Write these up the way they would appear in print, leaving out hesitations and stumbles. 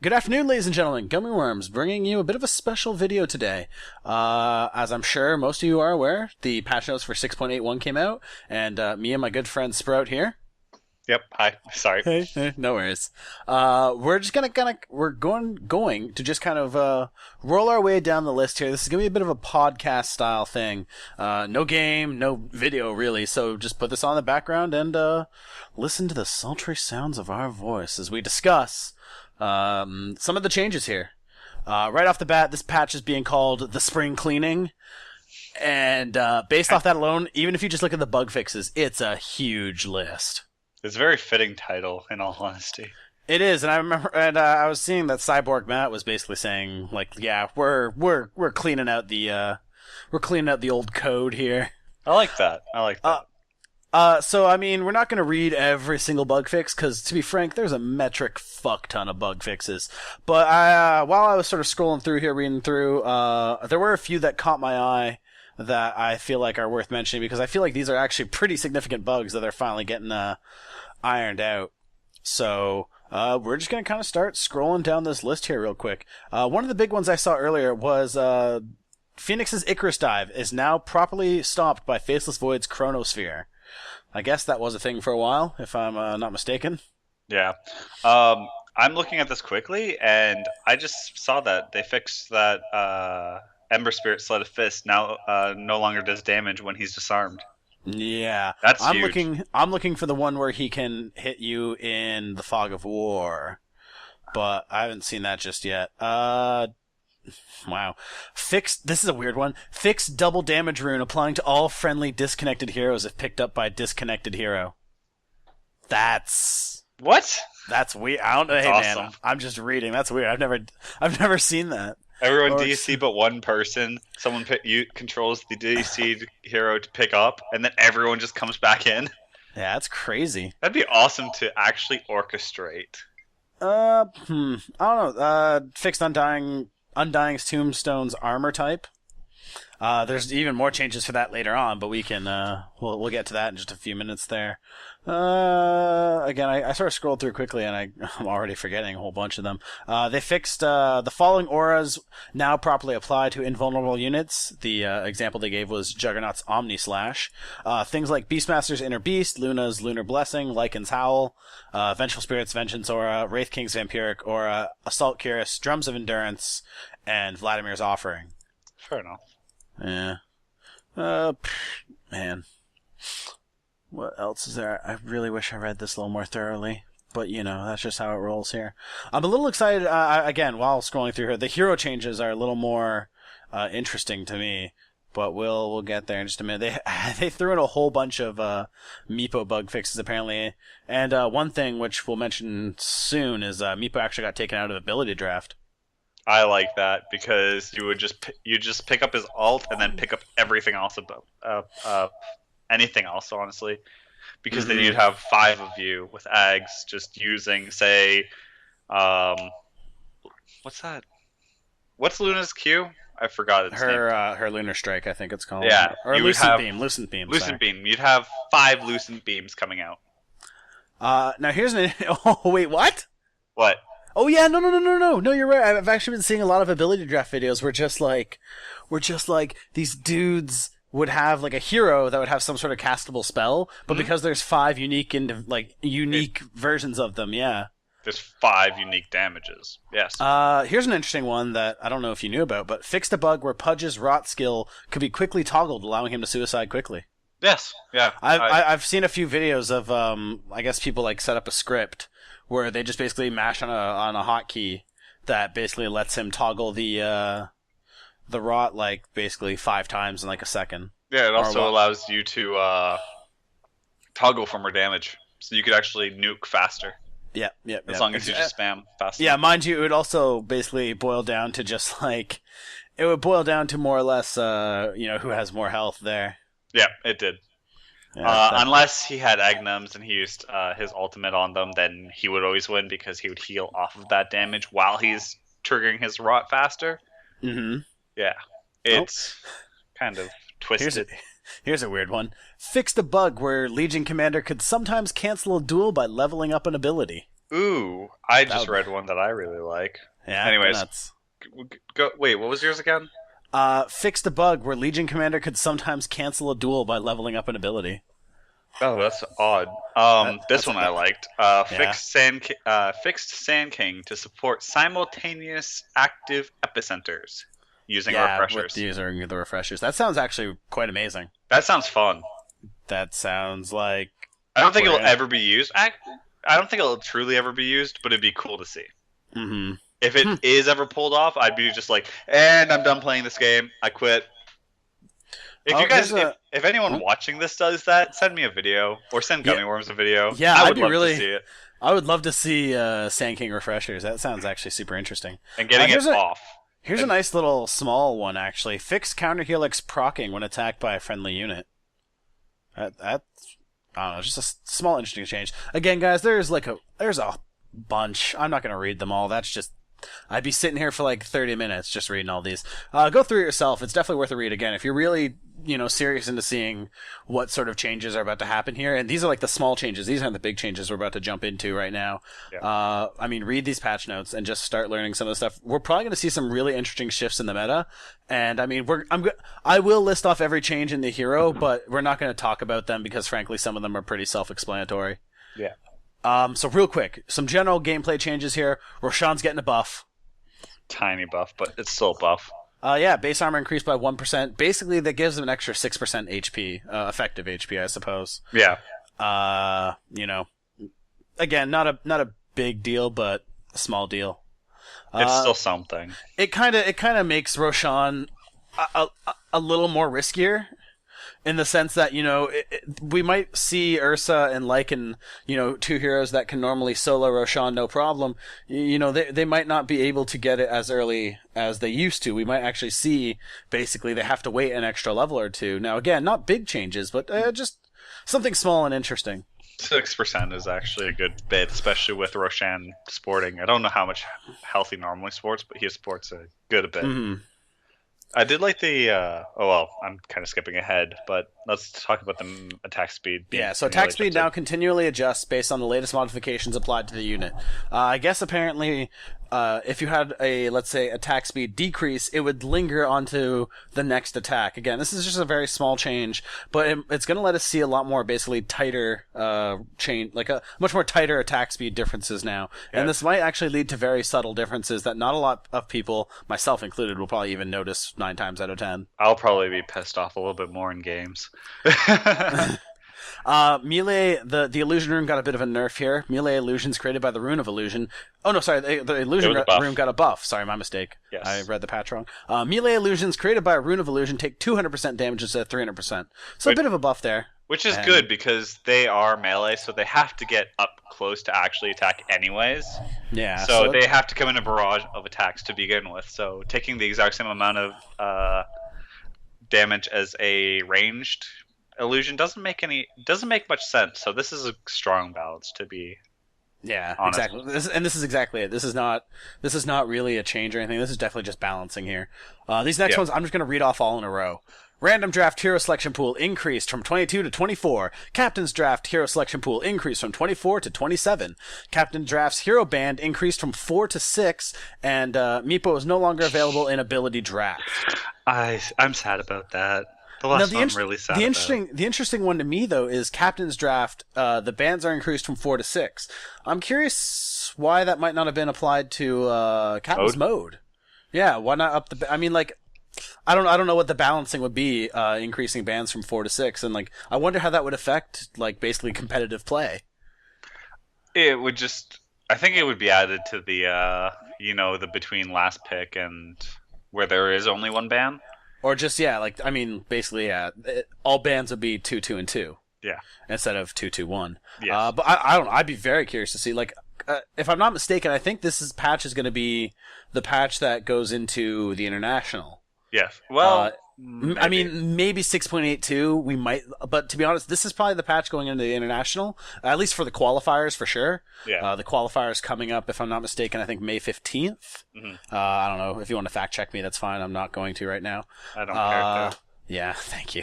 Good afternoon, ladies and gentlemen. Gummiworms bringing you a bit of a special video today. As I'm sure most of you are aware, the patch notes for 6.81 came out, and me and my good friend Sproutt here. Yep. Hi. Sorry. Hey, no worries. We're just going to just kind of roll our way down the list here. This is gonna be a bit of a podcast style thing. No game, no video really. So just put this on the background and listen to the sultry sounds of our voice as we discuss some of the changes here. Right off the bat, this patch is being called the Spring Cleaning. And based off that alone, even if you just look at the bug fixes, it's a huge list. It's a very fitting title, in all honesty. It is, and I remember, and I was seeing that Cyborg Matt was basically saying, like, yeah, we're cleaning out the old code here. I like that. So I mean, we're not going to read every single bug fix because, to be frank, there's a metric fuck ton of bug fixes. But while I was sort of scrolling through here, reading through, there were a few that caught my eye that I feel like are worth mentioning because I feel like these are actually pretty significant bugs that they're finally getting ironed out. So we're just going to kind of start scrolling down this list here real quick. One of the big ones I saw earlier was Phoenix's Icarus Dive is now properly stopped by Faceless Void's Chronosphere. I guess that was a thing for a while, if I'm not mistaken. Yeah. I'm looking at this quickly, and I just saw that they fixed that Ember Spirit Sleight of Fist now no longer does damage when he's disarmed. Yeah, That's huge. I'm looking for the one where he can hit you in the Fog of War, but I haven't seen that just yet. Wow. This is a weird one. Fixed double damage rune applying to all friendly disconnected heroes if picked up by a disconnected hero. That's weird. I don't know. Hey Awesome. man, I'm just reading. That's weird. I've never seen that. Everyone DC but one person. Someone controls the DC hero to pick up, and then everyone just comes back in. Yeah, that's crazy. That'd be awesome to actually orchestrate. I don't know. Fixed Undying's Tombstone's armor type. There's even more changes for that later on, but we can we'll get to that in just a few minutes there. Again, I sort of scrolled through quickly and I'm already forgetting a whole bunch of them. They fixed the following auras now properly apply to invulnerable units. The example they gave was Juggernaut's Omni Slash. Things like Beastmaster's Inner Beast, Luna's Lunar Blessing, Lycan's Howl, Vengeful Spirit's Vengeance Aura, Wraith King's Vampiric Aura, Assault Cuirass, Drums of Endurance, and Vladimir's Offering. Fair enough. Yeah. Man. What else is there? I really wish I read this a little more thoroughly. But, that's just how it rolls here. I'm a little excited, again, while scrolling through here. The hero changes are a little more interesting to me. But we'll get there in just a minute. They threw in a whole bunch of Meepo bug fixes, apparently. And one thing, which we'll mention soon, is Meepo actually got taken out of Ability Draft. I like that because you just pick up his alt and then pick up everything else above anything else, honestly, because then you'd have 5 of you with Ags just using, say, what's that? What's Luna's Q? I forgot its name. Her Lunar Strike, I think it's called. Yeah, or Lucent Beam. Lucent Beam. Beam. You'd have 5 Lucent Beams coming out. Now here's an. Oh wait, what? What? Oh yeah, no, you're right. I've actually been seeing a lot of ability draft videos where just like these dudes would have like a hero that would have some sort of castable spell, but because there's 5 unique versions of them, yeah. There's 5 unique damages. Yes. Here's an interesting one that I don't know if you knew about, but fixed a bug where Pudge's Rot skill could be quickly toggled, allowing him to suicide quickly. Yes. Yeah. I've seen a few videos of I guess people like set up a script where they just basically mash on a hotkey that basically lets him toggle the rot like basically 5 times in like a second. Yeah, it also allows you to toggle from her damage, so you could actually nuke faster. Yeah. As long as you just spam fast. Yeah, mind you, it would also basically boil down to just like it would boil down to more or less who has more health there. Yeah, it did. Yeah, unless he had Agnums and he used his ultimate on them, then he would always win because he would heal off of that damage while he's triggering his rot faster. Mm-hmm. Yeah, it's kind of twisted. Here's a weird one. Fixed a bug where Legion Commander could sometimes cancel a duel by leveling up an ability. Ooh, I just That would- read one that I really like. Yeah. Anyways, Nuts. go. Wait, what was yours again? Fixed a bug where Legion Commander could sometimes cancel a duel by leveling up an ability. Oh, that's odd. This one I liked. Fixed Sand King to support simultaneous active epicenters using refreshers. With using the refreshers. That sounds actually quite amazing. That sounds fun. That sounds like... I don't think it'll ever be used. I don't think it'll truly ever be used, but it'd be cool to see. Mm-hmm. If it is ever pulled off, I'd be just like, and I'm done playing this game. I quit. If you guys, if anyone watching this does that, send me a video or send Gummiworms a video. Yeah, I would love to see it. I would love to see Sand King refreshers. That sounds actually super interesting. And getting it off. Here's a nice little small one actually. Fix counter helix proccing when attacked by a friendly unit. That's I don't know, just a small interesting change. Again, guys, there's a bunch. I'm not gonna read them all. That's just I'd be sitting here for like 30 minutes just reading all these. Go through it yourself. It's definitely worth a read again if you're really, serious into seeing what sort of changes are about to happen here. And these are like the small changes. These aren't the big changes we're about to jump into right now. Yeah. Read these patch notes and just start learning some of the stuff. We're probably going to see some really interesting shifts in the meta. And I will list off every change in the hero, but we're not going to talk about them because frankly, some of them are pretty self-explanatory. Yeah. So real quick, some general gameplay changes here. Roshan's getting a buff. Tiny buff, but it's still a buff. Base armor increased by 1%. Basically, that gives him an extra 6% HP, effective HP, I suppose. Yeah. Again, not a big deal, but a small deal. It's still something. It kind of makes Roshan a little more riskier. In the sense that, we might see Ursa and Lycan, two heroes that can normally solo Roshan no problem. They might not be able to get it as early as they used to. We might actually see, basically, they have to wait an extra level or two. Now, again, not big changes, but just something small and interesting. 6% is actually a good bit, especially with Roshan sporting. I don't know how much health he normally sports, but he sports a good bit. Mm-hmm. I did like the, I'm kind of skipping ahead, but let's talk about the attack speed. Yeah, so attack speed now continually adjusts based on the latest modifications applied to the unit. I guess apparently, if you had a, let's say, attack speed decrease, it would linger onto the next attack. Again, this is just a very small change, but it's going to let us see a lot more basically tighter like a much more tighter attack speed differences now. Yeah. And this might actually lead to very subtle differences that not a lot of people, myself included, will probably even notice 9 times out of 10. I'll probably be pissed off a little bit more in games. Melee, the illusion rune got a bit of a nerf here. Melee illusions created by the rune of illusion. Oh no, sorry, the illusion rune got a buff. Sorry, my mistake. Yes. I read the patch wrong. Melee illusions created by a rune of illusion take 200% damage instead of 300%. So a bit of a buff there. Which is good because they are melee, so they have to get up close to actually attack anyways. Yeah. So they have to come in a barrage of attacks to begin with. So taking the exact same amount of damage as a ranged illusion doesn't make much sense. So this is a strong balance to be. Yeah, honest. Exactly. This is exactly it. This is not really a change or anything. This is definitely just balancing here. These next ones, I'm just going to read off all in a row. Random draft hero selection pool increased from 22 to 24. Captain's draft hero selection pool increased from 24 to 27. Captain draft's hero band increased from 4 to 6, and Meepo is no longer available in ability draft. I'm sad about that. The last one I'm really sad about. The interesting one to me, though, is Captain's Draft. The bands are increased from 4 to 6. I'm curious why that might not have been applied to Captain's Mode. Yeah, why not up the... I mean, like, I don't know what the balancing would be, increasing bands from 4 to 6, and, like, I wonder how that would affect, like, basically competitive play. It would just... I think it would be added to the, the between last pick and where there is only one ban. Or just, basically, all bands would be 2, 2, and 2. Yeah. Instead of 2, 2, 1. Yes. But I don't know. I'd be very curious to see, like, if I'm not mistaken, I think patch is going to be the patch that goes into the international. Yes. Well, maybe 6.82 we might, but to be honest, this is probably the patch going into the international, at least for the qualifiers for sure. Yeah. The qualifiers coming up, if I'm not mistaken, I think May 15th. Mm-hmm. I don't know if you want to fact check me, that's fine. I'm not going to right now. I don't care. Yeah, thank you.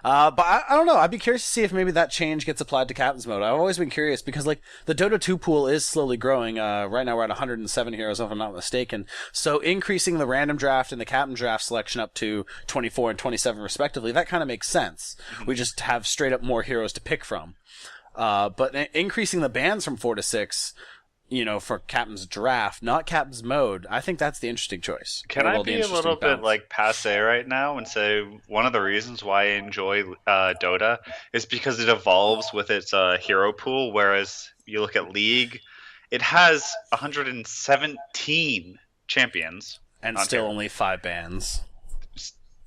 But I don't know. I'd be curious to see if maybe that change gets applied to Captain's Mode. I've always been curious because, like, the Dota 2 pool is slowly growing. Right now we're at 107 heroes, if I'm not mistaken. So increasing the random draft and the Captain draft selection up to 24 and 27 respectively, that kind of makes sense. We just have straight up more heroes to pick from. But increasing the bans from 4 to 6, for Captain's draft, not Captain's mode, I think that's the interesting choice. Can I be a little bit like passe right now and say one of the reasons why I enjoy Dota is because it evolves with its hero pool, whereas you look at League, it has 117 champions. And still only 5 bans.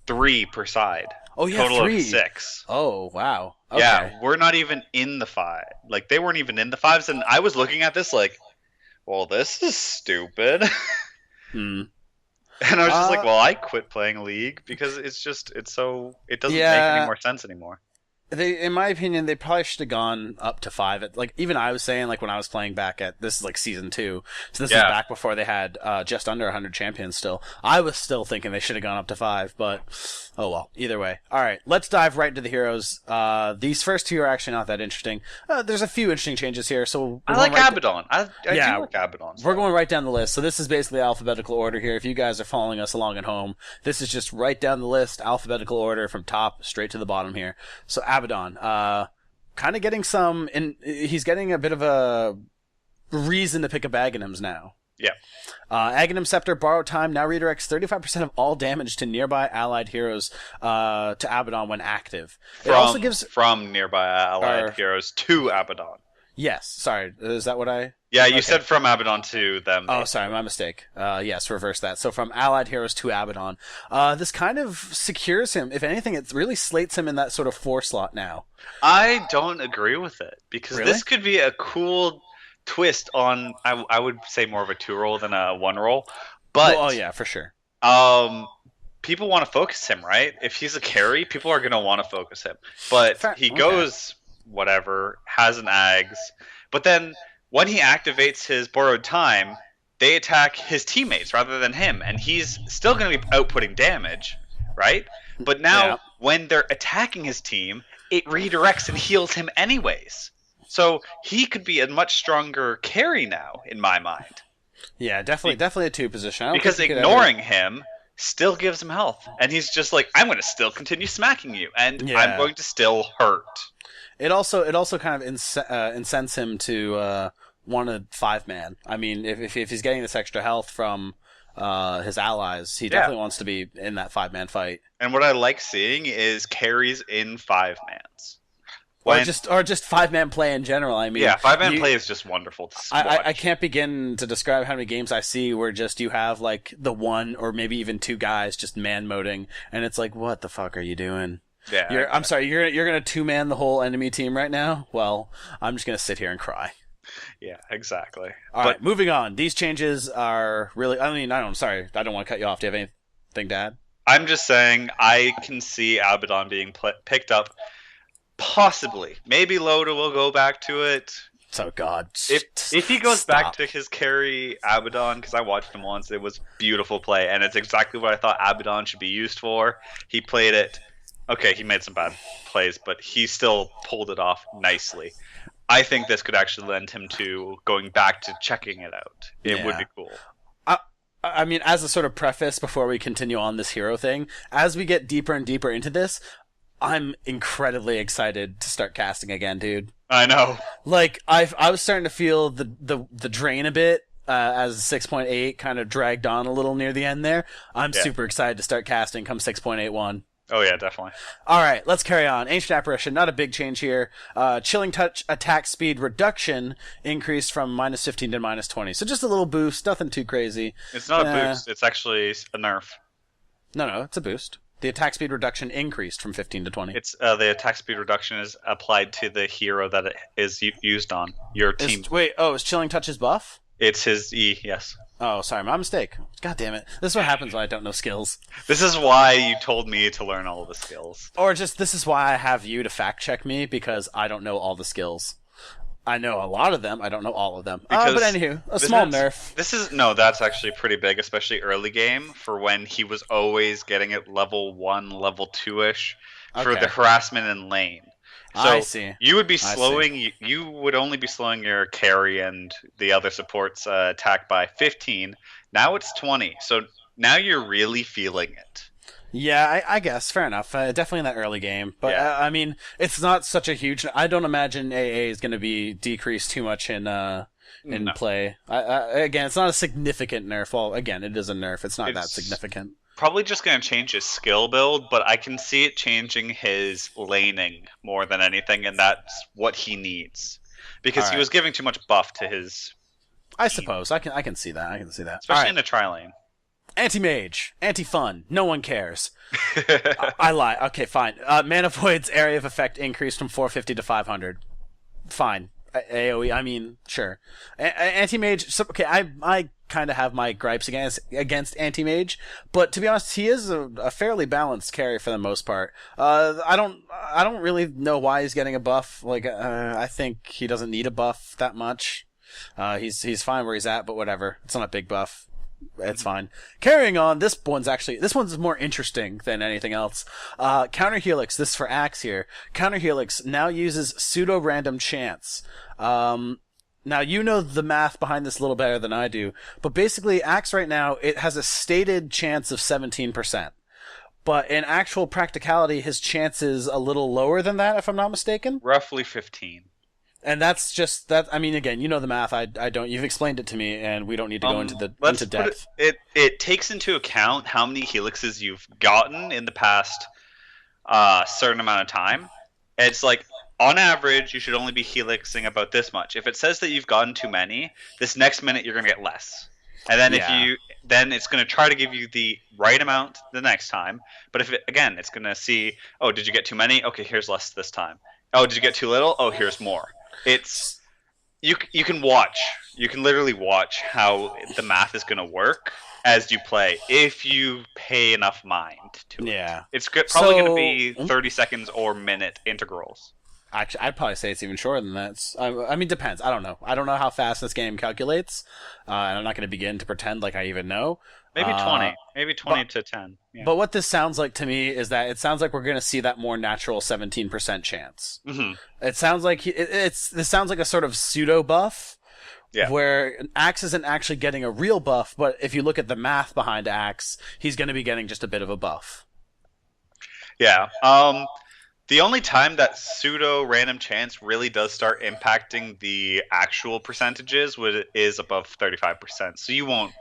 3 per side. Oh, yeah, total 3. Of 6. Oh, wow. Okay. Yeah, we're not even in the 5. Like, they weren't even in the 5s, and I was looking at this like, well, this is stupid. And I was just like, well, I quit playing League because it doesn't make any more sense anymore. In my opinion, they probably should have gone up to 5. Even I was saying, when I was playing back this is like season 2, so this is back before they had just under 100 champions still. I was still thinking they should have gone up to 5, but oh well. Either way. All right, let's dive right into the heroes. These first 2 are actually not that interesting. There's a few interesting changes here, so I like Abaddon. I do like Abaddon. We're going right down the list. So this is basically alphabetical order here. If you guys are following us along at home, this is just right down the list, alphabetical order from top straight to the bottom here. So Abaddon, kind of getting he's getting a bit of a reason to pick up Aghanims now. Yeah. Aghanim Scepter, Borrowed Time, now redirects 35% of all damage to nearby allied heroes to Abaddon when active. It also gives from nearby allied heroes to Abaddon. Yes, sorry, is that what I... Yeah, you said from Abaddon to them. Oh, sorry, my mistake. Yes, reverse that. So from allied heroes to Abaddon. This kind of secures him. If anything, it really slates him in that sort of 4 slot now. I don't agree with it, because Really? this could be a cool twist on, I would say more of a 2 roll than a 1 roll. But oh, yeah, for sure. People want to focus him, right? If he's a carry, people are going to want to focus him. But he goes, whatever, has an Ags, but then when he activates his Borrowed Time, they attack his teammates rather than him, and he's still going to be outputting damage, right? But now, when they're attacking his team, it redirects and heals him anyways. So he could be a much stronger carry now, in my mind. Yeah, definitely a 2 position. Because ignoring him still gives him health, and he's just like, I'm going to still continue smacking you, and I'm going to still hurt. It also kind of incents him to want a 5-man. I mean, if he's getting this extra health from his allies, he definitely wants to be in that 5-man fight. And what I like seeing is carries in 5-mans. Or just 5-man play in general. I mean, 5-man play is just wonderful to watch. I can't begin to describe how many games I see where just you have like the 1 or maybe even 2 guys just man moding, and it's like, what the fuck are you doing? Yeah, I'm sorry. You're gonna 2-man the whole enemy team right now? Well, I'm just gonna sit here and cry. Yeah, exactly. All right, moving on. These changes are really. I mean, I'm sorry. I don't want to cut you off. Do you have anything to add? I'm just saying I can see Abaddon being picked up. Possibly, maybe Loda will go back to it. Oh God! If he goes back to his carry Abaddon, because I watched him once, it was beautiful play, and it's exactly what I thought Abaddon should be used for. He played it. Okay, he made some bad plays, but he still pulled it off nicely. I think this could actually lend him to going back to checking it out. It would be cool. I mean, as a sort of preface before we continue on this hero thing, as we get deeper and deeper into this, I'm incredibly excited to start casting again, dude. I know. Like, I was starting to feel the drain a bit as 6.8 kind of dragged on a little near the end there. I'm super excited to start casting come 6.81. Oh yeah, definitely. All right, let's carry on. Ancient Apparition, not a big change here. Chilling Touch attack speed reduction increased from -15 to -20. So just a little boost, nothing too crazy. It's not a boost, it's actually a nerf. No, it's a boost. The attack speed reduction increased from 15 to 20. It's the attack speed reduction is applied to the hero that it is used on. Your team. Is Chilling Touch's buff? It's his E, yes. Oh, sorry, my mistake. God damn it. This is what happens when I don't know skills. This is why you told me to learn all the skills. Or just, this is why I have you to fact check me, because I don't know all the skills. I know a lot of them. I don't know all of them. Because but anywho, a small nerf. That's actually pretty big, especially early game for when he was always getting it level 1, level 2-ish for the harassment in lane. So I see. You would be slowing. You would only be slowing your carry and the other support's attack by 15. Now it's 20. So now you're really feeling it. Yeah, I guess. Fair enough. Definitely in that early game. But, I mean, it's not such a huge... I don't imagine AA is going to be decreased too much in play. Again, it's not a significant nerf. Well, again, it is a nerf. It's not that significant. Probably just going to change his skill build, but I can see it changing his laning more than anything, and that's what he needs. Because he was giving too much buff to his... I suppose. I can see that. Especially in the tri-lane. Anti-mage. Anti-fun. No one cares. I lie. Okay, fine. Mana Void's area of effect increased from 450 to 500. Fine. AoE, I mean, sure. Anti-mage, okay, I kind of have my gripes against Anti-mage, but to be honest, he is a fairly balanced carry for the most part. I don't really know why he's getting a buff. Like, I think he doesn't need a buff that much. He's fine where he's at, but whatever. It's not a big buff. It's fine. Carrying on, this one's more interesting than anything else. Counter Helix, this is for Axe here. Counter Helix now uses pseudo-random chance. Now, you know the math behind this a little better than I do, but basically, Axe right now, it has a stated chance of 17%. But in actual practicality, his chance is a little lower than that, if I'm not mistaken. Roughly 15. And that's just that. I mean, again, you know the math. I don't. You've explained it to me, and we don't need to go into depth. It takes into account how many helixes you've gotten in the past certain amount of time. It's like on average, you should only be helixing about this much. If it says that you've gotten too many, this next minute you're gonna get less. And then then it's gonna try to give you the right amount the next time. But if it's gonna see, oh, did you get too many? Okay, here's less this time. Oh, did you get too little? Oh, here's more. It's you can watch. You can literally watch how the math is going to work as you play if you pay enough mind to it. Yeah. It's probably going to be 30 seconds or minute integrals. Actually, I'd probably say it's even shorter than that. I mean, depends. I don't know. I don't know how fast this game calculates, and I'm not going to begin to pretend like I even know. Maybe 20. Maybe 20 to 10. Yeah. But what this sounds like to me is that it sounds like we're going to see that more natural 17% chance. Mm-hmm. It sounds like this sounds like a sort of pseudo buff, where Axe isn't actually getting a real buff, but if you look at the math behind Axe, he's going to be getting just a bit of a buff. Yeah. The only time that pseudo random chance really does start impacting the actual percentages is above 35%. So you won't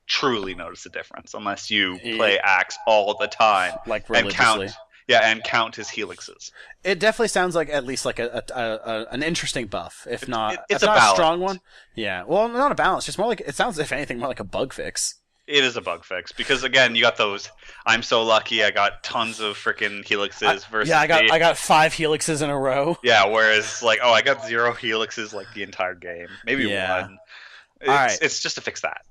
truly notice a difference unless you play Axe all the time, like religiously. And count his helixes. It definitely sounds like at least like an interesting buff, if not it's not a strong one. Yeah, well, not a balance, just more like it sounds, if anything, more like a bug fix. It is a bug fix because again, you got those. I'm so lucky. I got tons of freaking helixes versus. Yeah, I got 5 helixes in a row. Yeah, whereas like, oh, I got 0 helixes like the entire game, maybe 1. It's just to fix that.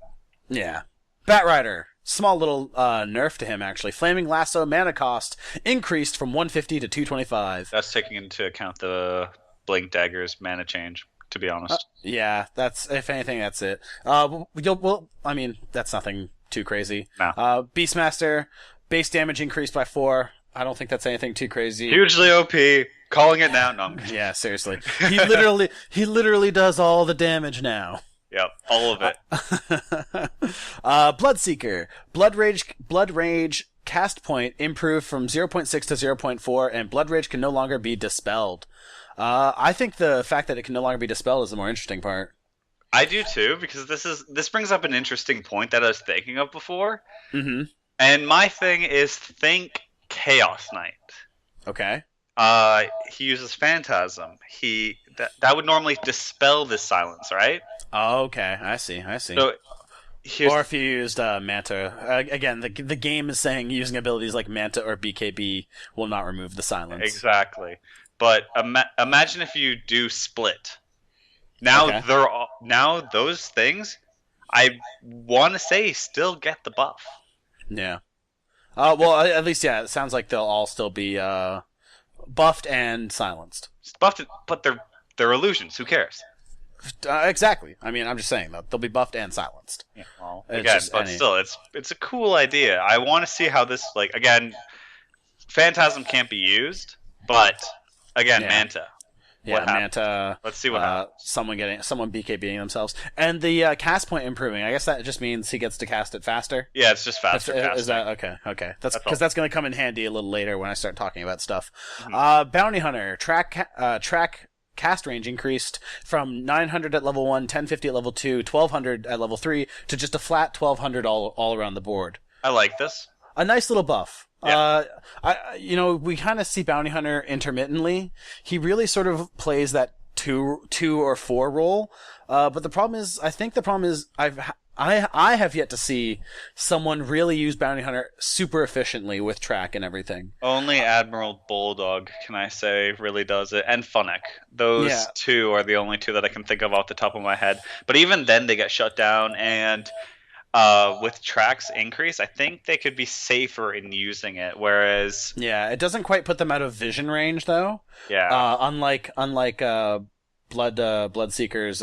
Yeah, Batrider. Small little nerf to him, actually. Flaming Lasso mana cost increased from 150 to 225. That's taking into account the Blink Dagger's mana change, to be honest. Yeah, that's, if anything, that's it. I mean, that's nothing too crazy. No. Beastmaster, base damage increased by 4. I don't think that's anything too crazy. Hugely OP. Calling it now. No. Yeah, seriously. He literally does all the damage now. Yep, all of it. Bloodseeker. Blood Rage cast point improved from 0.6 to 0.4, and Blood Rage can no longer be dispelled. I think the fact that it can no longer be dispelled is the more interesting part. I do too, because this brings up an interesting point that I was thinking of before. Mm-hmm. And my thing is think Chaos Knight. Okay. He uses Phantasm. That would normally dispel this silence, right? Oh, okay. I see. So, or if you used Manta. Again, the game is saying using abilities like Manta or BKB will not remove the silence. Exactly. But imagine if you do Split. Now those things, I want to say, still get the buff. Yeah. Well, at least, yeah, it sounds like they'll all still be buffed and silenced. Buffed, but they're illusions. Who cares? Exactly. I mean, I'm just saying that they'll be buffed and silenced. Yeah, well, It's again, just but any- still, it's a cool idea. I want to see how this, like, again, Phantasm can't be used, but again, Yeah. Manta. Yeah, What happens? Manta. Let's see what happens. Someone BKBing themselves, and the cast point improving. I guess that just means he gets to cast it faster. Yeah, it's just faster casting. Is that okay? Okay, that's That's because all. that's going to come in handy a little later when I start talking about stuff. Mhm. Bounty Hunter track cast range increased from 900 at level 1, 1050 at level 2, 1200 at level 3 to just a flat 1200 all around the board. I like this. A nice little buff. Yeah. We kind of see Bounty Hunter intermittently. He really sort of plays that two or four role. But the problem is, I have yet to see someone really use Bounty Hunter super efficiently with track and everything. Only Admiral Bulldog, can I say, really does it, and Funneck. Those Yeah. two are the only two that I can think of off the top of my head. But even then, they get shut down, and with track's increase, I think they could be safer in using it. Whereas, Yeah, it doesn't quite put them out of vision range though. yeah, Unlike Bloodseeker's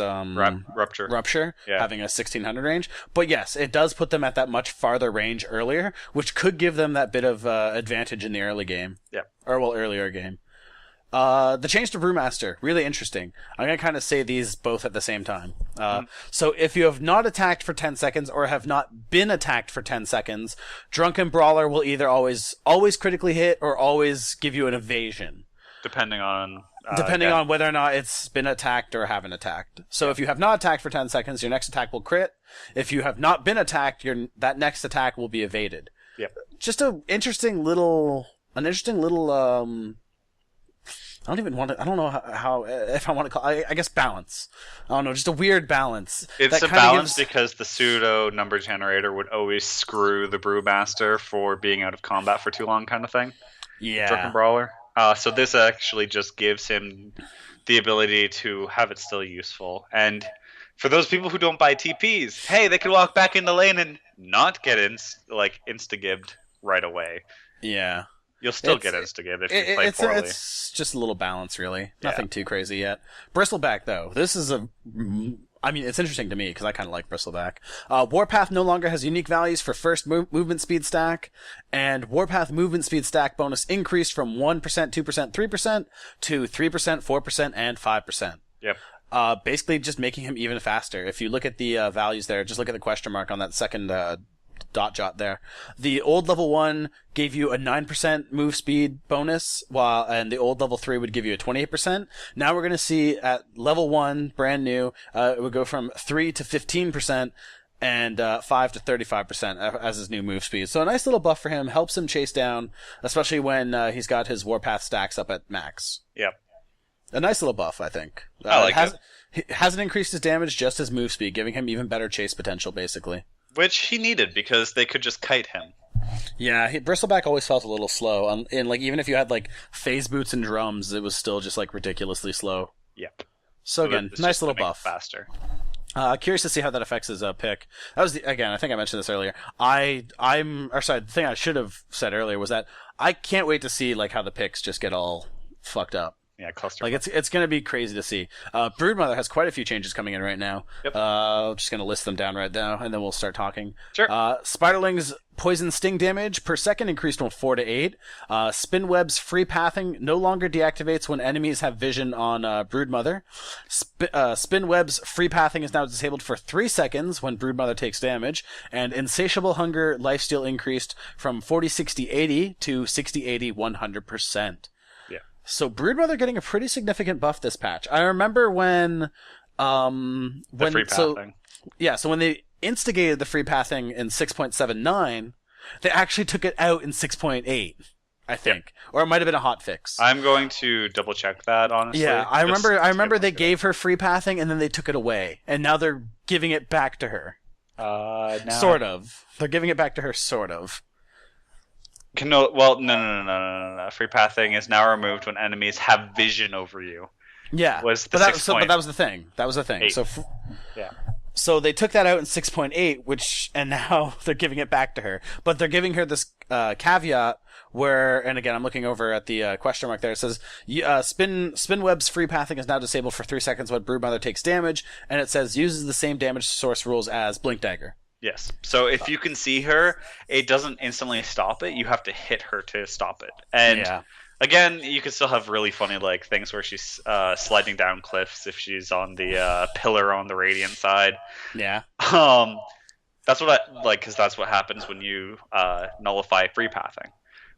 Rupture. Yeah. having a 1600 range. But yes, it does put them at that much farther range earlier, which could give them that bit of advantage in the early game. Yeah. Earlier game. The change to Brewmaster, really interesting. I'm going to kind of say these both at the same time. So if you have not attacked for 10 seconds or have not been attacked for 10 seconds, Drunken Brawler will either always critically hit or always give you an evasion. Depending on Whether or not it's been attacked or haven't attacked. So if you have not attacked for 10 seconds, your next attack will crit. If you have not been attacked, that next attack will be evaded. Yep. Just an interesting little I don't know how if I want to call I guess balance. I don't know, just a weird balance. It's that a kinda balance gives- because the pseudo number generator would always screw the Brewmaster for being out of combat for too long, kind of thing. Yeah. Drunken Brawler. So this actually just gives him the ability to have it still useful. And for those people who don't buy TPs, hey, they can walk back in the lane and not get insta-gibbed right away. Yeah. You'll still It's- get insta-gibbed if you play It's poorly. it's just a little balance, really. Yeah. Nothing too crazy yet. Bristleback, though, this is it's interesting to me because I kind of like Bristleback. Warpath no longer has unique values for first movement speed stack, and Warpath movement speed stack bonus increased from 1%, 2%, 3% to 3%, 4%, and 5%. Yep. Basically just making him even faster. If you look at the values there, just look at the question mark on that second dot jot there. The old level 1 gave you a 9% move speed bonus, and the old level 3 would give you a 28%. Now we're going to see at level 1, brand new, it would go from 3 to 15%, and 5 to 35% as his new move speed. So a nice little buff for him, helps him chase down, especially when he's got his Warpath stacks up at max. Yep. A nice little buff, I think. I like it. It hasn't increased his damage, just his move speed, giving him even better chase potential, basically. Which he needed because they could just kite him. Yeah, Bristleback always felt a little slow. And even if you had phase boots and drums, it was still just ridiculously slow. Yep. So again, It's nice just to little make it buff. faster. Curious to see how that affects his pick. That was again, I think I mentioned this earlier. The thing I should have said earlier was that I can't wait to see how the picks just get all fucked up. Yeah, cluster. It's going to be crazy to see. Broodmother has quite a few changes coming in right now. Yep. Just going to list them down right now, and then we'll start talking. Sure. Spiderling's poison sting damage per second increased from 4 to 8. Spinweb's free pathing no longer deactivates when enemies have vision on Broodmother. Spinweb's free pathing is now disabled for 3 seconds when Broodmother takes damage. And Insatiable Hunger lifesteal increased from 40, 60, 80 to 60, 80, 100%. So Broodmother getting a pretty significant buff this patch. I remember when the free pathing. So when they instigated the free pathing in 6.79, they actually took it out in 6.8, I think. Or it might have been a hot fix. I'm going to double check that, honestly. Yeah, I remember they gave her free pathing and then they took it away, and now they're giving it back to her. Sort of. They're giving it back to her, sort of. No. Free pathing is now removed when enemies have vision over you. Yeah, Was the but that was the thing. That was the thing. 8. So Yeah. So they took that out in 6.8, and now they're giving it back to her. But they're giving her this caveat where, and again, I'm looking over at the question mark there. It says, Spinweb's free pathing is now disabled for 3 seconds when Broodmother takes damage, and it says uses the same damage source rules as Blink Dagger. Yes. So if you can see her, it doesn't instantly stop it. You have to hit her to stop it. And again, you can still have really funny like things where she's sliding down cliffs if she's on the pillar on the Radiant side. Yeah. That's what I like, because that's what happens when you nullify free pathing.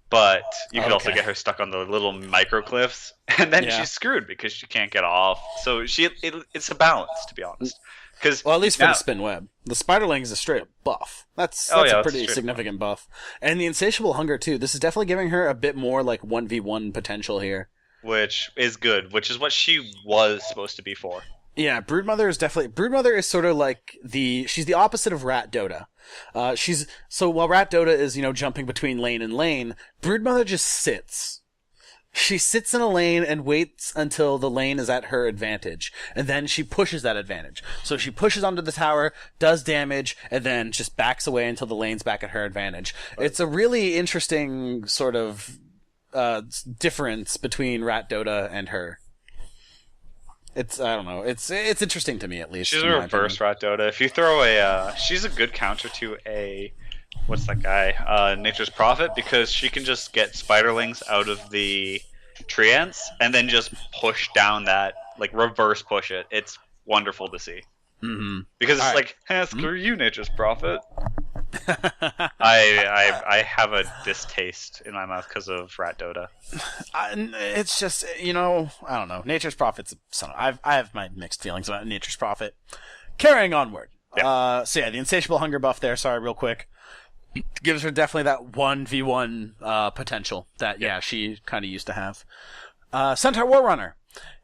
But you could also get her stuck on the little micro cliffs, and then she's screwed because she can't get off. So it's a balance, to be honest. Well, at least for the spin web. The Spiderling is a straight up buff. That's a pretty significant buff. And the Insatiable Hunger, too. This is definitely giving her a bit more, like, 1v1 potential here. Which is good, which is what she was supposed to be for. Yeah, Broodmother is sort of like she's the opposite of Rat Dota. So while Rat Dota is, jumping between lane and lane, Broodmother just sits. She sits in a lane and waits until the lane is at her advantage, and then she pushes that advantage. So she pushes onto the tower, does damage, and then just backs away until the lane's back at her advantage. It's a really interesting sort of difference between Rat Dota and her. I don't know. It's interesting to me, at least. She's a reverse Rat Dota. If you throw she's a good counter to what's that guy? Nature's Prophet, because she can just get Spiderlings out of the Treants and then just push down that, like reverse push it. It's wonderful to see. Mm-hmm. Because it's screw you, Nature's Prophet. I have a distaste in my mouth because of Rat Dota. It's just, I don't know. Nature's Prophet's I have my mixed feelings about Nature's Prophet. Carrying onward. Yeah. The Insatiable Hunger buff there, sorry, real quick, gives her definitely that 1v1 potential that, she kind of used to have. Centaur Warrunner.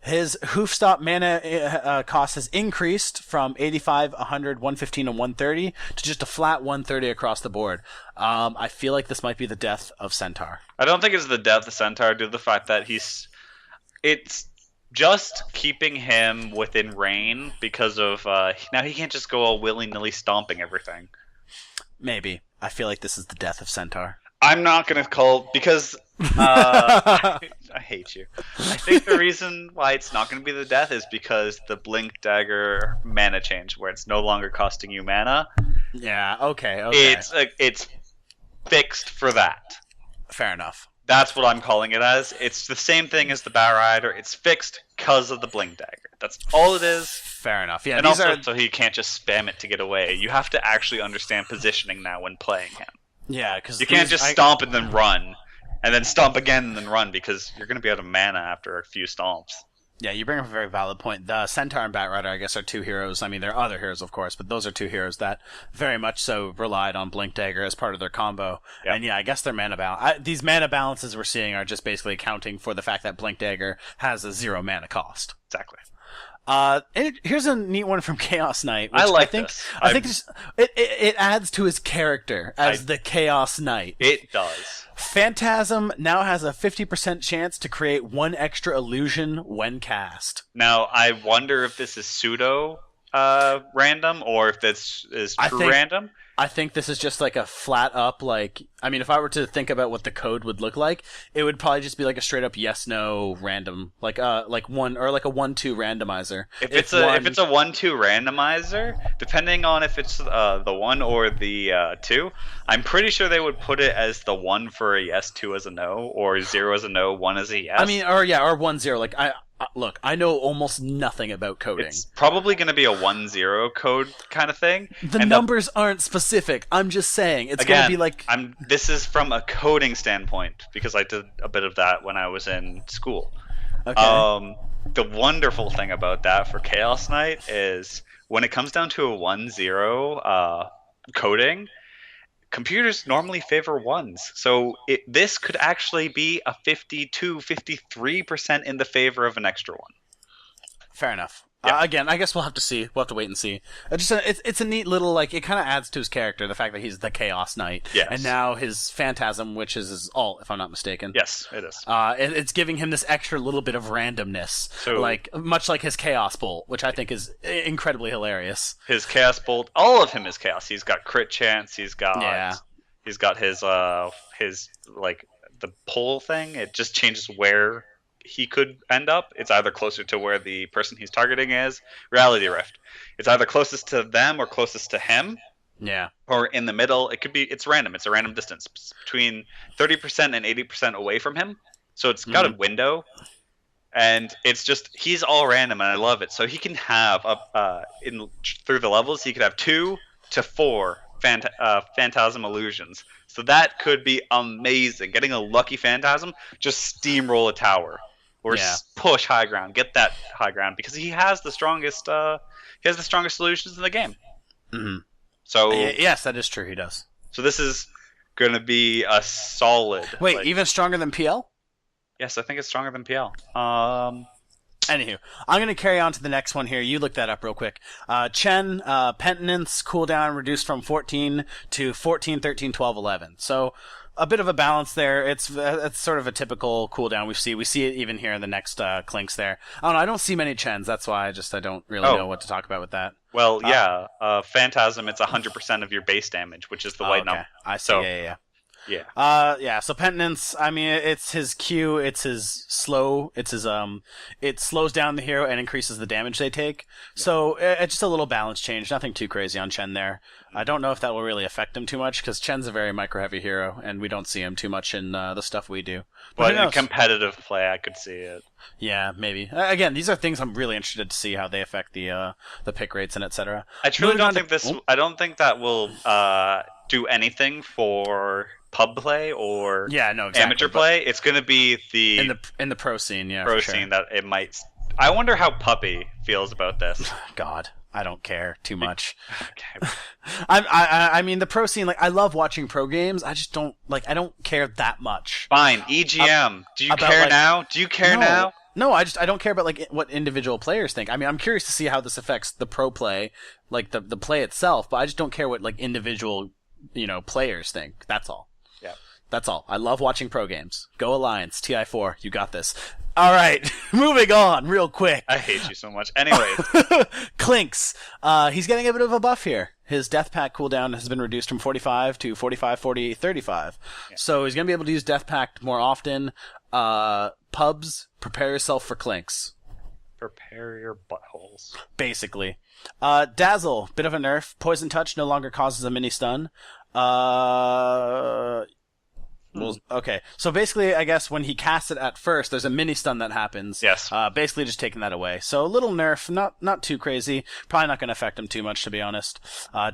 His Hoofstop mana cost has increased from 85, 100, 115, and 130 to just a flat 130 across the board. I feel like this might be the death of Centaur. I don't think it's the death of Centaur due to the fact that it's just keeping him within range because of now he can't just go all willy-nilly stomping everything. Maybe. I feel like this is the death of Centaur. I'm not going to call because I hate you. I think the reason why it's not going to be the death is because the Blink Dagger mana change, where it's no longer costing you mana. Yeah, okay. It's fixed for that. Fair enough. That's what I'm calling it as. It's the same thing as the Bow Rider. It's fixed because of the Blink Dagger. That's all it is. Fair enough. Yeah, and also so he can't just spam it to get away. You have to actually understand positioning now when playing him. Yeah, because you can't just stomp and then run, and then stomp again and then run, because you're going to be out of mana after a few stomps. Yeah, you bring up a very valid point. The Centaur and Batrider, I guess, are two heroes. I mean, there are other heroes, of course, but those are two heroes that very much so relied on Blink Dagger as part of their combo. Yep. And I guess their mana balance. These mana balances we're seeing are just basically accounting for the fact that Blink Dagger has a 0 mana cost. Exactly. Here's a neat one from Chaos Knight. Which I think it adds to his character as the Chaos Knight. It does. Phantasm now has a 50% chance to create one extra illusion when cast. Now, I wonder if this is pseudo random or if this is true random. I think this is just like a flat up, if I were to think about what the code would look like, it would probably just be like a straight up yes/no random, like one or like a 1-2 randomizer. If it's a 1-2 randomizer, depending on if it's the 1 or the 2, I'm pretty sure they would put it as the 1 for a yes, 2 as a no, or 0 as a no, 1 as a yes. I mean, or 1-0. Like look, I know almost nothing about coding. It's probably going to be a 1-0 code kind of thing. The numbers aren't specific. I'm just saying it's going to be like. This is from a coding standpoint because I did a bit of that when I was in school. Okay. The wonderful thing about that for Chaos Knight is when it comes down to a 1-0 coding, computers normally favor 1s. So this could actually be a 52-53% in the favor of an extra 1. Fair enough. Yeah. Again, I guess we'll have to see. We'll have to wait and see. It's a neat little, it kind of adds to his character, the fact that he's the Chaos Knight. Yes. And now his Phantasm, which is his alt, if I'm not mistaken. Yes, it is. It's giving him this extra little bit of randomness. So, much like his Chaos Bolt, which I think is incredibly hilarious. His Chaos Bolt, all of him is Chaos. He's got crit chance, he's got... Yeah. He's got his like the pole thing. It just changes where he could end up. It's either closer to where the person he's targeting is. Reality Rift. It's either closest to them or closest to him. Yeah. Or in the middle. It could be. It's random. It's a random distance between 30% and 80% away from him. So it's got a window. And it's just he's all random, and I love it. So he can have through the levels, he could have 2 to 4 phantasm illusions. So that could be amazing. Getting a lucky phantasm, just steamroll a tower or push high ground, get that high ground because he has the strongest solutions in the game. Mm-hmm. So yes, that is true. He does. So this is going to be a solid. Wait, even stronger than PL? Yes, I think it's stronger than PL. Anywho, I'm going to carry on to the next one here. You look that up real quick. Chen, Penitence, cooldown reduced from 14 to 14, 13, 12, 11. So a bit of a balance there. It's sort of a typical cooldown we see. We see it even here in the next Clinks there. I don't know. I don't see many Chens. That's why I don't really know what to talk about with that. Well, Phantasm, it's 100% of your base damage, which is the white number. I see. So, yeah. So Penitence, I mean, it's his Q, it's his slow, it slows down the hero and increases the damage they take. Yeah. So it's just a little balance change, nothing too crazy on Chen there. I don't know if that will really affect him too much, because Chen's a very micro-heavy hero, and we don't see him too much in the stuff we do. But in competitive play, I could see it. Yeah, maybe. Again, these are things I'm really interested to see how they affect the pick rates and etc. I truly don't think I don't think that will do anything for pub play or amateur play. It's going to be in the pro scene, scene that it might. I wonder how Puppy feels about this. God, I don't care too much. Okay. I mean, the pro scene, like, I love watching pro games. I just don't I don't care that much. Fine, EGM. Do you care now? Do you care now? No, I don't care about what individual players think. I mean, I'm curious to see how this affects the pro play, like the play itself. But I just don't care what individual players think. That's all. Yeah. That's all. I love watching pro games. Go Alliance, TI4, you got this. All right, moving on real quick. I hate you so much. Anyways. Clinks. He's getting a bit of a buff here. His Death Pact cooldown has been reduced from 45 to 45, 40, 35. Yeah. So he's going to be able to use Death Pact more often. Pubs, prepare yourself for Clinks. Prepare your buttholes. Basically. Dazzle, bit of a nerf. Poison Touch no longer causes a mini stun. Okay, so basically, I guess when he casts it at first, there's a mini stun that happens. Yes. Basically, just taking that away. So a little nerf, not too crazy. Probably not going to affect him too much, to be honest.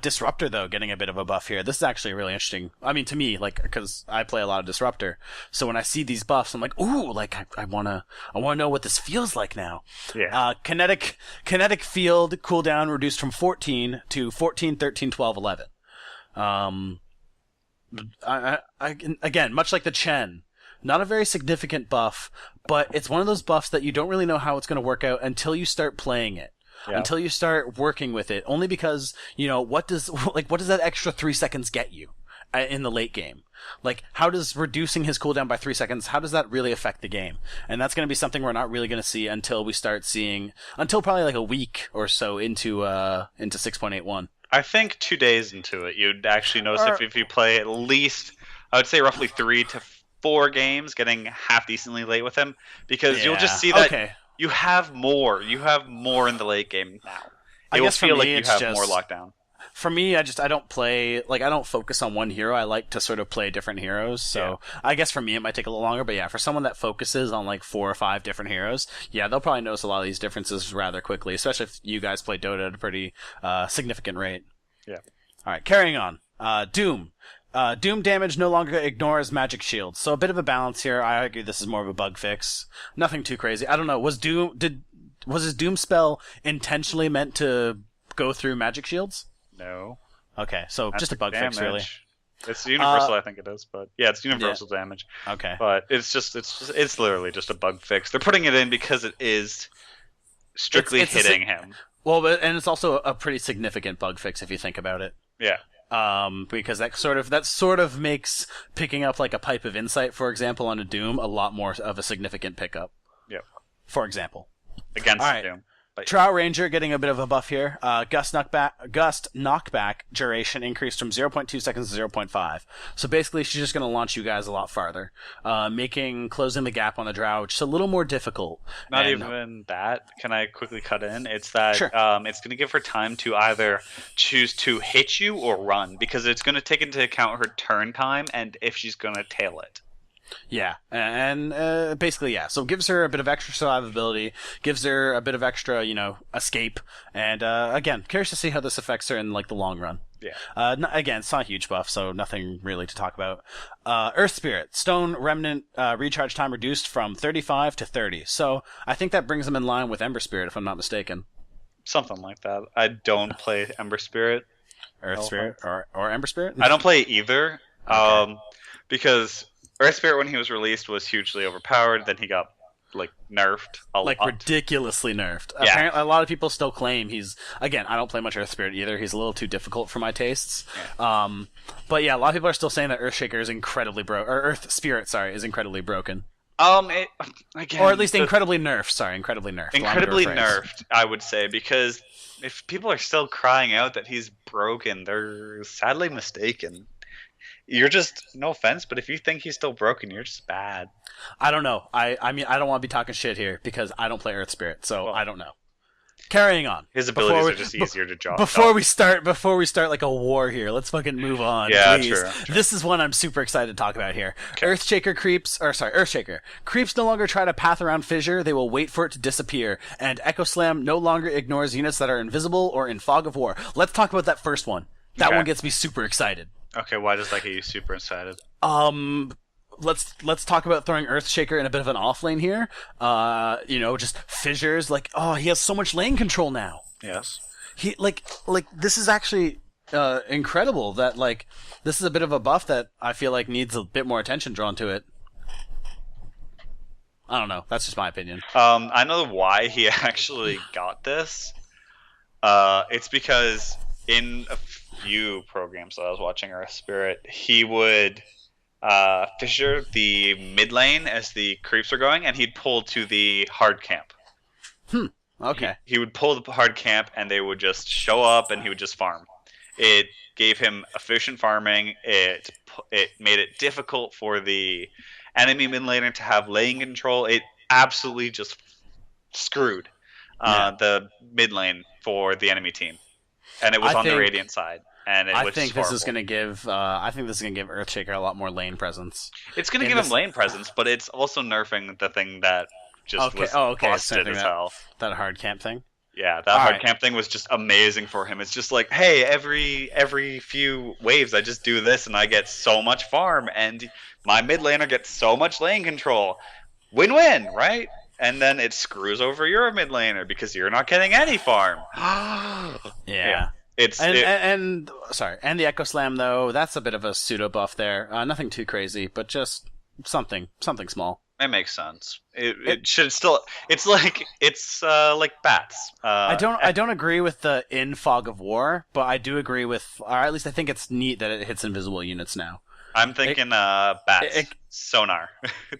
Disruptor, though, getting a bit of a buff here. This is actually really interesting. I mean, to me, because I play a lot of Disruptor. So when I see these buffs, I'm like, ooh, I wanna know what this feels like now. Yeah. Kinetic field cooldown reduced from 14 to 14, 13, 12, 11. Again, much like the Chen, not a very significant buff, but it's one of those buffs that you don't really know how it's going to work out until you start playing it, until you start working with it. Only because what does that extra 3 seconds get you in the late game? How does reducing his cooldown by 3 seconds? How does that really affect the game? And that's going to be something we're not really going to see until we start seeing probably a week or so into 6.81. I think 2 days into it, you'd actually notice if you play at least, I would say roughly 3 to 4 games, getting half decently late with him, because you'll just see that you have more. You have more in the late game now. It will feel like you have more lockdown. For me, I don't play, I don't focus on one hero. I like to sort of play different heroes. So I guess for me, it might take a little longer. But yeah, for someone that focuses on 4 or 5 different heroes, they'll probably notice a lot of these differences rather quickly, especially if you guys play Dota at a pretty significant rate. Yeah. All right, carrying on. Doom. Doom damage no longer ignores magic shields. So a bit of a balance here. I argue this is more of a bug fix. Nothing too crazy. I don't know. Was his Doom spell intentionally meant to go through magic shields? No. Okay, so just a bug fix, really. It's universal, I think it is, but it's universal damage. Okay. But it's literally just a bug fix. They're putting it in because it is strictly hitting him. Well, and it's also a pretty significant bug fix if you think about it. Yeah. Because that sort of makes picking up a Pipe of Insight, for example, on a Doom a lot more of a significant pickup. Yep. For example. Against Doom. But Drow Ranger getting a bit of a buff here. Gust knockback duration increased from 0.2 seconds to 0.5. So basically, she's just going to launch you guys a lot farther, making closing the gap on the Drow just a little more difficult. Not even that. Can I quickly cut in? It's that Sure. It's going to give her time to either choose to hit you or run, because it's going to take into account her turn time and if she's going to tail it. Yeah, and basically, yeah. So it gives her a bit of extra survivability, gives her a bit of extra, escape, and again, curious to see how this affects her in like the long run. Yeah. Again, it's not a huge buff, so nothing really to talk about. Earth Spirit, Stone Remnant recharge time reduced from 35 to 30. So I think that brings them in line with Ember Spirit, if I'm not mistaken. Something like that. I don't play Ember Spirit. Earth Spirit or Ember Spirit? I don't play either, Okay. because Earth Spirit, when he was released, was hugely overpowered. Then he got nerfed a lot. Ridiculously nerfed. Yeah. Apparently, a lot of people still claim he's, again, I don't play much Earth Spirit either. He's a little too difficult for my tastes. Yeah. But yeah, a lot of people are still saying that Earthshaker is incredibly Earth Spirit, is incredibly broken. Again, Or at least incredibly nerfed. Sorry, incredibly nerfed. incredibly nerfed, I would say, because if people are still crying out that he's broken, they're sadly mistaken. You're just, no offense, but if you think he's still broken, you're just bad. I don't know. I mean, I don't want to be talking shit here because I don't play Earth Spirit, so Well, I don't know. Carrying on. His abilities are just easier to draw. Before we start like a war here, let's fucking move on. Yeah, please. true. This is one I'm super excited to talk about here. Okay. Earthshaker creeps no longer try to path around fissure; they will wait for it to disappear. And Echo Slam no longer ignores units that are invisible or in fog of war. Let's talk about that first one. That Okay. one gets me super excited. Okay, why does that get you super excited? Let's talk about throwing Earthshaker in a bit of an off lane here. Just fissures. He has so much lane control now. Yes. He this is actually incredible that this is a bit of a buff that I feel like needs a bit more attention drawn to it. I don't know. That's just my opinion. I know why he actually got this. It's because in a few programs that I was watching Earth Spirit, he would fissure the mid lane as the creeps are going, and he'd pull to the hard camp. Okay. He would pull the hard camp, and they would just show up, and he would just farm. It gave him efficient farming. It made it difficult for the enemy mid laner to have lane control. It absolutely just screwed the mid lane for the enemy team, and it was on the Radiant side. And I think this is going to give Earthshaker a lot more lane presence. It's going to give him lane presence, but it's also nerfing the thing that just was busted as hell. That hard camp thing? Yeah, that hard camp thing was just amazing for him. It's just like, hey, every few waves I just do this and I get so much farm, and my mid laner gets so much lane control. Win-win, right? And then it screws over your mid laner because you're not getting any farm. Yeah. And the Echo Slam though, that's a bit of a pseudo buff there. Nothing too crazy, but just something small. It makes sense. It should still. It's like bats. I don't agree with the in fog of war, but I do agree with, or at least I think it's neat that it hits invisible units now. I'm thinking bats sonar.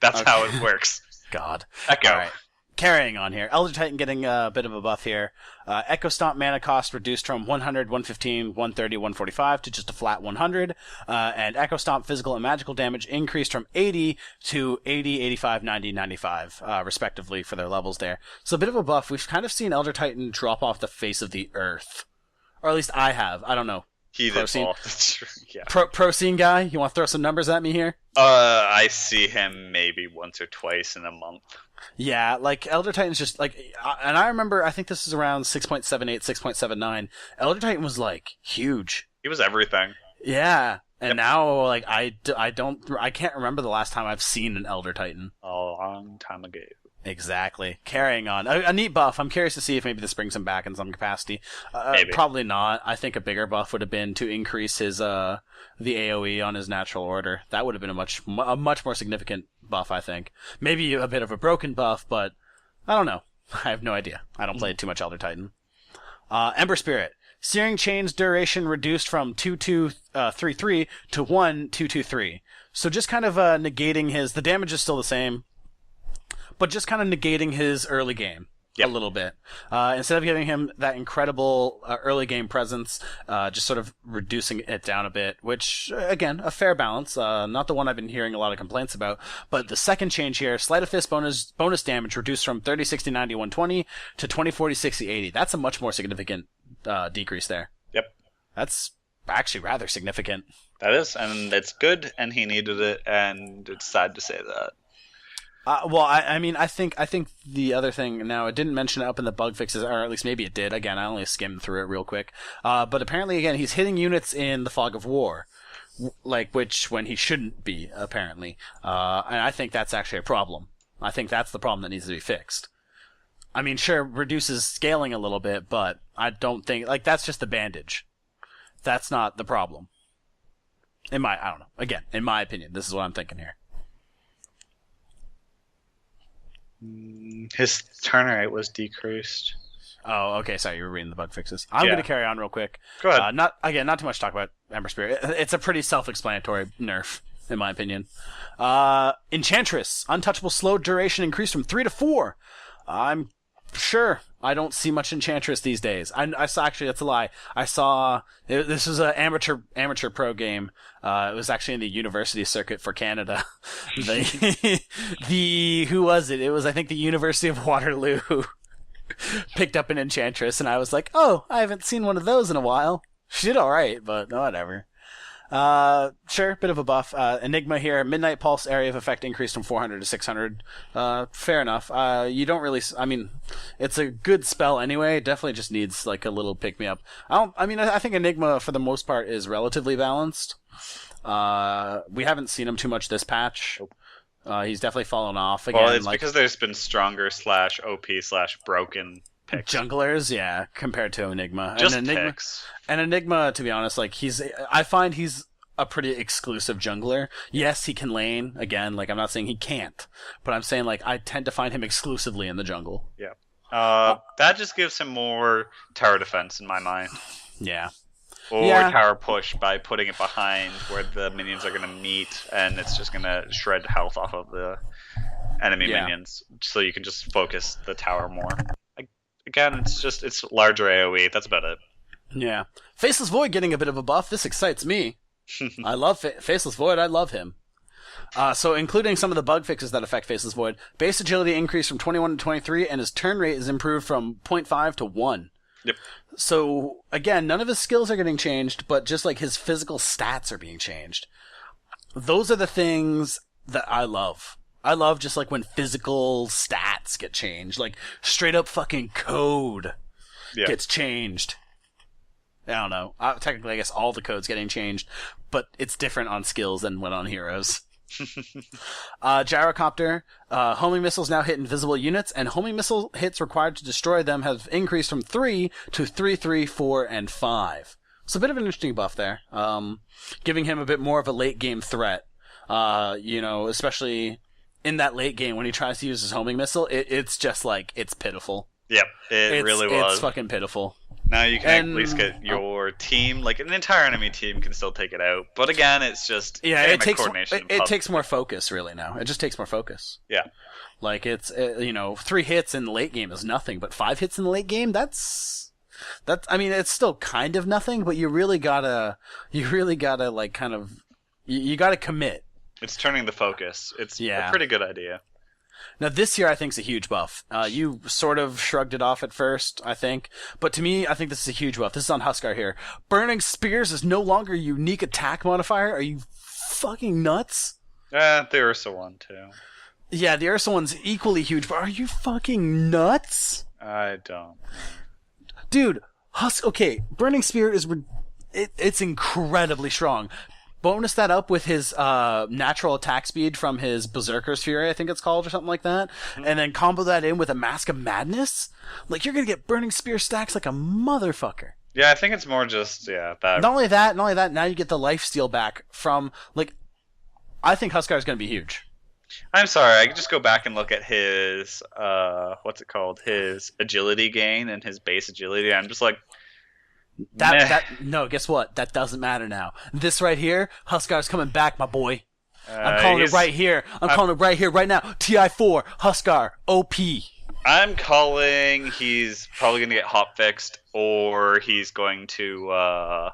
That's how it works. God. Echo. All right. Carrying on here. Elder Titan getting a bit of a buff here. Echo Stomp mana cost reduced from 100, 115, 130, 145 to just a flat 100. And Echo Stomp physical and magical damage increased from 80 to 80, 85, 90, 95, respectively for their levels there. So a bit of a buff. We've kind of seen Elder Titan drop off the face of the earth. Or at least I have. I don't know. He did fall. That's true. Yeah. Pro scene guy, you want to throw some numbers at me here? I see him maybe once or twice in a month. Yeah, Elder Titan's just and I remember, I think this is around 6.78, 6.79. Elder Titan was huge. He was everything. Yeah, and now I can't remember the last time I've seen an Elder Titan. A long time ago. Exactly. Carrying on. A neat buff. I'm curious to see if maybe this brings him back in some capacity. Maybe. Probably not. I think a bigger buff would have been to increase his the AoE on his natural order. That would have been a much more significant buff, I think. Maybe a bit of a broken buff, but I don't know. I have no idea. I don't play too much Elder Titan. Ember Spirit. Searing Chain's duration reduced from 2233 to 1223. So just kind of negating the damage is still the same, but just kind of negating his early game. a little bit. Instead of giving him that incredible early game presence, just sort of reducing it down a bit, which, again, a fair balance. Not the one I've been hearing a lot of complaints about. But the second change here, Sleight of Fist bonus damage reduced from 30, 60, 90, 120 to 20, 40, 60, 80. That's a much more significant decrease there. Yep. That's actually rather significant. That is, and it's good, and he needed it, and it's sad to say that. Well, I mean, I think the other thing, now, it didn't mention it up in the bug fixes, or at least maybe it did. Again, I only skimmed through it real quick. But apparently, again, he's hitting units in the Fog of War, when he shouldn't be, apparently. And I think that's actually a problem. I think that's the problem that needs to be fixed. I mean, sure, reduces scaling a little bit, but I don't think, that's just the bandage. That's not the problem. I don't know. Again, in my opinion, this is what I'm thinking here. His turn rate was decreased. Oh, okay. Sorry, you were reading the bug fixes. I'm going to carry on real quick. Go ahead. Not too much to talk about Ember Spirit. It's a pretty self-explanatory nerf, in my opinion. Enchantress, untouchable slow duration increased from 3 to 4. I'm sure I don't see much Enchantress these days. I saw, actually, that's a lie. I saw, this was an amateur pro game. It was actually in the university circuit for Canada. Who was it? It was, I think, the University of Waterloo picked up an Enchantress, and I was like, oh, I haven't seen one of those in a while. She did alright, but whatever. Sure, bit of a buff. Enigma here, Midnight Pulse area of effect increased from 400 to 600. Fair enough. You don't really, it's a good spell anyway. It definitely just needs, a little pick-me-up. I think Enigma, for the most part, is relatively balanced. We haven't seen him too much this patch. He's definitely fallen off again. Well, it's because there's been stronger /OP/broken picks. Junglers, yeah, compared to Enigma. Just Enigma, picks. And Enigma, to be honest, I find he's a pretty exclusive jungler. Yes, he can lane. Again, I'm not saying he can't, but I'm saying, I tend to find him exclusively in the jungle. Yeah. That just gives him more tower defense in my mind. Yeah. Or tower push by putting it behind where the minions are going to meet, and it's just going to shred health off of the enemy minions, so you can just focus the tower more. Again, it's larger AoE. That's about it. Yeah. Faceless Void getting a bit of a buff. This excites me. I love Faceless Void. I love him. So including some of the bug fixes that affect Faceless Void, base agility increased from 21 to 23, and his turn rate is improved from 0.5 to 1. Yep. So, again, none of his skills are getting changed, but just his physical stats are being changed. Those are the things that I love. I love just when physical stats get changed. Straight up fucking code gets changed. I don't know. Technically, I guess all the code's getting changed, but it's different on skills than when on heroes. Gyrocopter, homing missiles now hit invisible units, and homing missile hits required to destroy them have increased from 3 to 3, 3, 4, and 5. So a bit of an interesting buff there. Giving him a bit more of a late game threat. Especially in that late game when he tries to use his homing missile, it's just it's pitiful. Yep, it really was. It's fucking pitiful. Now you can at least get your team, an entire enemy team can still take it out. But again, it's just it takes more focus really now. It just takes more focus. Yeah. It's 3 hits in the late game is nothing, but 5 hits in the late game, that's it's still kind of nothing, but you really gotta you gotta commit. It's turning the focus. It's a pretty good idea. Now, this year, I think, is a huge buff. You sort of shrugged it off at first, I think. But to me, I think this is a huge buff. This is on Huskar here. Burning Spears is no longer a unique attack modifier. Are you fucking nuts? The Ursa one, too. Yeah, the Ursa one's equally huge, but are you fucking nuts? I don't. Dude, okay, Burning Spear is... It's incredibly strong. Bonus that up with his natural attack speed from his Berserker's Fury, I think it's called, or something like that. Mm-hmm. And then combo that in with a Mask of Madness. You're going to get Burning Spear stacks like a motherfucker. Yeah, I think it's more just, that. Not only that, now you get the lifesteal back from, I think Huskar is going to be huge. I'm sorry, I could just go back and look at his, his agility gain and his base agility. I'm just no, guess what? That doesn't matter now. This right here, Huskar's coming back, my boy. I'm calling it right here. I'm calling it right here, right now. TI4, Huskar, OP. I'm calling he's probably going to get hop fixed, or he's going to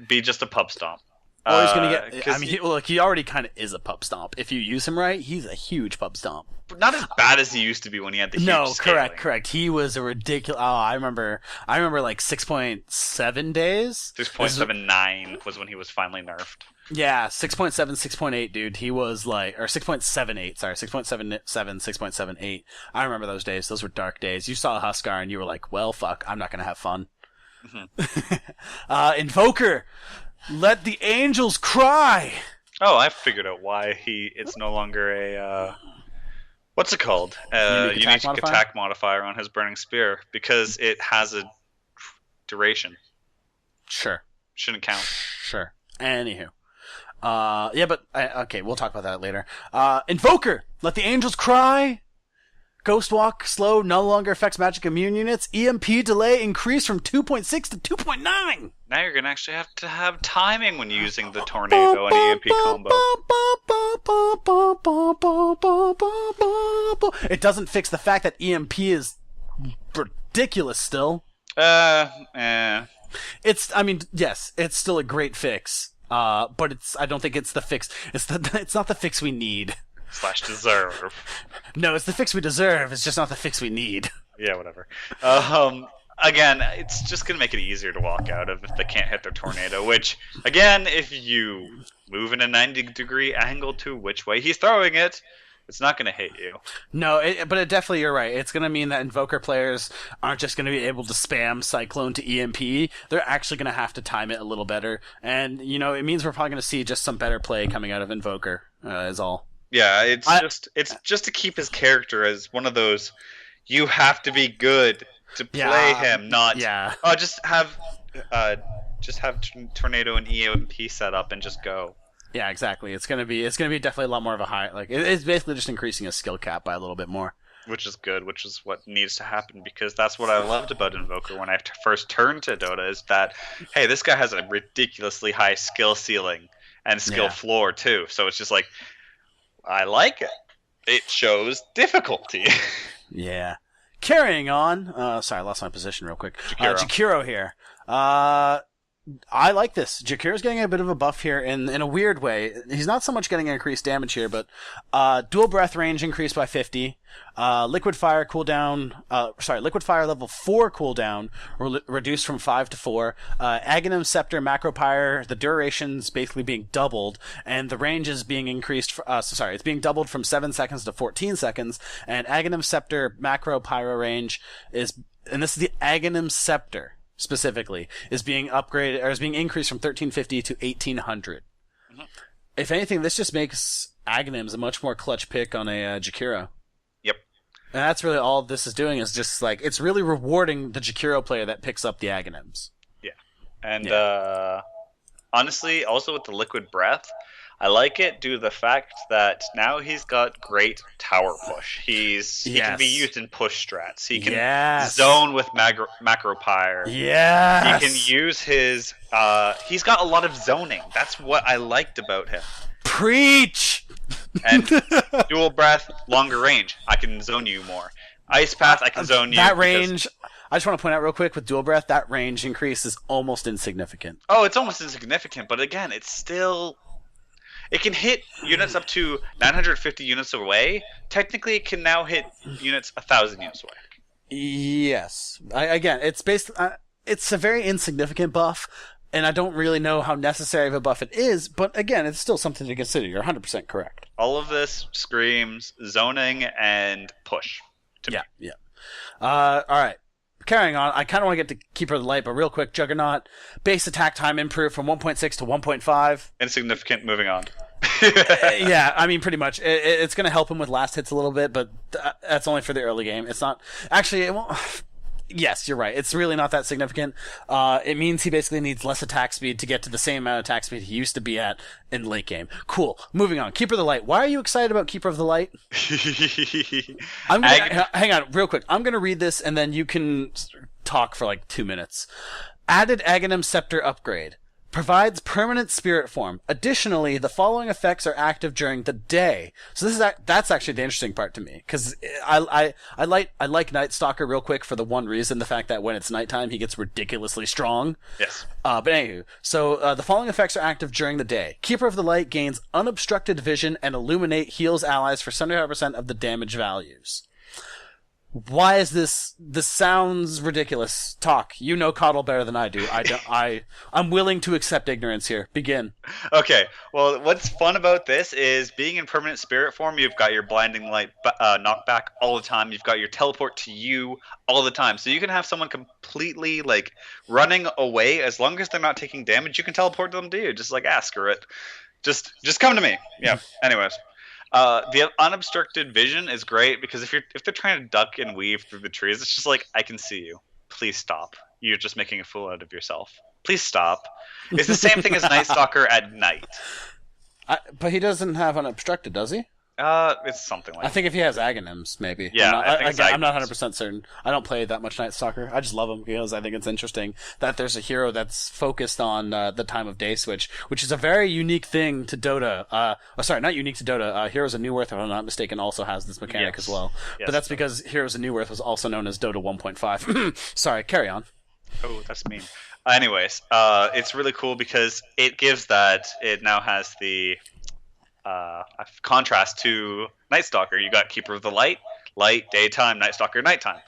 be just a pub stomp. Or he's going to get... I mean, he already kind of is a pub stomp. If you use him right, he's a huge pub stomp. Not as bad as he used to be when he had the huge scaling. correct. He was a ridiculous... Oh, I remember like 6.7 days. 6.79 was when he was finally nerfed. Yeah, 6.7, 6.8, dude. He was like... Or 6.78, sorry. 6.77, 6.78. I remember those days. Those were dark days. You saw Huskar and you were like, well, fuck, I'm not going to have fun. Mm-hmm. Invoker! Let the angels cry! Oh, I figured out why it's no longer a... what's it called? Unique attack modifier on his Burning Spear, because it has a duration. Sure. Shouldn't count. Sure. Anywho. Yeah, but... okay, we'll talk about that later. Invoker! Let the angels cry! Ghost Walk slow no longer affects magic immune units. EMP delay increased from 2.6 to 2.9! Now you're going to actually have to have timing when using the Tornado and EMP combo. It doesn't fix the fact that EMP is ridiculous still. It's, I mean, yes, it's still a great fix. But I don't think it's the fix. It's not the fix we need. / deserve. No, it's the fix we deserve. It's just not the fix we need. Yeah, whatever. Again, it's just going to make it easier to walk out of if they can't hit their Tornado, which, again, if you move in a 90-degree angle to which way he's throwing it, it's not going to hit you. No, but it definitely, you're right. It's going to mean that Invoker players aren't just going to be able to spam Cyclone to EMP. They're actually going to have to time it a little better. And, it means we're probably going to see just some better play coming out of Invoker, is all. Yeah, it's just to keep his character as one of those, you have to be good to play him, not just have Tornado and EMP set up and just go. Yeah, exactly. It's gonna be definitely a lot more of a high, like it's basically just increasing his skill cap by a little bit more. Which is good, which is what needs to happen, because that's what I loved about Invoker when I first turned to Dota, is that, hey, this guy has a ridiculously high skill ceiling and skill floor too, so it's just like, I like it. It shows difficulty. Yeah. Carrying on. Sorry, I lost my position real quick. Jakiro here. I like this. Jakiro's getting a bit of a buff here in a weird way. He's not so much getting increased damage here, but dual breath range increased by 50. Liquid fire level 4 cooldown reduced from 5 to 4. Aghanim Scepter Macro Pyre, the duration's basically being doubled, and the range is being increased. It's being doubled from 7 seconds to 14 seconds. And Aghanim Scepter Macro Pyro range and this is the Aghanim Scepter specifically, is being upgraded, or is being increased from 1350 to 1800. Mm-hmm. If anything, this just makes Aghanims a much more clutch pick on a Jakiro. Yep. And that's really all this is doing, is just like, it's really rewarding the Jakiro player that picks up the Aghanims. Yeah. And honestly, also with the Liquid Breath, I like it due to the fact that now he's got great tower push. He can be used in push strats. He can zone with macro pyre. Yes. He can use his... he's got a lot of zoning. That's what I liked about him. Preach! And dual breath, longer range. I can zone you more. Ice Path, I can zone you. That range... I just want to point out real quick, with dual breath, that range increase is almost insignificant. Oh, it's almost insignificant, but again, it's still... It can hit units up to 950 units away. Technically, it can now hit units 1,000 units away. Yes. It's a very insignificant buff, and I don't really know how necessary of a buff it is, but again, it's still something to consider. You're 100% correct. All of this screams zoning and push. Yeah. All right. Carrying on, I kind of want to get to Keeper of the Light, but real quick, Juggernaut, base attack time improved from 1.6 to 1.5. Insignificant, moving on. Yeah, I mean, pretty much. It's going to help him with last hits a little bit, but that's only for the early game. It's not... Actually, it won't... Yes, you're right. It's really not that significant. It means he basically needs less attack speed to get to the same amount of attack speed he used to be at in late game. Cool. Moving on. Keeper of the Light. Why are you excited about Keeper of the Light? Hang on, real quick. I'm going to read this, and then you can talk for like 2 minutes. Added Aghanim Scepter upgrade. Provides permanent spirit form. Additionally, the following effects are active during the day. So that's actually the interesting part to me, because I like Night Stalker real quick for the one reason, the fact that when it's nighttime he gets ridiculously strong. Yes. But anywho, so the following effects are active during the day. Keeper of the Light gains unobstructed vision and illuminate heals allies for 75% of the damage values. Why is this? This sounds ridiculous. Talk. You know Coddle better than I do. I'm willing to accept ignorance here. Begin. Okay. Well, what's fun about this is being in permanent spirit form. You've got your blinding light knockback all the time. You've got your teleport to you all the time. So you can have someone completely like running away. As long as they're not taking damage, you can teleport them to you. Just like ask her it. Just come to me. Yeah. Anyways. The unobstructed vision is great because if they're trying to duck and weave through the trees, it's just like, I can see you. Please stop. You're just making a fool out of yourself. Please stop. It's the same thing as Night Stalker at night. But he doesn't have unobstructed, does he? It's something like I think if he has Aghanim's, maybe. Yeah, I'm not 100% certain. I don't play that much Night Stalker. I just love him because I think it's interesting that there's a hero that's focused on the time of day switch, which is a very unique thing to Dota. Sorry, not unique to Dota. Heroes of New Earth, if I'm not mistaken, also has this mechanic as well. Yes, but that's because Heroes of New Earth was also known as Dota 1.5. Sorry, carry on. Oh, that's mean. Anyways, it's really cool because it gives that it now has the contrast to Night Stalker. You got Keeper of the Light daytime, Night Stalker nighttime.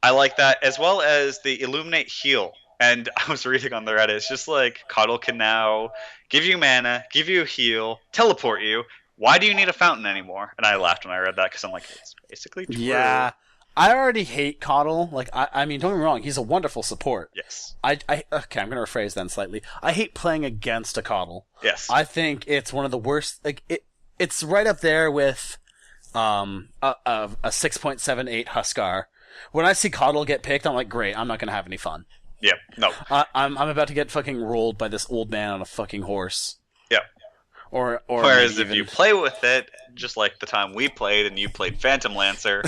I like that, as well as the Illuminate heal. And I was reading on the Reddit, it's just like Coddle can now give you mana, give you a heal, teleport you. Why do you need a fountain anymore? And I laughed when I read that because I'm like, it's basically true. Yeah. I already hate Coddle. Like, I mean, don't get me wrong, he's a wonderful support. Yes. Okay, I'm going to rephrase then slightly. I hate playing against a Coddle. Yes. I think it's one of the worst. Like, it's right up there with a 6.78 Huskar. When I see Coddle get picked, I'm like, great, I'm not going to have any fun. Yep. No. I'm about to get fucking rolled by this old man on a fucking horse. Yep. Or whereas if you play with it, just like the time we played and you played Phantom Lancer,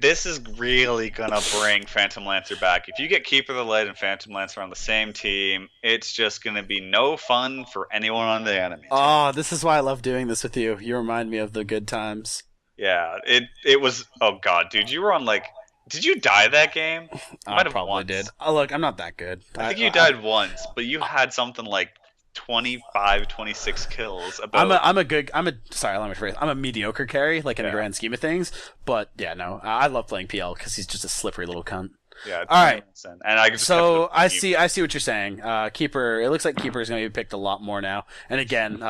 this is really gonna bring Phantom Lancer back. If you get Keeper of the Light and Phantom Lancer on the same team, it's just gonna be no fun for anyone on the enemy team. Oh, this is why I love doing this with you. You remind me of the good times. Yeah, it was. Oh god, dude, you were on like. Did you die that game? I probably did. Oh, look, I'm not that good. I think you died once, but you had something like 25, 26 kills. I'm a mediocre carry, like in the grand scheme of things. But yeah, no, I love playing PL because he's just a slippery little cunt. Yeah. All right. And I see what you're saying. Keeper. It looks like Keeper is going to be picked a lot more now. And again,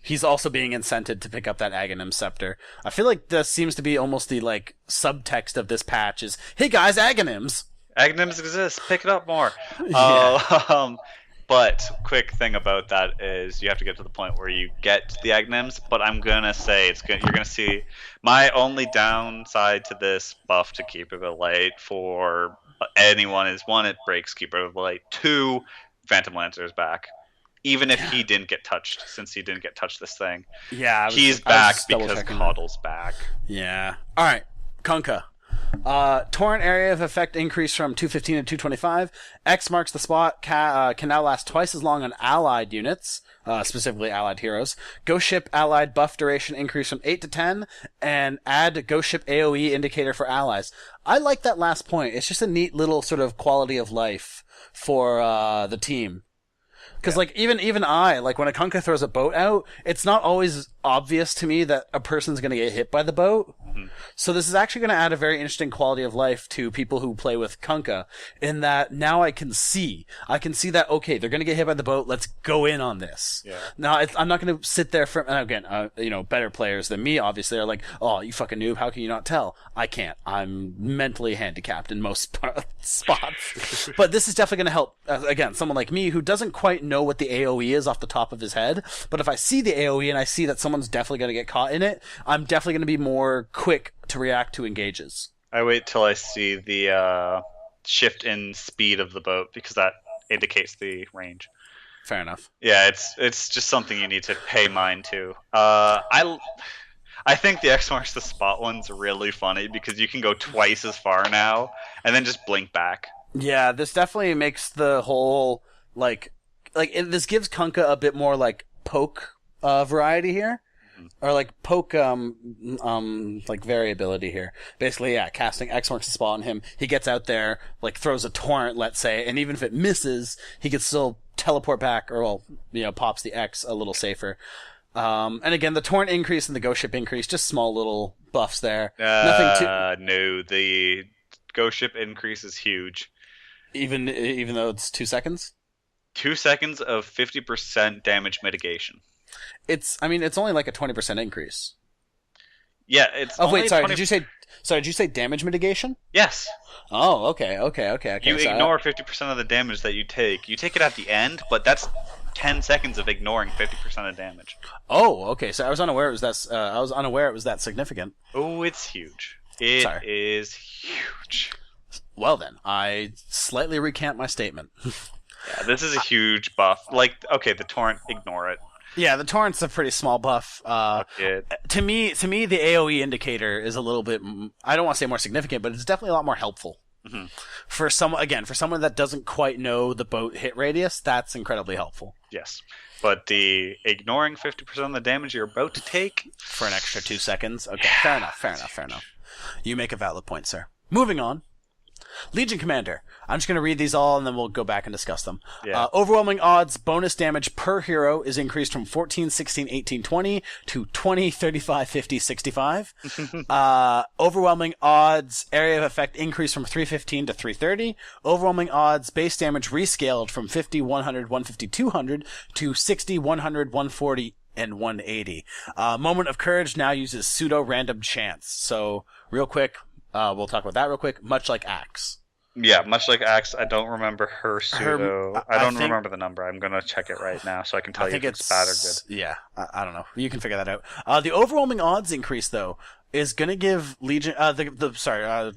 he's also being incented to pick up that Aghanim Scepter. I feel like this seems to be almost the like subtext of this patch is, hey guys, Aghanims exist. Pick it up more. Yeah. But quick thing about that is you have to get to the point where you get the Aghanims. But I'm gonna say you're gonna see my only downside to this buff to Keeper of the Light for anyone is one, it breaks Keeper of the Light. Two, Phantom Lancer is back. Even if he didn't get touched, since he didn't get touched this thing. Yeah, he's back because Coddle's back. Yeah. All right, Kunkka. Torrent area of effect increase from 215 to 225. X marks the spot. Can now last twice as long on allied units, specifically allied heroes. Ghost ship allied buff duration increase from 8 to 10, and add ghost ship AoE indicator for allies. I like that last point. It's just a neat little sort of quality of life for the team. Because, like, even I, like, when a Kunkka throws a boat out, it's not always obvious to me that a person's going to get hit by the boat. Mm-hmm. So this is actually going to add a very interesting quality of life to people who play with Kunkka, in that now I can see that, okay, they're going to get hit by the boat, let's go in on this. Yeah. Now, I'm not going to sit there and again, better players than me, obviously, are like, oh, you fucking noob, how can you not tell? I can't. I'm mentally handicapped in most spots. But this is definitely going to help, again, someone like me who doesn't quite know what the AoE is off the top of his head, but if I see the AoE and I see that someone's definitely going to get caught in it, I'm definitely going to be more quick to react to engages. I wait till I see the shift in speed of the boat because that indicates the range. Fair enough. Yeah, it's just something you need to pay mind to. I think the X marks the spot one's really funny because you can go twice as far now and then just blink back. Yeah, this definitely makes the whole this gives Kunkka a bit more like poke variety here. Or like poke, like variability here. Basically, yeah, casting X marks the spot on him. He gets out there, like throws a torrent, let's say, and even if it misses, he can still teleport back, or pops the X a little safer. And again, the torrent increase and the ghost ship increase, just small little buffs there. Nothing too. No, the ghost ship increase is huge. Even though it's 2 seconds. 2 seconds of 50% damage mitigation. It's only like a 20% increase. Yeah, it's. Oh wait, sorry. 20... Did you say damage mitigation? Yes. Oh, okay. You ignore 50% of the damage that you take. You take it at the end, but that's 10 seconds of ignoring 50% of damage. Oh, okay. So I was unaware it was that. I was unaware it was that significant. Oh, it's huge. It is huge. Well then, I slightly recant my statement. Yeah, this is a huge buff. Like, okay, the torrent, ignore it. Yeah, the torrent's a pretty small buff. To me, the AoE indicator is a little bit. I don't want to say more significant, but it's definitely a lot more helpful. Mm-hmm. For someone that doesn't quite know the boat hit radius, that's incredibly helpful. Yes, but the ignoring 50% of the damage you're about to take for an extra 2 seconds. Okay, fair enough. You make a valid point, sir. Moving on. Legion Commander. I'm just going to read these all and then we'll go back and discuss them. Yeah. Overwhelming odds bonus damage per hero is increased from 14, 16, 18, 20 to 20, 35, 50, 65. Overwhelming odds area of effect increased from 315 to 330. Overwhelming odds base damage rescaled from 50, 100, 150, 200 to 60, 100, 140, and 180. Moment of Courage now uses pseudo-random chance. So, real quick, we'll talk about that real quick. Much like Axe. Yeah, much like Axe, I don't remember her pseudo. I don't remember the number. I'm going to check it right now so I can tell you if it's bad or good. Yeah, I don't know. You can figure that out. The overwhelming odds increase, though, is going to give Legion...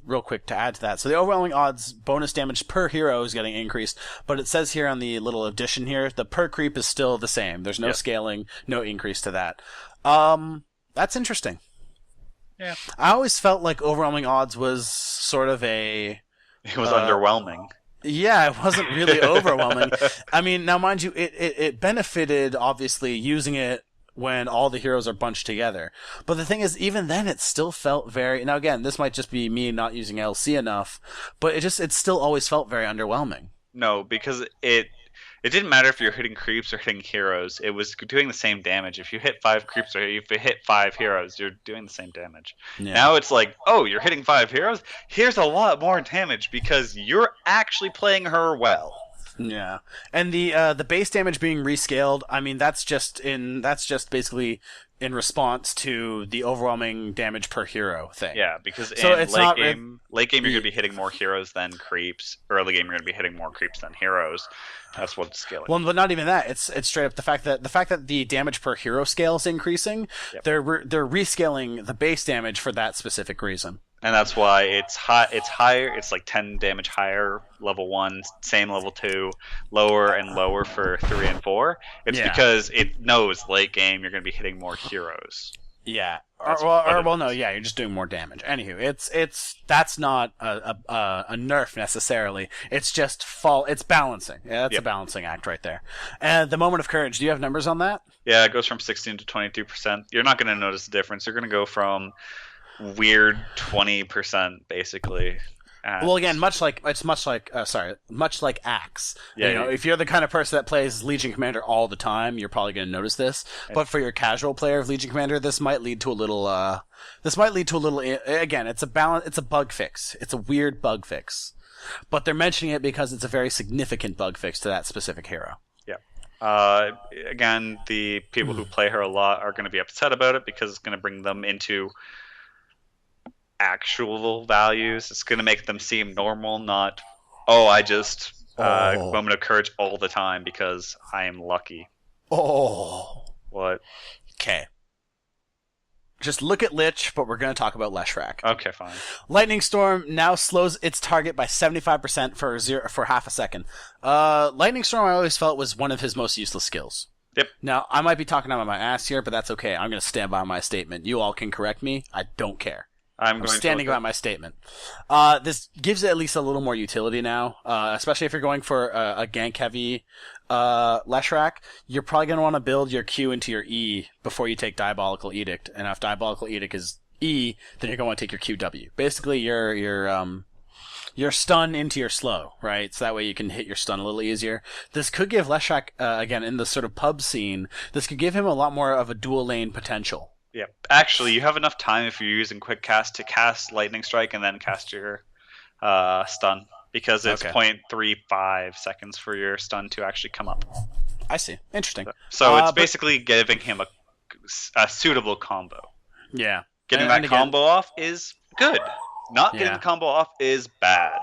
real quick to add to that. So the overwhelming odds bonus damage per hero is getting increased, but it says here on the little addition here, the per creep is still the same. There's no scaling, no increase to that. That's interesting. Yeah. I always felt like overwhelming odds was sort of a... It was underwhelming. Yeah, it wasn't really overwhelming. I mean, now mind you, it benefited, obviously, using it when all the heroes are bunched together. But the thing is, even then, it still felt very... Now again, this might just be me not using LC enough, but it still always felt very underwhelming. No, because it didn't matter if you're hitting creeps or hitting heroes. It was doing the same damage. If you hit 5 creeps or if you hit 5 heroes, you're doing the same damage. Yeah. Now it's like, oh, you're hitting 5 heroes? Here's a lot more damage because you're actually playing her well. Yeah. And the base damage being rescaled, I mean, that's just basically in response to the overwhelming damage per hero thing. Yeah, because late game you're going to be hitting more heroes than creeps. Early game you're going to be hitting more creeps than heroes. That's what's scaling. Well, but not even that. It's straight up the fact that the damage per hero scale is increasing. Yep. They're rescaling the base damage for that specific reason. And that's why it's higher. It's like 10 damage higher, level 1, same level 2, lower and lower for 3 and 4. It's because it knows late game you're going to be hitting more heroes. Yeah. You're just doing more damage. Anywho, that's not a nerf necessarily. It's just it's balancing. Yeah, that's a balancing act right there. And the Moment of Courage, do you have numbers on that? Yeah, it goes from 16 to 22%. You're not going to notice the difference. You're going to go from weird 20% basically. Well, again, much like Axe. Yeah, if you're the kind of person that plays Legion Commander all the time, you're probably going to notice this. But for your casual player of Legion Commander, this might lead to a little. Again, it's a bug fix. It's a weird bug fix, but they're mentioning it because it's a very significant bug fix to that specific hero. Yeah. Again, the people who play her a lot are going to be upset about it because it's going to bring them into actual values. It's going to make them seem normal, not, I just Moment of Courage all the time because I am lucky. Oh. What? Okay. Just look at Lich, but we're going to talk about Leshrac. Okay, fine. Lightning Storm now slows its target by 75% for half a second. Lightning Storm I always felt was one of his most useless skills. Yep. Now, I might be talking out of my ass here, but that's okay. I'm going to stand by my statement. You all can correct me. I don't care. I'm standing by my statement. This gives it at least a little more utility now, especially if you're going for a gank-heavy Leshrac. You're probably going to want to build your Q into your E before you take Diabolical Edict. And if Diabolical Edict is E, then you're going to take your QW. Basically, your stun into your slow, right? So that way you can hit your stun a little easier. This could give Leshrac, again, in the sort of pub scene, this could give him a lot more of a dual lane potential. Yeah, actually, you have enough time if you're using quick cast to cast Lightning Strike and then cast your stun, because it's 0.35 seconds for your stun to actually come up. I see. Interesting. So it's basically giving him a suitable combo. Yeah. Getting that combo off is good. Not getting the combo off is bad.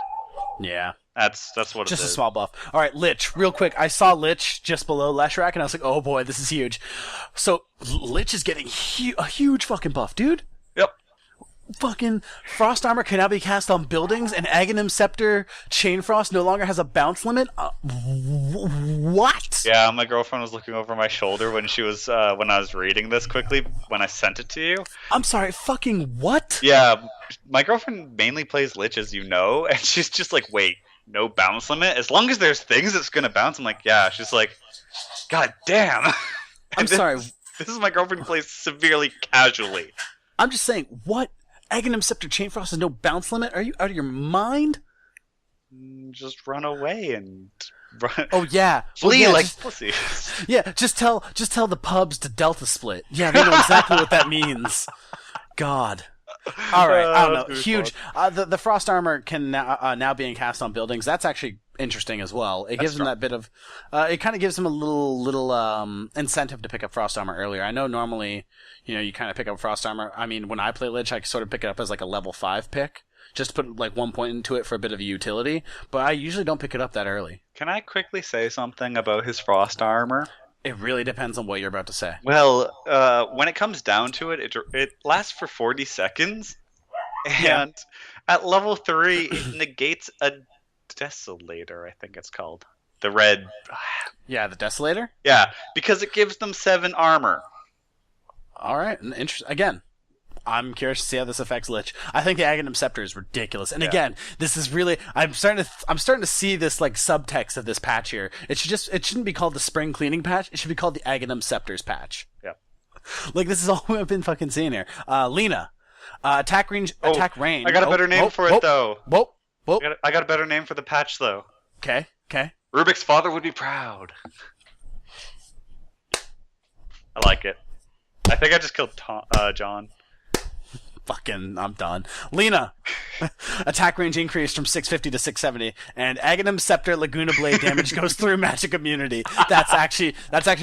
Yeah. That's what it is. Just a small buff. All right, Lich, real quick. I saw Lich just below Leshrac, and I was like, oh boy, this is huge. So, Lich is getting a huge fucking buff, dude. Yep. Fucking Frost Armor can now be cast on buildings, and Aghanim Scepter Chain Frost no longer has a bounce limit? What? Yeah, my girlfriend was looking over my shoulder when she was when I was reading this quickly when I sent it to you. I'm sorry, fucking what? Yeah, my girlfriend mainly plays Lich, as you know, and she's just like, wait, no bounce limit? As long as there's things that's going to bounce, I'm like, yeah. She's like, God damn. I'm sorry. This is my girlfriend who plays severely casually. I'm just saying, what? Aghanim Scepter Chain Frost has no bounce limit? Are you out of your mind? Just run away and run. Oh, yeah. Flee like pussies. Yeah, just tell the pubs to Delta split. Yeah, they know exactly what that means. God. All right, I don't know. Huge. The Frost Armor can now being cast on buildings. That's actually interesting as well. It gives them that bit of. It kind of gives them a little incentive to pick up Frost Armor earlier. I know normally, you kind of pick up Frost Armor. I mean, when I play Lich, I sort of pick it up as like a level 5 pick, just to put like 1 point into it for a bit of a utility. But I usually don't pick it up that early. Can I quickly say something about his Frost Armor? It really depends on what you're about to say. Well, when it comes down to it, it lasts for 40 seconds, and at level 3, it negates a Desolator, I think it's called. The red... Yeah, the Desolator? Yeah, because it gives them 7 armor. All right, again, I'm curious to see how this affects Lich. I think the Aghanim Scepter is ridiculous, and again, this is really I'm starting to see this like subtext of this patch here. It shouldn't be called the Spring Cleaning patch. It should be called the Aghanim Scepters patch. Yeah, like this is all we've been fucking seeing here. Lena, attack range. I got a better name for it though. Whoa. I got a better name for the patch though. Okay. Rubik's father would be proud. I like it. I think I just killed John. Fucking, I'm done. Lena, attack range increased from 650 to 670, and Aghanim Scepter Laguna Blade damage goes through magic immunity. That's actually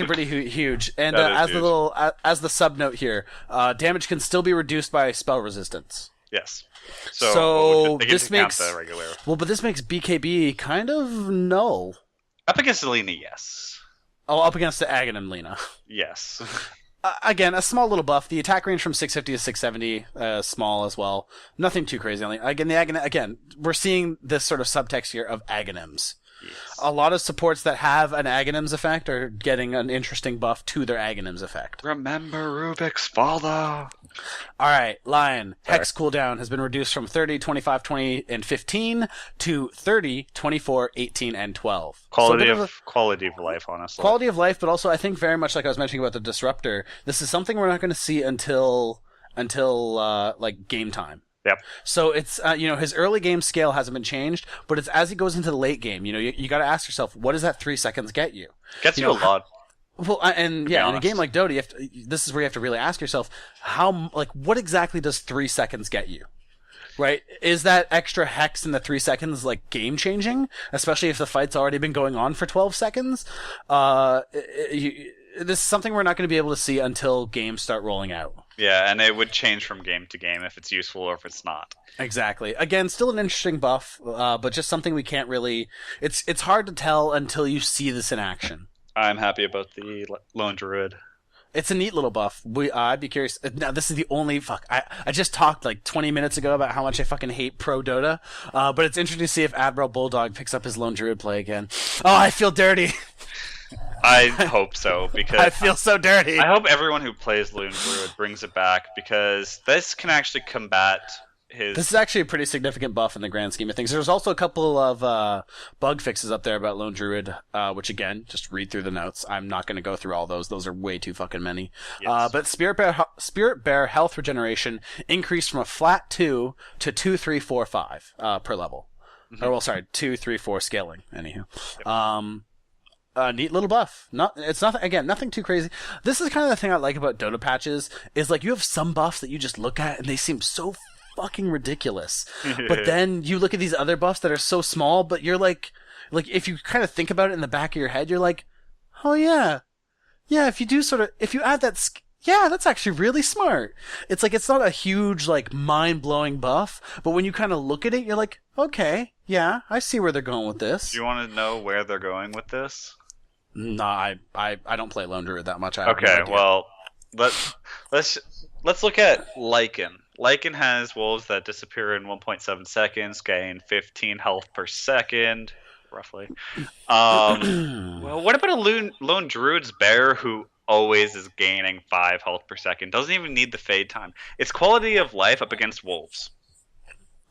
pretty huge. And as huge. As the sub note here, damage can still be reduced by spell resistance. Yes. So this makes but this makes BKB kind of null. Up against Lena, yes. Oh, up against the Aghanim Lena. Yes. Again, a small little buff. The attack range from 650 to 670, small as well. Nothing too crazy. Again, we're seeing this sort of subtext here of Aghanims. Yes. A lot of supports that have an Aghanims effect are getting an interesting buff to their Aghanims effect. Remember Rubik's father. All right, Lion. Hex cooldown has been reduced from 30, 25, 20, and 15 to 30, 24, 18, and 12. Quality of life, honestly. Quality of life, but also I think very much like I was mentioning about the Disruptor, this is something we're not going to see until like game time. Yep. So it's his early game scale hasn't been changed, but it's as he goes into the late game. You got to ask yourself, what does that 3 seconds get you? Gets you a lot. Well, in a game like Dota, this is where you have to really ask yourself what exactly does 3 seconds get you? Right? Is that extra hex in the 3 seconds like game changing? Especially if the fight's already been going on for 12 seconds. This is something we're not going to be able to see until games start rolling out. Yeah, and it would change from game to game if it's useful or if it's not. Exactly. Again, still an interesting buff, but just something we can't really... It's hard to tell until you see this in action. I'm happy about the Lone Druid. It's a neat little buff. I'd be curious. Now, this is the only... I just talked like 20 minutes ago about how much I fucking hate Pro Dota, but it's interesting to see if Admiral Bulldog picks up his Lone Druid play again. Oh, I feel dirty! I hope so, because I feel so dirty. I hope everyone who plays Lone Druid brings it back, because this can actually combat This is actually a pretty significant buff in the grand scheme of things. There's also a couple of bug fixes up there about Lone Druid, which again, just read through the notes. I'm not going to go through all those. Those are way too fucking many. Yes. But Spirit Bear health regeneration increased from a flat 2 to 2, 3, 4, 5 per level. Mm-hmm. Or, well, sorry, 2, 3, 4 scaling, anywho. Yep. Neat little buff. It's nothing too crazy. This is kind of the thing I like about Dota patches, is like you have some buffs that you just look at and they seem so fucking ridiculous. But then you look at these other buffs that are so small, but you're like if you kind of think about it in the back of your head, you're like, oh yeah, if you add that, that's actually really smart. It's like, it's not a huge, like, mind-blowing buff, but when you kind of look at it, you're like, okay, yeah, I see where they're going with this. Do you want to know where they're going with this? No, I don't play Lone Druid that much. Okay, well, let's look at Lycan. Lycan has wolves that disappear in 1.7 seconds, gain 15 health per second, roughly. Well, what about a Lone Druid's bear who always is gaining 5 health per second? Doesn't even need the fade time. It's quality of life up against wolves.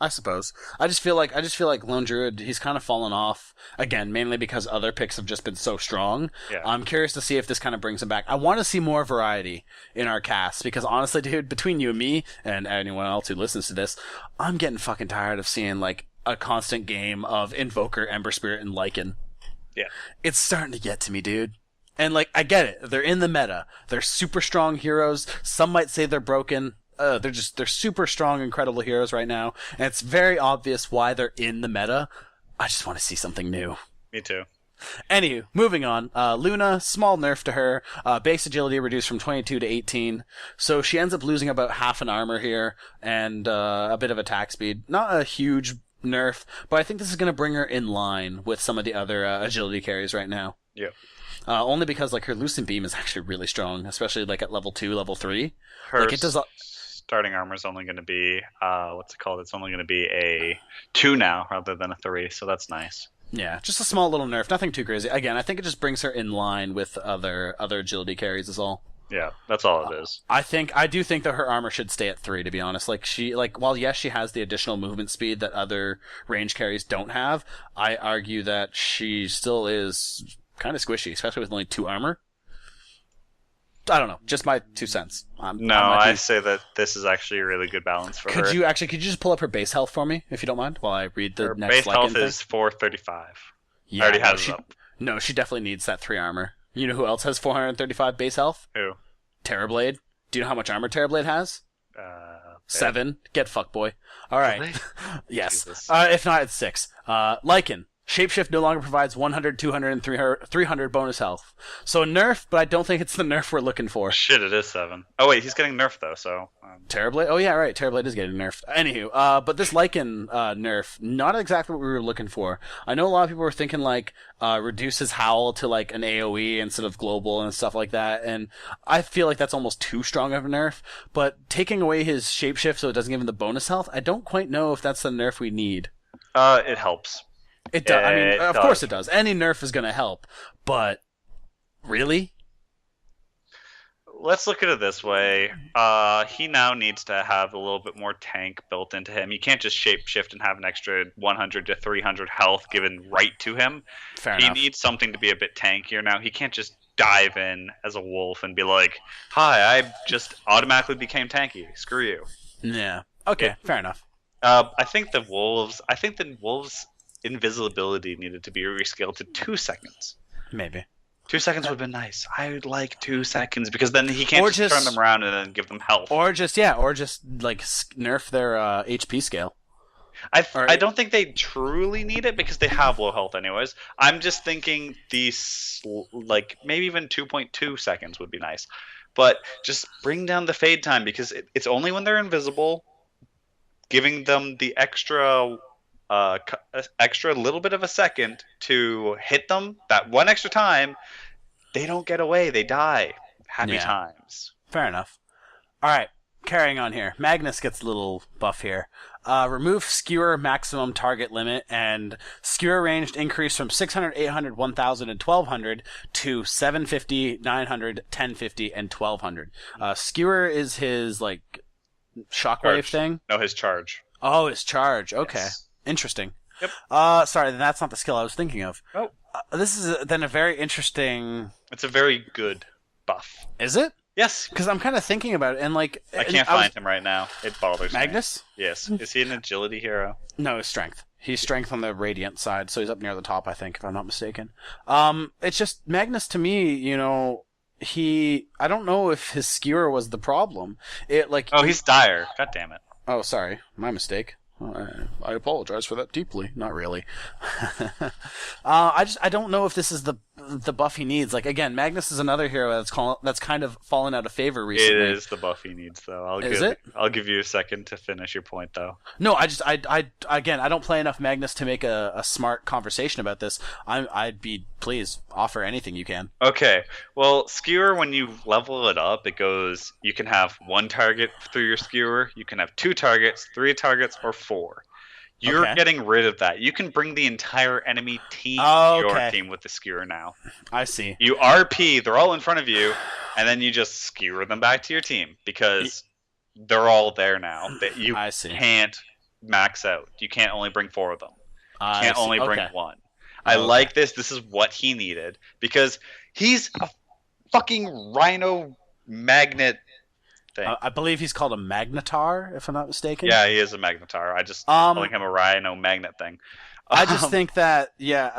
I suppose. I just feel like Lone Druid, he's kind of fallen off again, mainly because other picks have just been so strong. Yeah. I'm curious to see if this kind of brings him back. I want to see more variety in our cast, because honestly, dude, between you and me and anyone else who listens to this, I'm getting fucking tired of seeing like a constant game of Invoker, Ember Spirit, and Lycan. Yeah. It's starting to get to me, dude. And like, I get it. They're in the meta. They're super strong heroes. Some might say they're broken. They're super strong, incredible heroes right now, and it's very obvious why they're in the meta. I just want to see something new. Me too. Anywho, moving on. Luna, small nerf to her. Base agility reduced from 22 to 18, so she ends up losing about half an armor here, and a bit of attack speed. Not a huge nerf, but I think this is going to bring her in line with some of the other agility carries right now. Yeah. Only because like her Lucent Beam is actually really strong, especially like at level 2, level 3. Her like it does. Starting armor is only going to be what's it called? It's only going to be a 2 now rather than a 3, so that's nice. Yeah, just a small little nerf, nothing too crazy. Again, I think it just brings her in line with other agility carries is all. Yeah, that's all it is. I do think that her armor should stay at 3, to be honest. While yes, she has the additional movement speed that other range carries don't have, I argue that she still is kind of squishy, especially with only 2 armor. I don't know, just my 2 cents. I say that this is actually a really good balance for her. Could you just pull up her base health for me, if you don't mind, while I read the her next base health thing? is 435. Yeah, I already have it up. No, she definitely needs that 3 armor. You know who else has 435 base health? Who? Terrorblade. Do you know how much armor Terrorblade has? 7. Get fucked, boy. All right. Really? Yes. If not, it's 6. Lycan. Shapeshift no longer provides 100, 200, and 300 bonus health. So a nerf, but I don't think it's the nerf we're looking for. Shit, it is 7. Oh wait, he's getting nerfed though, so... Terrorblade? Oh yeah, right, Terrorblade is getting nerfed. Anywho, but this Lycan nerf, not exactly what we were looking for. I know a lot of people were thinking like, reduce his howl to like an AoE instead of global and stuff like that, and I feel like that's almost too strong of a nerf, but taking away his shapeshift so it doesn't give him the bonus health, I don't quite know if that's the nerf we need. It helps. It does. I mean, of course it does. Any nerf is going to help, but really? Let's look at it this way. He now needs to have a little bit more tank built into him. You can't just shapeshift and have an extra 100 to 300 health given right to him. Fair enough. He needs something to be a bit tankier now. He can't just dive in as a wolf and be like, "Hi, I just automatically became tanky. Screw you." Yeah. Okay. Fair enough. I think the wolves invisibility needed to be rescaled to 2 seconds. Maybe. 2 seconds would have been nice. I would like 2 seconds because then he can't just turn them around and then give them health. Or just like nerf their HP scale. I don't think they truly need it because they have low health anyways. I'm just thinking these like maybe even 2.2 seconds would be nice. But just bring down the fade time because it's only when they're invisible, giving them the extra little bit of a second to hit them, that one extra time, they don't get away, they die. Happy times. Fair enough. Alright, carrying on here. Magnus gets a little buff here. Remove skewer maximum target limit, and skewer ranged increase from 600, 800, 1000, and 1200 to 750, 900, 1050, and 1200. Skewer is his, like, shockwave thing? No, his charge. Oh, his charge. Okay. Yes. Interesting. Yep. Sorry, then that's not the skill I was thinking of. Oh. This is then a very interesting... It's a very good buff. Is it? Yes. Because I'm kind of thinking about it, and like... I can't find him right now. It bothers me. Magnus? Yes. Is he an agility hero? No, his strength. He's strength on the radiant side, so he's up near the top, I think, if I'm not mistaken. It's just, Magnus to me, you know, I don't know if his skewer was the problem. He's dire. God damn it. Oh, sorry. My mistake. I apologize for that deeply. Not really. I don't know if this is the buff he needs. Like, again, Magnus is another hero that's kind of fallen out of favor recently. It is the buff he needs, though. I'll give you a second to finish your point, though. No, again, I don't play enough Magnus to make a smart conversation about this. Please offer anything you can. Okay. Well, skewer, when you level it up, it goes, you can have 1 target through your skewer, you can have 2 targets, 3 targets, or 4. You're getting rid of that. You can bring the entire enemy team to your team with the skewer now. I see. You RP, they're all in front of you, and then you just skewer them back to your team because they're all there now. That you can't max out. You can't only bring 4 of them. You can't only bring 1. I like this. This is what he needed because he's a fucking rhino magnet thing. I believe he's called a magnetar, if I'm not mistaken. Yeah, he is a magnetar. I just calling him a rhino magnet thing. I just think that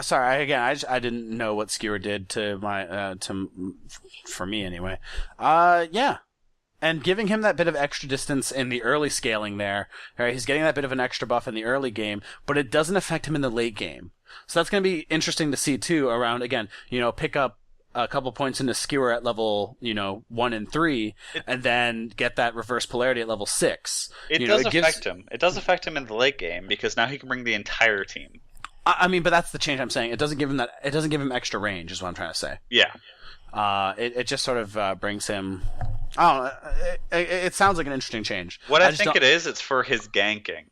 sorry. I didn't know what skewer did to my for me anyway. And giving him that bit of extra distance in the early scaling there, right? He's getting that bit of an extra buff in the early game, but it doesn't affect him in the late game. So that's going to be interesting to see too. Around again, pick up a couple points into skewer at level 1 and 3, and then get that reverse polarity at level 6. It does affect him. It does affect him in the late game because now he can bring the entire team. I mean, but that's the change I'm saying. It doesn't give him that. It doesn't give him extra range, is what I'm trying to say. Yeah. It just sort of brings him. I don't know. It sounds like an interesting change. What I think it's for his ganking.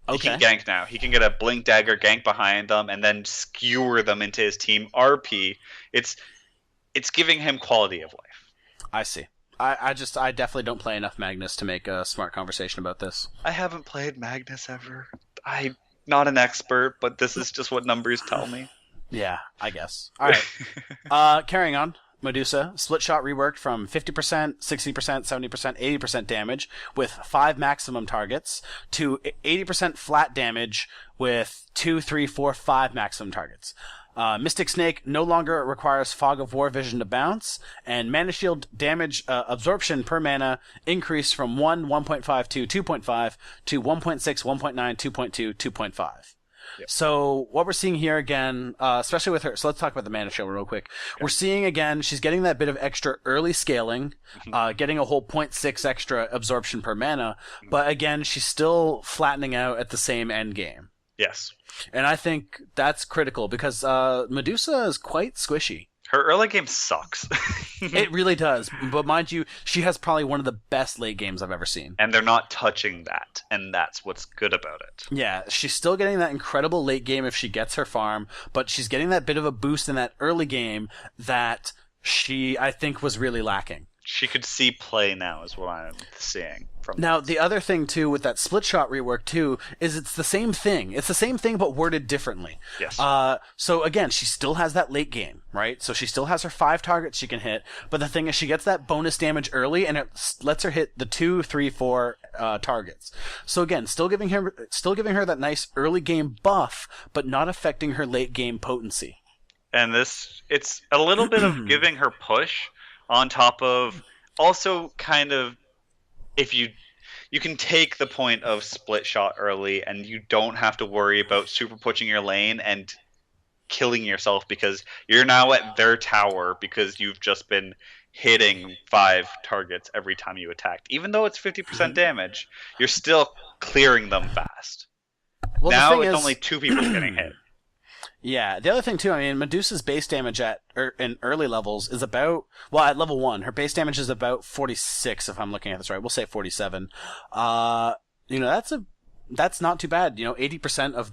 Okay. He can gank now. He can get a blink dagger, gank behind them, and then skewer them into his team. RP. It's giving him quality of life. I see. I definitely don't play enough Magnus to make a smart conversation about this. I haven't played Magnus ever. I'm not an expert, but this is just what numbers tell me. Yeah, I guess. All right. Carrying on. Medusa, split shot reworked from 50%, 60%, 70%, 80% damage with 5 maximum targets to 80% flat damage with 2, 3, 4, 5 maximum targets. Mystic Snake no longer requires Fog of War Vision to bounce, and Mana Shield damage absorption per mana increased from 1.5 to 2.5 to 1.6, 1.9, 2.2, 2.5. Yep. So what we're seeing here again, especially with her, so let's talk about the Mana Shield real quick. Okay. We're seeing again, she's getting that bit of extra early scaling, getting a whole 0.6 extra absorption per mana, but again, she's still flattening out at the same end game. Yes. And I think that's critical because Medusa is quite squishy. Her early game sucks. It really does. But mind you, she has probably one of the best late games I've ever seen. And they're not touching that. And that's what's good about it. Yeah, she's still getting that incredible late game if she gets her farm. But she's getting that bit of a boost in that early game that I think, was really lacking. She could see play now is what I'm seeing. Now, the other thing, too, with that split shot rework, too, is it's the same thing. It's the same thing, but worded differently. Yes. So, again, she still has that late game, right? So she still has her 5 targets she can hit, but the thing is she gets that bonus damage early, and it lets her hit the 2, 3, 4 targets. So, again, still giving her that nice early game buff, but not affecting her late game potency. And it's a little bit of giving her push on top of also kind of, if you can take the point of split shot early and you don't have to worry about super pushing your lane and killing yourself because you're now at their tower because you've just been hitting 5 targets every time you attacked. Even though it's 50% damage, you're still clearing them fast. Well, now it's only 2 people getting hit. Yeah, the other thing too, I mean, Medusa's base damage in early levels is about, well, at level 1, her base damage is about 46, if I'm looking at this right. We'll say 47. That's not too bad. 80% of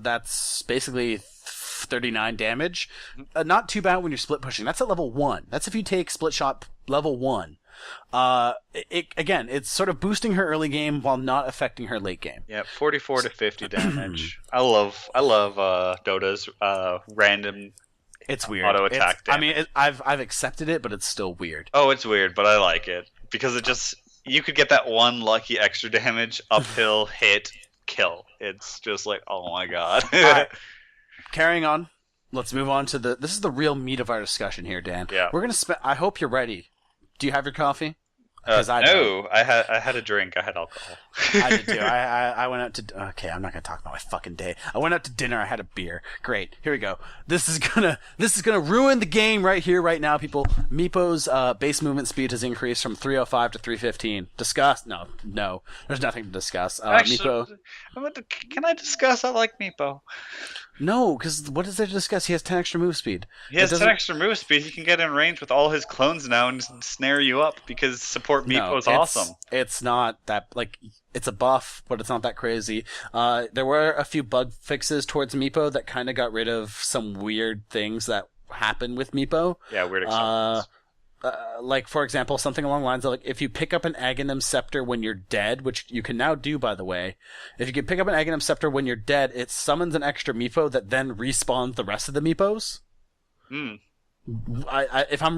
that's basically 39 damage. Not too bad when you're split pushing. That's at level 1. That's if you take split shot level 1. Again, it's sort of boosting her early game while not affecting her late game. Yeah, 44 to 50 damage. I love Dota's random. It's weird. Auto attack damage. I mean, I've accepted it, but it's still weird. Oh, it's weird, but I like it because it just you could get that one lucky extra damage uphill hit kill. It's just like, oh my god. All right. Carrying on. Let's move on to this is the real meat of our discussion here, Dan. Yeah. We're going to I hope you're ready. Do you have your coffee? No, I had a drink. I had alcohol. I did too. I went out to. Okay, I'm not gonna talk about my fucking day. I went out to dinner. I had a beer. Great. Here we go. This is gonna ruin the game right here, right now, people. Meepo's base movement speed has increased from 305 to 315. Discuss? No. There's nothing to discuss. Actually, Meepo. Can I discuss? I like Meepo. No, because what is there to discuss? He has 10 extra move speed. He has 10 extra move speed. He can get in range with all his clones now and snare you up because support Meepo is awesome. It's not that, like, it's a buff, but it's not that crazy. There were a few bug fixes towards Meepo that kind of got rid of some weird things that happened with Meepo. Yeah, weird exceptions. Like, for example, something along the lines of, like, if you pick up an Aghanim Scepter when you're dead, which you can now do, by the way, if you can pick up an Aghanim Scepter when you're dead, it summons an extra Meepo that then respawns the rest of the Meepos. If I'm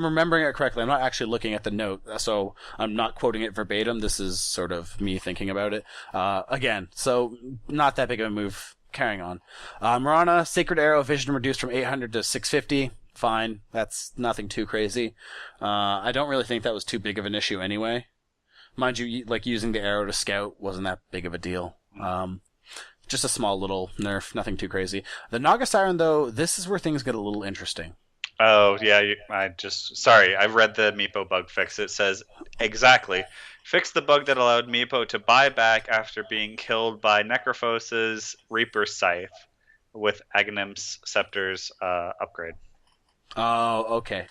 remembering it correctly, I'm not actually looking at the note, so I'm not quoting it verbatim. This is sort of me thinking about it. Again, so not that big of a move. Carrying on. Marana, Sacred Arrow, Vision reduced from 800 to 650. Fine. That's nothing too crazy. I don't really think that was too big of an issue anyway. Mind you, like, using the arrow to scout wasn't that big of a deal. Just a small little nerf, nothing too crazy. The Naga Siren, though, this is where things get a little interesting. Oh, yeah, sorry, I read the Meepo bug fix. It says, exactly, fix the bug that allowed Meepo to buy back after being killed by Necrophos's Reaper Scythe with Aghanim's Scepter's upgrade. Oh, okay.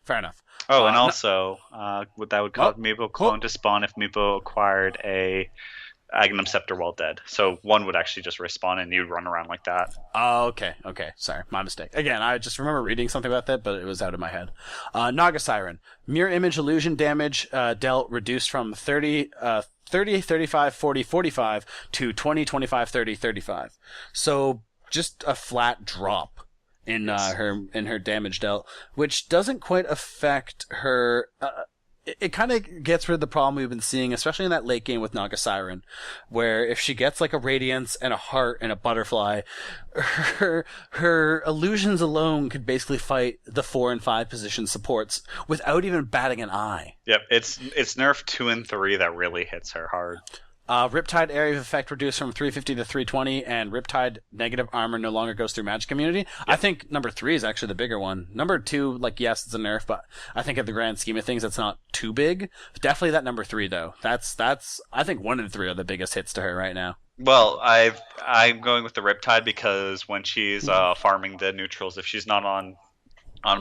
Fair enough. Oh, and also, that would cause Meepo clone to spawn if Meepo acquired a Aghanim Scepter while dead. So one would actually just respawn and you'd run around like that. Oh, okay. Sorry, my mistake. Again, I just remember reading something about that, but it was out of my head. Naga Siren. Mirror image illusion damage dealt reduced from 30, 35, 40, 45 to 20, 25, 30, 35. So just a flat drop in her damage dealt, which doesn't quite affect her. It kind of gets rid of the problem we've been seeing, especially in that late game with Naga Siren, where if she gets like a Radiance and a Heart and a Butterfly, her illusions alone could basically fight the 4 and 5 position supports without even batting an eye. Yep, it's nerf 2 and 3 that really hits her hard. Riptide area of effect reduced from 350 to 320, and Riptide negative armor no longer goes through Magic Community. Yep. I think number 3 is actually the bigger one. Number 2, like, yes, it's a nerf, but I think in the grand scheme of things, that's not too big. Definitely that number 3, though. That's I think 1 and 3 are the biggest hits to her right now. Well, I'm going with the Riptide because when she's farming the neutrals, if she's not on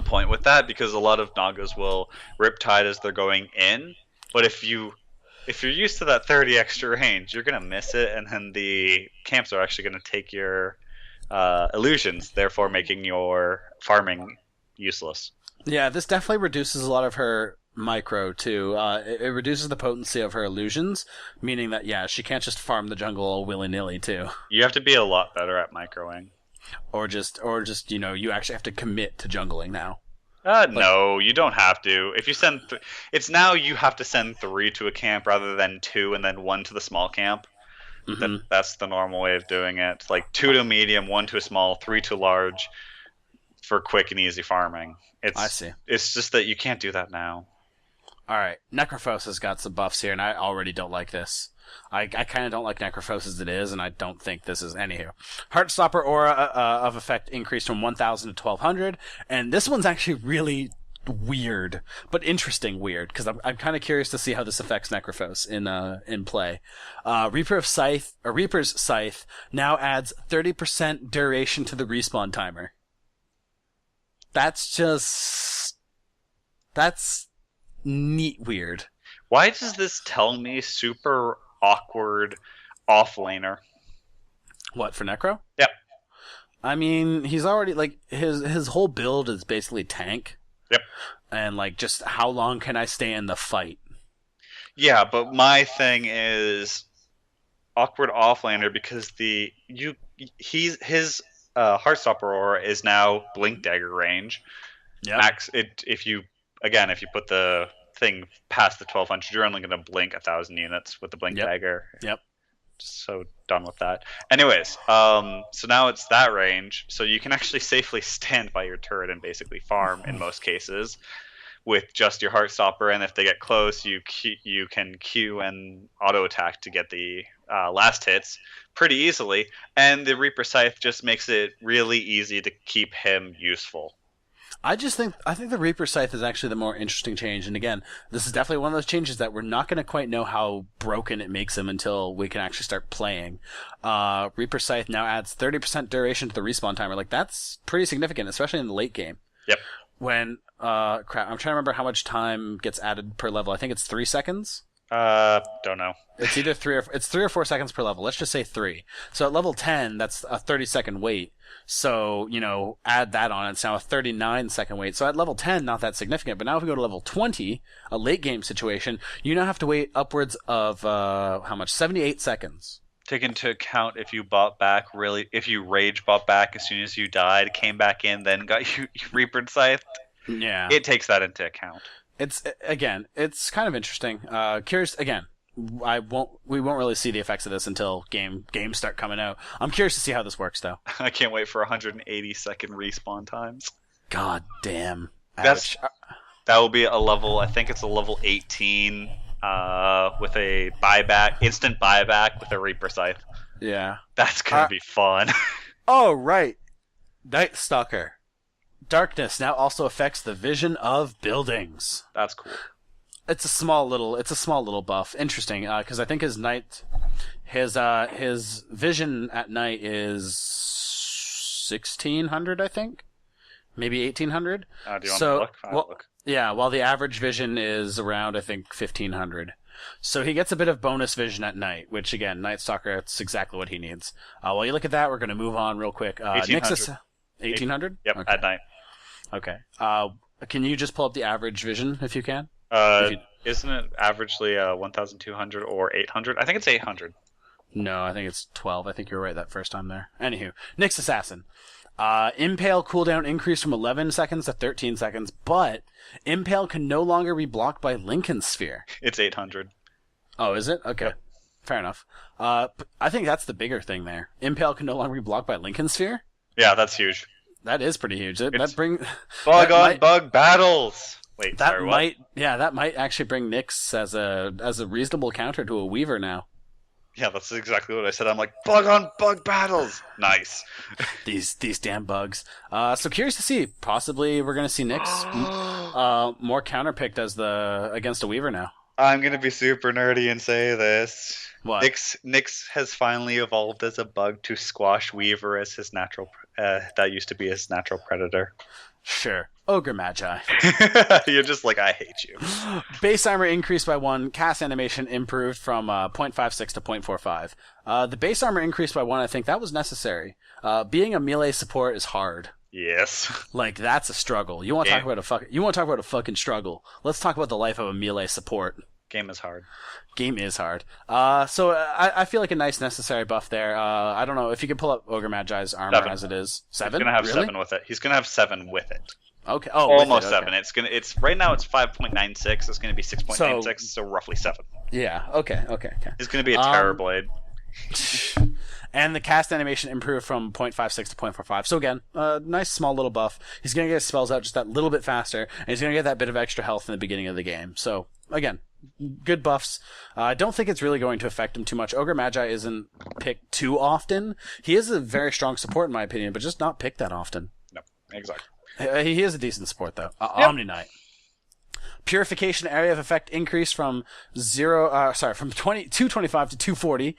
point with that, because a lot of Nagas will Riptide as they're going in, but if you're used to that 30 extra range, you're going to miss it, and then the camps are actually going to take your illusions, therefore making your farming useless. Yeah, this definitely reduces a lot of her micro, too. It reduces the potency of her illusions, meaning that, yeah, she can't just farm the jungle all willy-nilly, too. You have to be a lot better at microing. Or just you actually have to commit to jungling now. No, you don't have to. If you send, it's now you have to send 3 to a camp rather than 2 and then 1 to the small camp. Mm-hmm. That's the normal way of doing it. Like 2 to medium, 1 to a small, 3 to large for quick and easy farming. I see. It's just that you can't do that now. All right, Necrophos has got some buffs here, and I already don't like this. I kind of don't like Necrophos as it is, and I don't think this is anywho. Heartstopper aura of effect increased from 1,000 to 1,200, and this one's actually really weird, but interesting weird, because I'm kind of curious to see how this affects Necrophos in play. Reaper's Scythe now adds 30% duration to the respawn timer. That's neat weird. Why does this tell me super awkward offlaner? What, for Necro? Yep. I mean, he's already, like, his whole build is basically tank. Yep. and like just how long can I stay in the fight? Yeah, but my thing is awkward offlaner because his Heartstopper Aura is now Blink Dagger range. Yep. Max it if you put the thing past the 1200, you're only going to blink 1,000 units with the Blink Dagger. Yep. So done with that. Anyways, so now it's that range, so you can actually safely stand by your turret and basically farm in most cases with just your Heartstopper, and if they get close, you can Q and auto attack to get the last hits pretty easily, and the Reaper Scythe just makes it really easy to keep him useful. I think the Reaper Scythe is actually the more interesting change, and again, this is definitely one of those changes that we're not going to quite know how broken it makes him until we can actually start playing. Reaper Scythe now adds 30% duration to the respawn timer. Like, that's pretty significant, especially in the late game. Yep. When I'm trying to remember how much time gets added per level. I think it's 3 seconds. Don't know. It's either 3 or 4 seconds per level. Let's just say 3. So at level 10, that's a 30-second wait. So, add that on. It's now a 39-second wait. So at level 10, not that significant. But now if we go to level 20, a late-game situation, you now have to wait upwards of, 78 seconds. Take into account if you bought back, if you rage bought back as soon as you died, came back in, then got you Reaper Scythe. Yeah. It takes that into account. It's kind of interesting. Curious, again, we won't really see the effects of this until games start coming out. I'm curious to see how this works, though. I can't wait for 180-second respawn times. God damn. That will be a level, I think it's a level 18, with a instant buyback with a Reaper Scythe. Yeah. That's gonna be fun. Oh, right. Night Stalker. Darkness now also affects the vision of buildings. That's cool. It's a small little buff. Interesting, because I think his vision at night is 1600, I think, maybe 1800. Do you want to look? Look. Yeah, while the average vision is around, I think, 1500. So he gets a bit of bonus vision at night, which again, Night Stalker, it's exactly what he needs. While you look at that, we're going to move on real quick. 1800. 1800? Yep, okay. At night. Okay. Can you just pull up the average vision if you can? Isn't it averagely 1,200 or 800? I think it's 800. No, I think it's 12. I think you were right that first time there. Anywho, Nyx Assassin. Impale cooldown increased from 11 seconds to 13 seconds, but Impale can no longer be blocked by Lincoln Sphere. It's 800. Oh, is it? Okay. Yep. Fair enough. I think that's the bigger thing there. Impale can no longer be blocked by Lincoln Sphere? Yeah, that's huge. That is pretty huge. Bug battles. Wait, that might actually bring Nyx as a reasonable counter to a Weaver now. Yeah, that's exactly what I said. I'm like, bug on bug battles. Nice. These damn bugs. So curious to see. Possibly we're gonna see Nyx more counterpicked against a Weaver now. I'm gonna be super nerdy and say this. What? Nyx has finally evolved as a bug to squash Weaver as his natural. That used to be his natural predator. Sure. Ogre Magi. You're just like, I hate you. Base armor increased by 1. Cast animation improved from 0.56 to 0.45. The base armor increased by 1. I think that was necessary. Being a melee support is hard. Yes. Like, that's a struggle. You want to talk about a fucking struggle? Let's talk about the life of a melee support. Game is hard. So I feel like a nice necessary buff there. I don't know if you can pull up Ogre Magi's armor 7. as it is. 7? He's gonna have really? 7 with it. He's gonna have 7 with it. Okay. Oh, almost with it. 7. Okay. It's right now. It's 5.96. It's gonna be 6.96. So roughly 7. Yeah. Okay. He's gonna be a Terrorblade. And the cast animation improved from 0.56 to 0.45. So again, nice small little buff. He's going to get his spells out just that little bit faster, and he's going to get that bit of extra health in the beginning of the game. So again, good buffs. I don't think it's really going to affect him too much. Ogre Magi isn't picked too often. He is a very strong support in my opinion, but just not picked that often. No, exactly. He is a decent support though. Yep. Omni Knight. Purification area of effect increased from 225 to 240.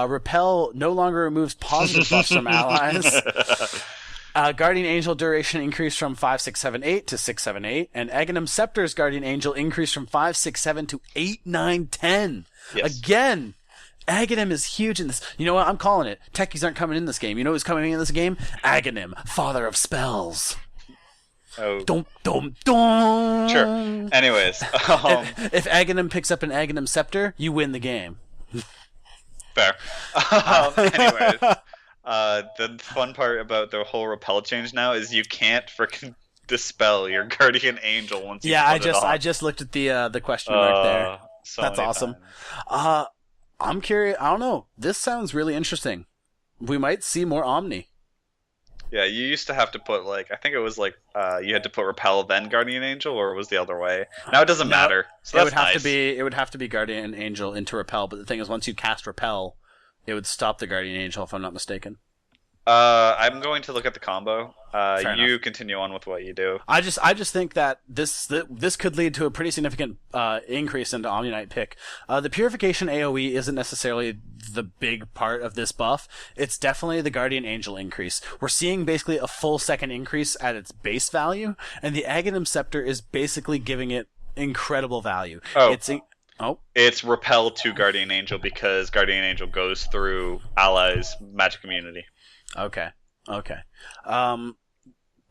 Repel no longer removes positive buffs from allies. Guardian Angel duration increased from 5678 to 678, and Aghanim Scepter's Guardian Angel increased from 567 to 8910. Yes. Again, Aghanim is huge in this. You know what? I'm calling it. Techies aren't coming in this game. You know who's coming in this game? Aghanim, Father of Spells. Oh, Dum dum dum. sure. Anyways, If Aghanim picks up an Aghanim scepter, you win the game. fair. Anyways, the fun part about the whole repel change now is you can't freaking dispel your guardian angel once you put it on. I just looked at the question mark there. So That's many awesome. times. I'm curious. I don't know. This sounds really interesting. We might see more Omni. Yeah, you used to have to put I think it was you had to put repel then guardian angel, or it was the other way. Now it doesn't matter. So it that's nice. It would have to be guardian angel into repel. But the thing is, once you cast repel, it would stop the guardian angel. If I'm not mistaken. I'm going to look at the combo. Fair You enough. continue on with what you do. I just think that this could lead to a pretty significant increase into Omni Knight pick. The Purification AoE isn't necessarily the big part of this buff. It's definitely the Guardian Angel increase. We're seeing basically a full second increase at its base value, and the Aghanim Scepter is basically giving it incredible value. It's repel to guardian angel because guardian angel goes through allies' magic immunity. Okay.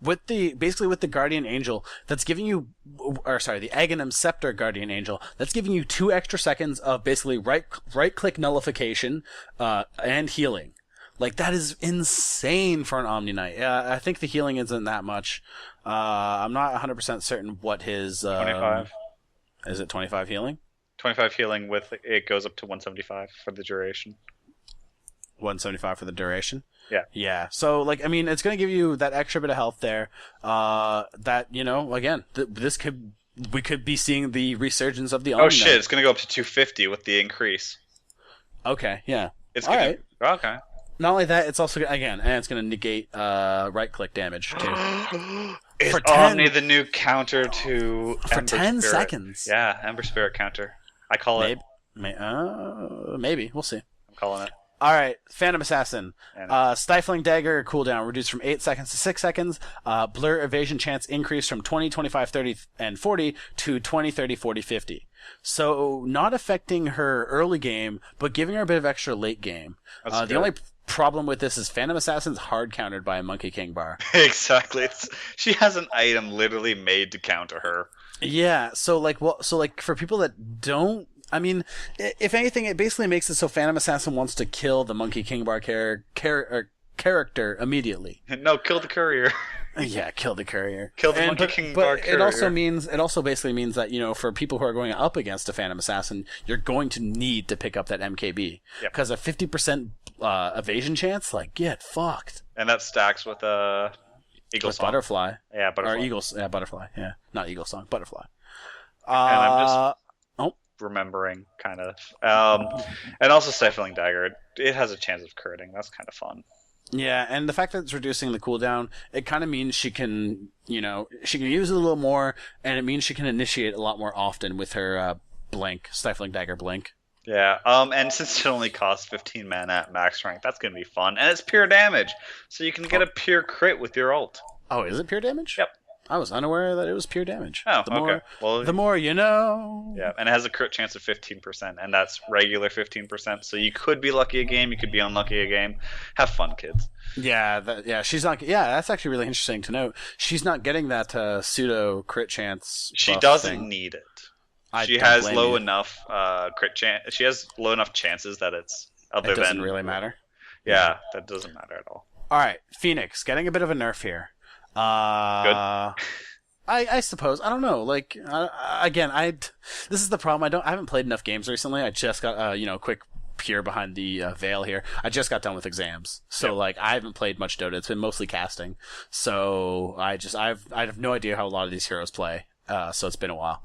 With the Guardian Angel, that's giving you, the Aghanim Scepter Guardian Angel, that's giving you 2 extra seconds of basically right click nullification, and healing. Like, that is insane for an Omni Knight. I think the healing isn't that much. I'm not 100% certain what his, 25. Is it 25 healing? 25 healing with it goes up to 175 for the duration. 175 for the duration? Yeah. So, it's going to give you that extra bit of health there. That, again, we could be seeing the resurgence of the Omni Oh shit, Knight. it's going to go up to 250 with the increase. Okay, yeah. It's All gonna, right. Okay. Not only that, it's also, again, and it's going to negate right-click damage, too. Is For 10 Omni the new counter to For Ember 10 Spirit? seconds. Yeah, Ember Spirit counter. I call it. Maybe. We'll see. I'm calling it. All right, Phantom Assassin. And Stifling Dagger cooldown reduced from 8 seconds to 6 seconds. Blur evasion chance increased from 20, 25, 30, and 40 to 20, 30, 40, 50. So not affecting her early game, but giving her a bit of extra late game. That's The good. only problem with this is Phantom Assassin's hard countered by a Monkey King bar. Exactly. She has an item literally made to counter her. Yeah, so for people that don't, if anything, it basically makes it so Phantom Assassin wants to kill the Monkey King Bar character immediately. No, kill the courier. Yeah, kill the courier. Kill the Monkey King Bar But courier. it also basically means that, for people who are going up against a Phantom Assassin, you're going to need to pick up that MKB. Yep. Because a 50% evasion chance, get fucked. And that stacks with Eagle With Song. Butterfly. Yeah, Butterfly. Or Eagles, yeah, Butterfly. Yeah, not Eagle Song, Butterfly. And I'm just remembering, kind of. And also Stifling Dagger. It has a chance of critting. That's kind of fun. Yeah, and the fact that it's reducing the cooldown, it kind of means she can, she can use it a little more, and it means she can initiate a lot more often with her Stifling Dagger blink. Yeah, and since it only costs 15 mana at max rank, that's going to be fun. And it's pure damage, so you can get a pure crit with your ult. Oh, is it pure damage? Yep. I was unaware that it was pure damage. Oh, the more, okay. Well, the more you know. Yeah, and it has a crit chance of 15%, and that's regular 15%. So you could be lucky a game, you could be unlucky a game. Have fun, kids. Yeah, she's not. Yeah, that's actually really interesting to note. She's not getting that pseudo crit chance. She buff doesn't thing. need it. I She don't has blame low you. enough crit chance. She has low enough chances that it's other It doesn't than really matter. Yeah, that doesn't matter at all. All right, Phoenix getting a bit of a nerf here. Good. I suppose. I don't know. This is the problem. I haven't played enough games recently. I just got quick peer behind the veil here. I just got done with exams, so Yep. I haven't played much Dota. It's been mostly casting, so I have no idea how a lot of these heroes play. So it's been a while.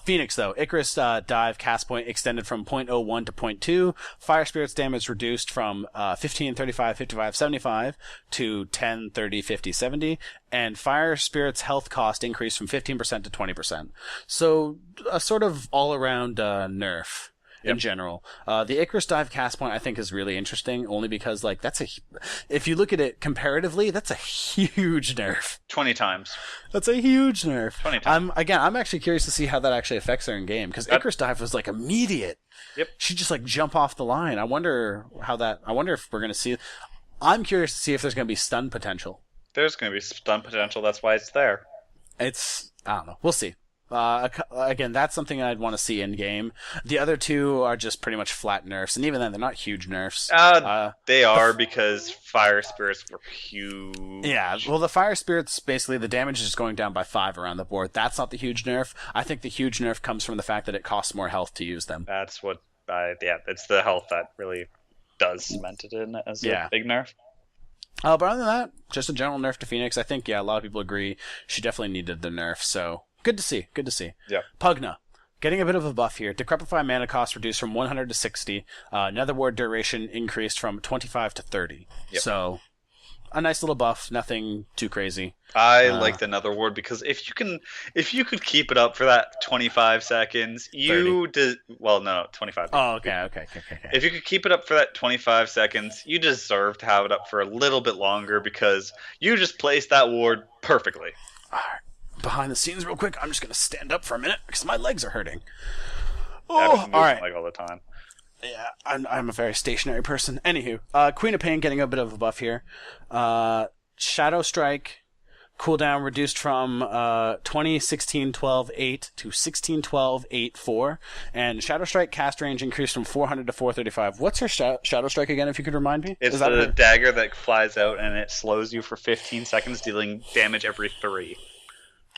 Phoenix, though. Icarus dive cast point extended from 0.01 to 0.2. Fire Spirit's damage reduced from 15, 35, 55, 75 to 10, 30, 50, 70. And Fire Spirit's health cost increased from 15% to 20%. So a sort of all-around nerf. In general, the Icarus dive cast point I think is really interesting, only because if you look at it comparatively, that's a huge nerf. 20 times. That's a huge nerf. 20 times. I'm actually curious to see how that actually affects her in game, because Icarus dive was immediate. Yep. She just jump off the line. I wonder if we're gonna see. I'm curious to see if there's gonna be stun potential. There's going to be stun potential. That's why it's there. I don't know. We'll see. Again, that's something I'd want to see in game. The other two are just pretty much flat nerfs, and even then, they're not huge nerfs. They are because fire spirits were huge. Yeah, well, the fire spirits basically the damage is going down by 5 around the board. That's not the huge nerf. I think the huge nerf comes from the fact that it costs more health to use them. That's what. It's the health that really does cement it in as a big nerf. But other than that, just a general nerf to Phoenix. I think a lot of people agree she definitely needed the nerf. So good to see. Good to see. Yeah. Pugna. Getting a bit of a buff here. Decrepify mana cost reduced from 100 to 60. Nether Ward duration increased from 25 to 30. Yep. So, a nice little buff. Nothing too crazy. I like the Nether Ward because if you could keep it up for that 25 seconds, 25. Oh, okay. If you could keep it up for that 25 seconds, you deserve to have it up for a little bit longer because you just placed that ward perfectly. All right. Behind the scenes real quick, I'm just going to stand up for a minute because my legs are hurting. Oh, all right. Like all the time. Yeah, I'm a very stationary person. Anywho, Queen of Pain getting a bit of a buff here. Shadow Strike cooldown reduced from 20-16-12-8 to 16-12-8-4. And Shadow Strike cast range increased from 400 to 435. What's her Shadow Strike again, if you could remind me? It's the dagger that flies out and it slows you for 15 seconds, dealing damage every 3.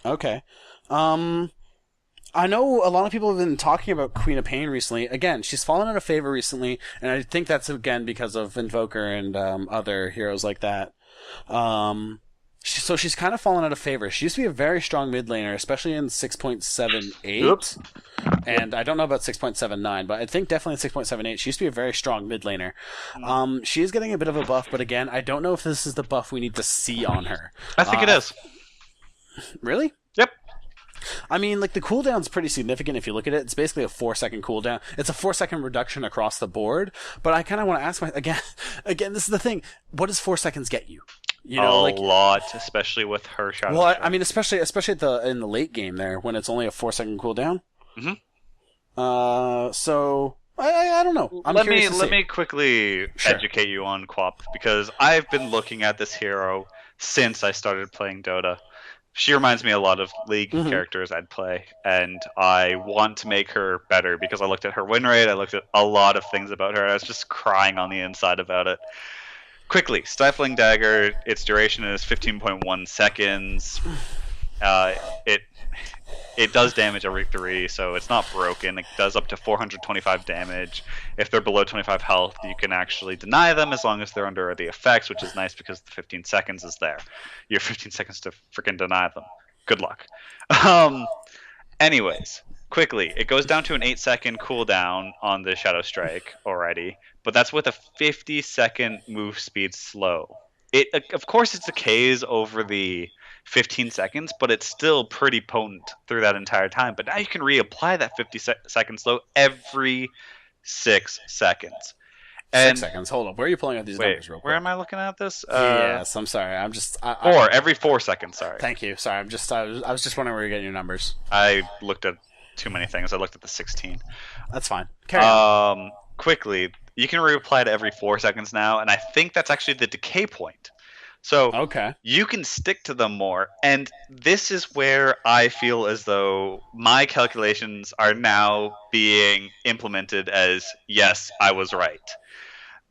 Okay. I know a lot of people have been talking about Queen of Pain recently. Again, she's fallen out of favor recently, and I think that's again because of Invoker and other heroes like that. So she's kind of fallen out of favor. She used to be a very strong mid laner, especially in 6.78. Oops. And I don't know about 6.79, but I think definitely in 6.78, she used to be a very strong mid laner. She is getting a bit of a buff, but again, I don't know if this is the buff we need to see on her. I think it is. Really? Yep. I mean, like, the cooldown's pretty significant if you look at it. It's basically a 4-second cooldown. It's a 4-second reduction across the board. But I kind of want to ask again, this is the thing. What does 4 seconds get you? You know, a lot, especially with her Shadow Well, Strike. I mean, especially in the late game there, when it's only a 4-second cooldown. Mm-hmm. So I don't know. Let me quickly educate you on Quap, because I've been looking at this hero since I started playing Dota. She reminds me a lot of League characters I'd play, and I want to make her better because I looked at her win rate, I looked at a lot of things about her, and I was just crying on the inside about it. Quickly, Stifling Dagger, its duration is 15.1 seconds. It does damage every 3, so it's not broken. It does up to 425 damage. If they're below 25 health, you can actually deny them as long as they're under the effects, which is nice because the 15 seconds is there. You have 15 seconds to freaking deny them. Good luck. Anyways, quickly, it goes down to an 8-second cooldown on the Shadow Strike already, but that's with a 50-second move speed slow. Of course, it decays over the 15 seconds, but it's still pretty potent through that entire time. But now you can reapply that 50-second slow every 6 seconds. 6 seconds. Hold up. Where are you pulling out these numbers real quick? Where am I looking at this? Yes, I'm sorry. Every 4 seconds, sorry. Thank you. Sorry, I was just wondering where you're getting your numbers. I looked at too many things. I looked at the 16. That's fine. Carry on. Quickly, you can reapply it every 4 seconds now, and I think that's actually the decay point. So you can stick to them more, and this is where I feel as though my calculations are now being implemented as, yes, I was right.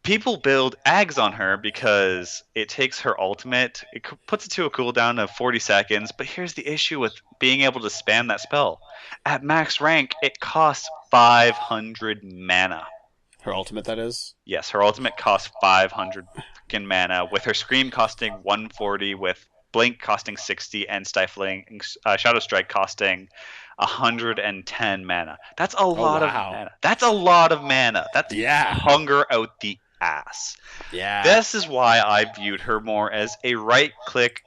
People build Ags on her because it takes her ultimate, it puts it to a cooldown of 40 seconds, but here's the issue with being able to spam that spell. At max rank, it costs 500 mana. Her ultimate, that is? Yes, her ultimate costs 500 mana, with her Scream costing 140, with Blink costing 60, and Stifling Shadow Strike costing 110 mana. That's a lot of mana. That's a lot of mana. That's hunger out the ass. Yeah. This is why I viewed her more as a right-click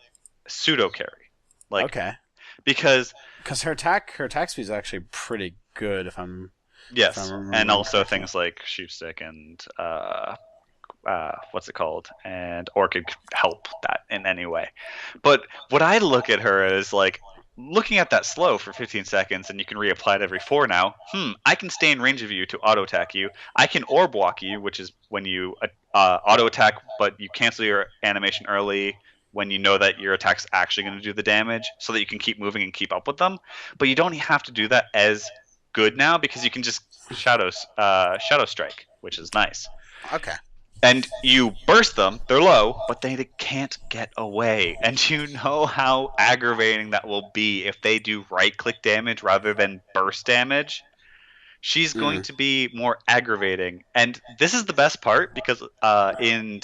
pseudo carry. Because her attack speed is actually pretty good if I'm. Yes, and also things like Shoot Stick and what's it called? And Orchid help that in any way. But what I look at her as like looking at that slow for 15 seconds, and you can reapply it every 4 now. I can stay in range of you to auto attack you. I can orb walk you, which is when you auto attack, but you cancel your animation early. when you know that your attack's actually going to do the damage, so that you can keep moving and keep up with them. But you don't have to do that as good now because you can just shadow strike, which is nice. Okay. And you burst them, they're low, but they can't get away. And you know how aggravating that will be if they do right-click damage rather than burst damage. She's going to be more aggravating. And this is the best part because I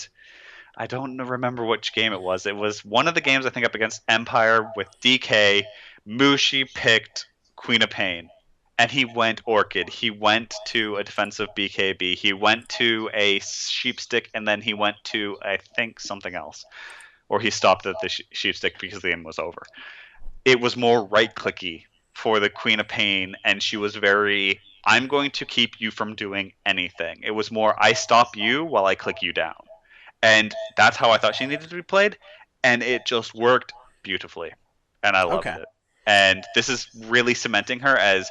don't remember which game it was. It was one of the games, I think, up against Empire with DK. Mushi picked Queen of Pain. And he went Orchid. He went to a defensive BKB. He went to a Sheepstick, and then he went to, I think, something else. Or he stopped at the Sheepstick because the game was over. It was more right-clicky for the Queen of Pain, and she was very, I'm going to keep you from doing anything. It was more, I stop you while I click you down. And that's how I thought she needed to be played, and it just worked beautifully. And I loved it. And this is really cementing her as...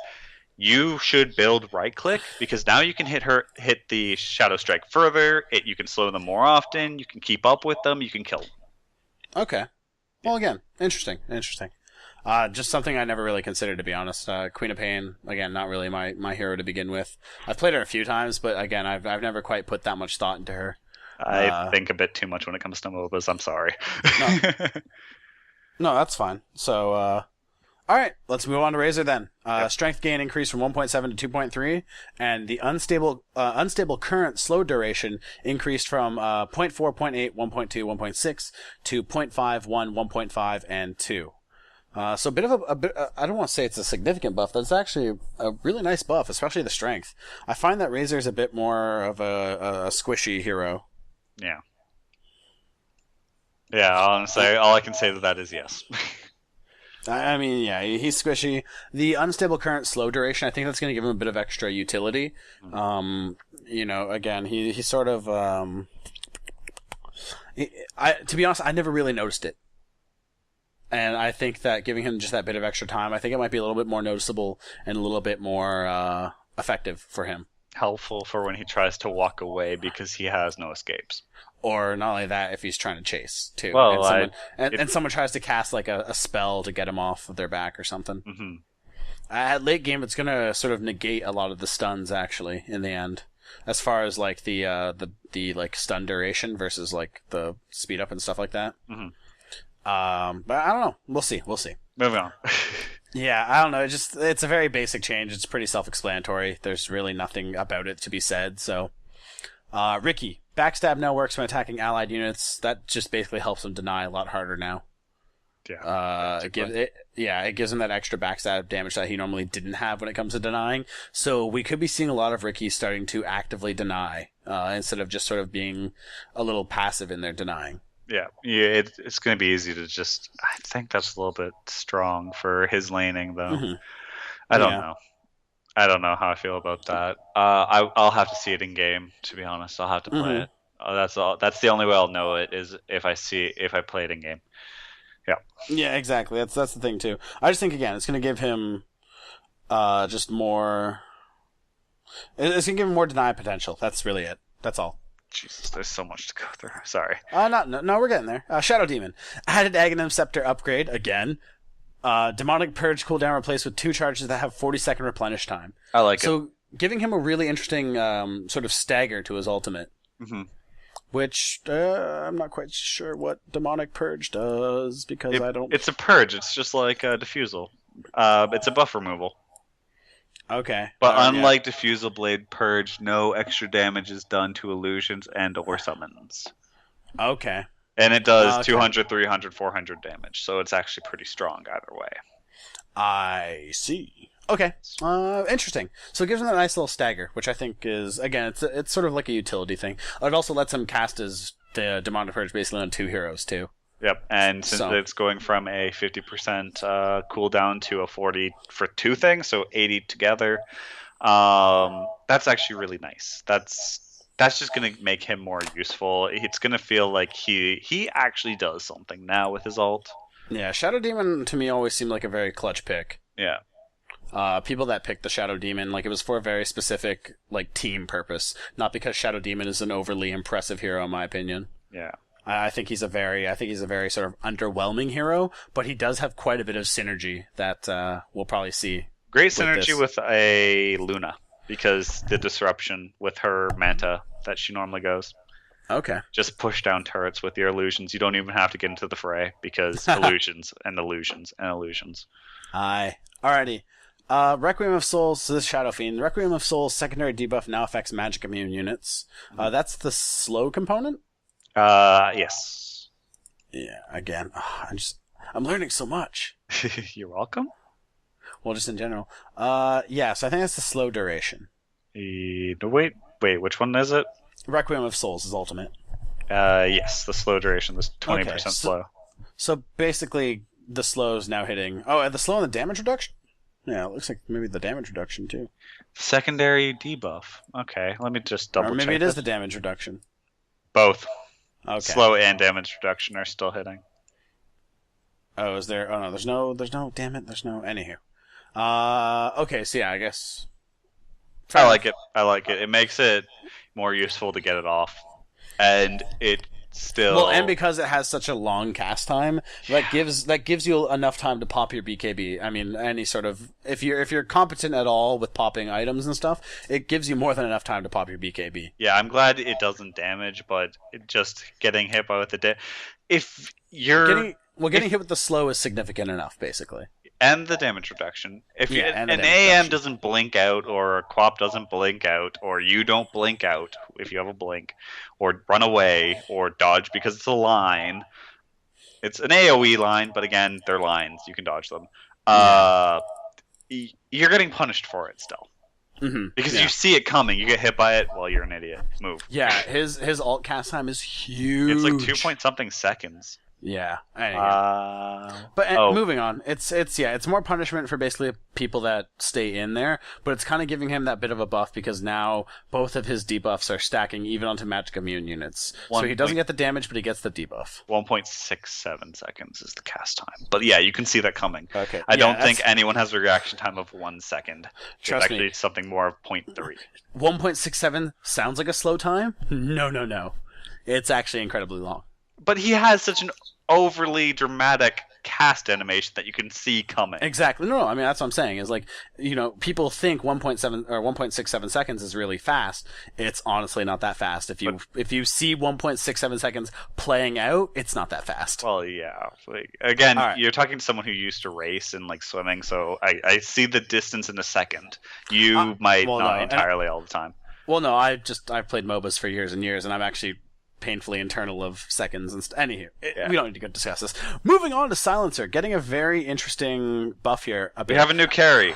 You should build right click because now you can hit the Shadow Strike further. You can slow them more often. You can keep up with them. You can kill them. Okay. Well, again, interesting. Just something I never really considered, to be honest. Queen of Pain, again, not really my hero to begin with. I've played her a few times, but again, I've never quite put that much thought into her. I think a bit too much when it comes to MOBAs. I'm sorry. No, that's fine. So. All right, let's move on to Razor then. Strength gain increased from 1.7 to 2.3, and the unstable current slow duration increased from 0.4, 0.8, 1.2, 1.6 to 0.5, 1, 1.5, and 2. So a bit of I don't want to say it's a significant buff. That's actually a really nice buff, especially the strength. I find that Razor is a bit more of a squishy hero. Yeah. Yeah, honestly, all I can say to that is yes. I mean, yeah, he's squishy. The unstable current slow duration, I think that's going to give him a bit of extra utility. Again, he's sort of... to be honest, I never really noticed it. And I think that giving him just that bit of extra time, I think it might be a little bit more noticeable and a little bit more effective for him. Helpful for when he tries to walk away because he has no escapes. Or not only that, if he's trying to chase too. Well, and someone tries to cast like a spell to get him off of their back or something. Mm-hmm. At late game, it's gonna sort of negate a lot of the stuns actually in the end, as far as like the like stun duration versus like the speed up and stuff like that. Mm-hmm. But I don't know. We'll see. Moving on. Yeah, I don't know. It's a very basic change. It's pretty self-explanatory. There's really nothing about it to be said. So, Ricky. Backstab now works when attacking allied units. That just basically helps him deny a lot harder now. Yeah. It gives him that extra backstab damage that he normally didn't have when it comes to denying. So we could be seeing a lot of Rickies starting to actively deny instead of just sort of being a little passive in their denying. Yeah. It's going to be easy to just... I think that's a little bit strong for his laning, though. Mm-hmm. I don't know. I don't know how I feel about that. I'll have to see it in game. To be honest, I'll have to play it. That's all. That's the only way I'll know it is if I play it in game. Yeah. Yeah, exactly. That's the thing too. I just think again, it's going to give him just more. It's going to give him more deny potential. That's really it. That's all. Jesus, there's so much to go through. Sorry. No, we're getting there. Shadow Demon added Aghanim Scepter upgrade again. Demonic Purge cooldown replaced with 2 charges that have 40-second replenish time. I like it. So giving him a really interesting sort of stagger to his ultimate. Mm-hmm. Which I'm not quite sure what Demonic Purge does because I don't... It's a purge. It's just like a Diffusal. It's a buff removal. Okay. But unlike Diffusal Blade Purge, no extra damage is done to illusions and or summons. Okay. And it does 200, 300, 400 damage, so it's actually pretty strong either way. I see. Okay. Interesting. So it gives him that nice little stagger, which I think is, again, it's sort of like a utility thing. It also lets him cast the Demonic Purge basically on 2 heroes, too. Yep, and since it's going from a 50% cooldown to a 40 for 2 things, so 80 together, that's actually really nice. That's just going to make him more useful. It's going to feel like he actually does something now with his ult. Yeah, Shadow Demon to me always seemed like a very clutch pick. Yeah. People that picked the Shadow Demon, like it was for a very specific like team purpose, not because Shadow Demon is an overly impressive hero in my opinion. Yeah. I think he's a very sort of underwhelming hero, but he does have quite a bit of synergy that we'll probably see. Great synergy with a Luna, because the disruption with her Manta that she normally goes. Okay. Just push down turrets with your illusions. You don't even have to get into the fray, because illusions and illusions and illusions. Aye. Alrighty. Requiem of Souls, so this Shadow Fiend. Requiem of Souls secondary debuff now affects magic immune units. That's the slow component? Yes. Yeah, again. I'm learning so much. You're welcome. Well, just in general. So I think that's the slow duration. Wait, which one is it? Requiem of Souls is ultimate. Yes, the slow duration is 20% slow. So basically, the slow is now hitting... Oh, the slow and the damage reduction? Yeah, it looks like maybe the damage reduction, too. Secondary debuff. Okay, let me just double check. Or maybe it is the damage reduction. Both. Okay. Slow and damage reduction are still hitting. Oh, is there... Oh, no, there's no... Damn it, there's no... Anywho. Okay, so yeah, I guess... I like it. It makes it more useful to get it off. And it still... Well, and because it has such a long cast time, that gives you enough time to pop your BKB. I mean, any sort of... If you're competent at all with popping items and stuff, it gives you more than enough time to pop your BKB. Yeah, I'm glad it doesn't damage, but just getting hit by with the... If you're... Getting hit with the slow is significant enough, basically. And the damage reduction. If an AM reduction doesn't blink out, or a Quap doesn't blink out, or you don't blink out if you have a blink, or run away, or dodge because it's a line. It's an AoE line, but again, they're lines. You can dodge them. You're getting punished for it still. Mm-hmm. Because you see it coming. You get hit by it, well, you're an idiot. Move. Yeah, his alt cast time is huge. It's like 2-point-something seconds. Yeah. Moving on. It's more punishment for basically people that stay in there, but it's kind of giving him that bit of a buff because now both of his debuffs are stacking even onto magic immune units. So he doesn't get the damage, but he gets the debuff. 1.67 seconds is the cast time. But yeah, you can see that coming. Okay. I don't think anyone has a reaction time of 1 second. Trust me. It's actually something more of 0.3. 1.67 sounds like a slow time? No. It's actually incredibly long. But he has such an overly dramatic cast animation that you can see coming. Exactly. No, I mean, that's what I'm saying. Is like, people think 1.7 or 1.67 seconds is really fast. It's honestly not that fast. If you see 1.67 seconds playing out, it's not that fast. Well, yeah. You're talking to someone who used to race and like swimming, so I see the distance in a second. You might not entirely all the time. Well, no, I've played MOBAs for years and years, and I'm actually painfully internal of seconds and anywho, we don't need to go discuss this. Moving on to Silencer, getting a very interesting buff here. We have a new carry.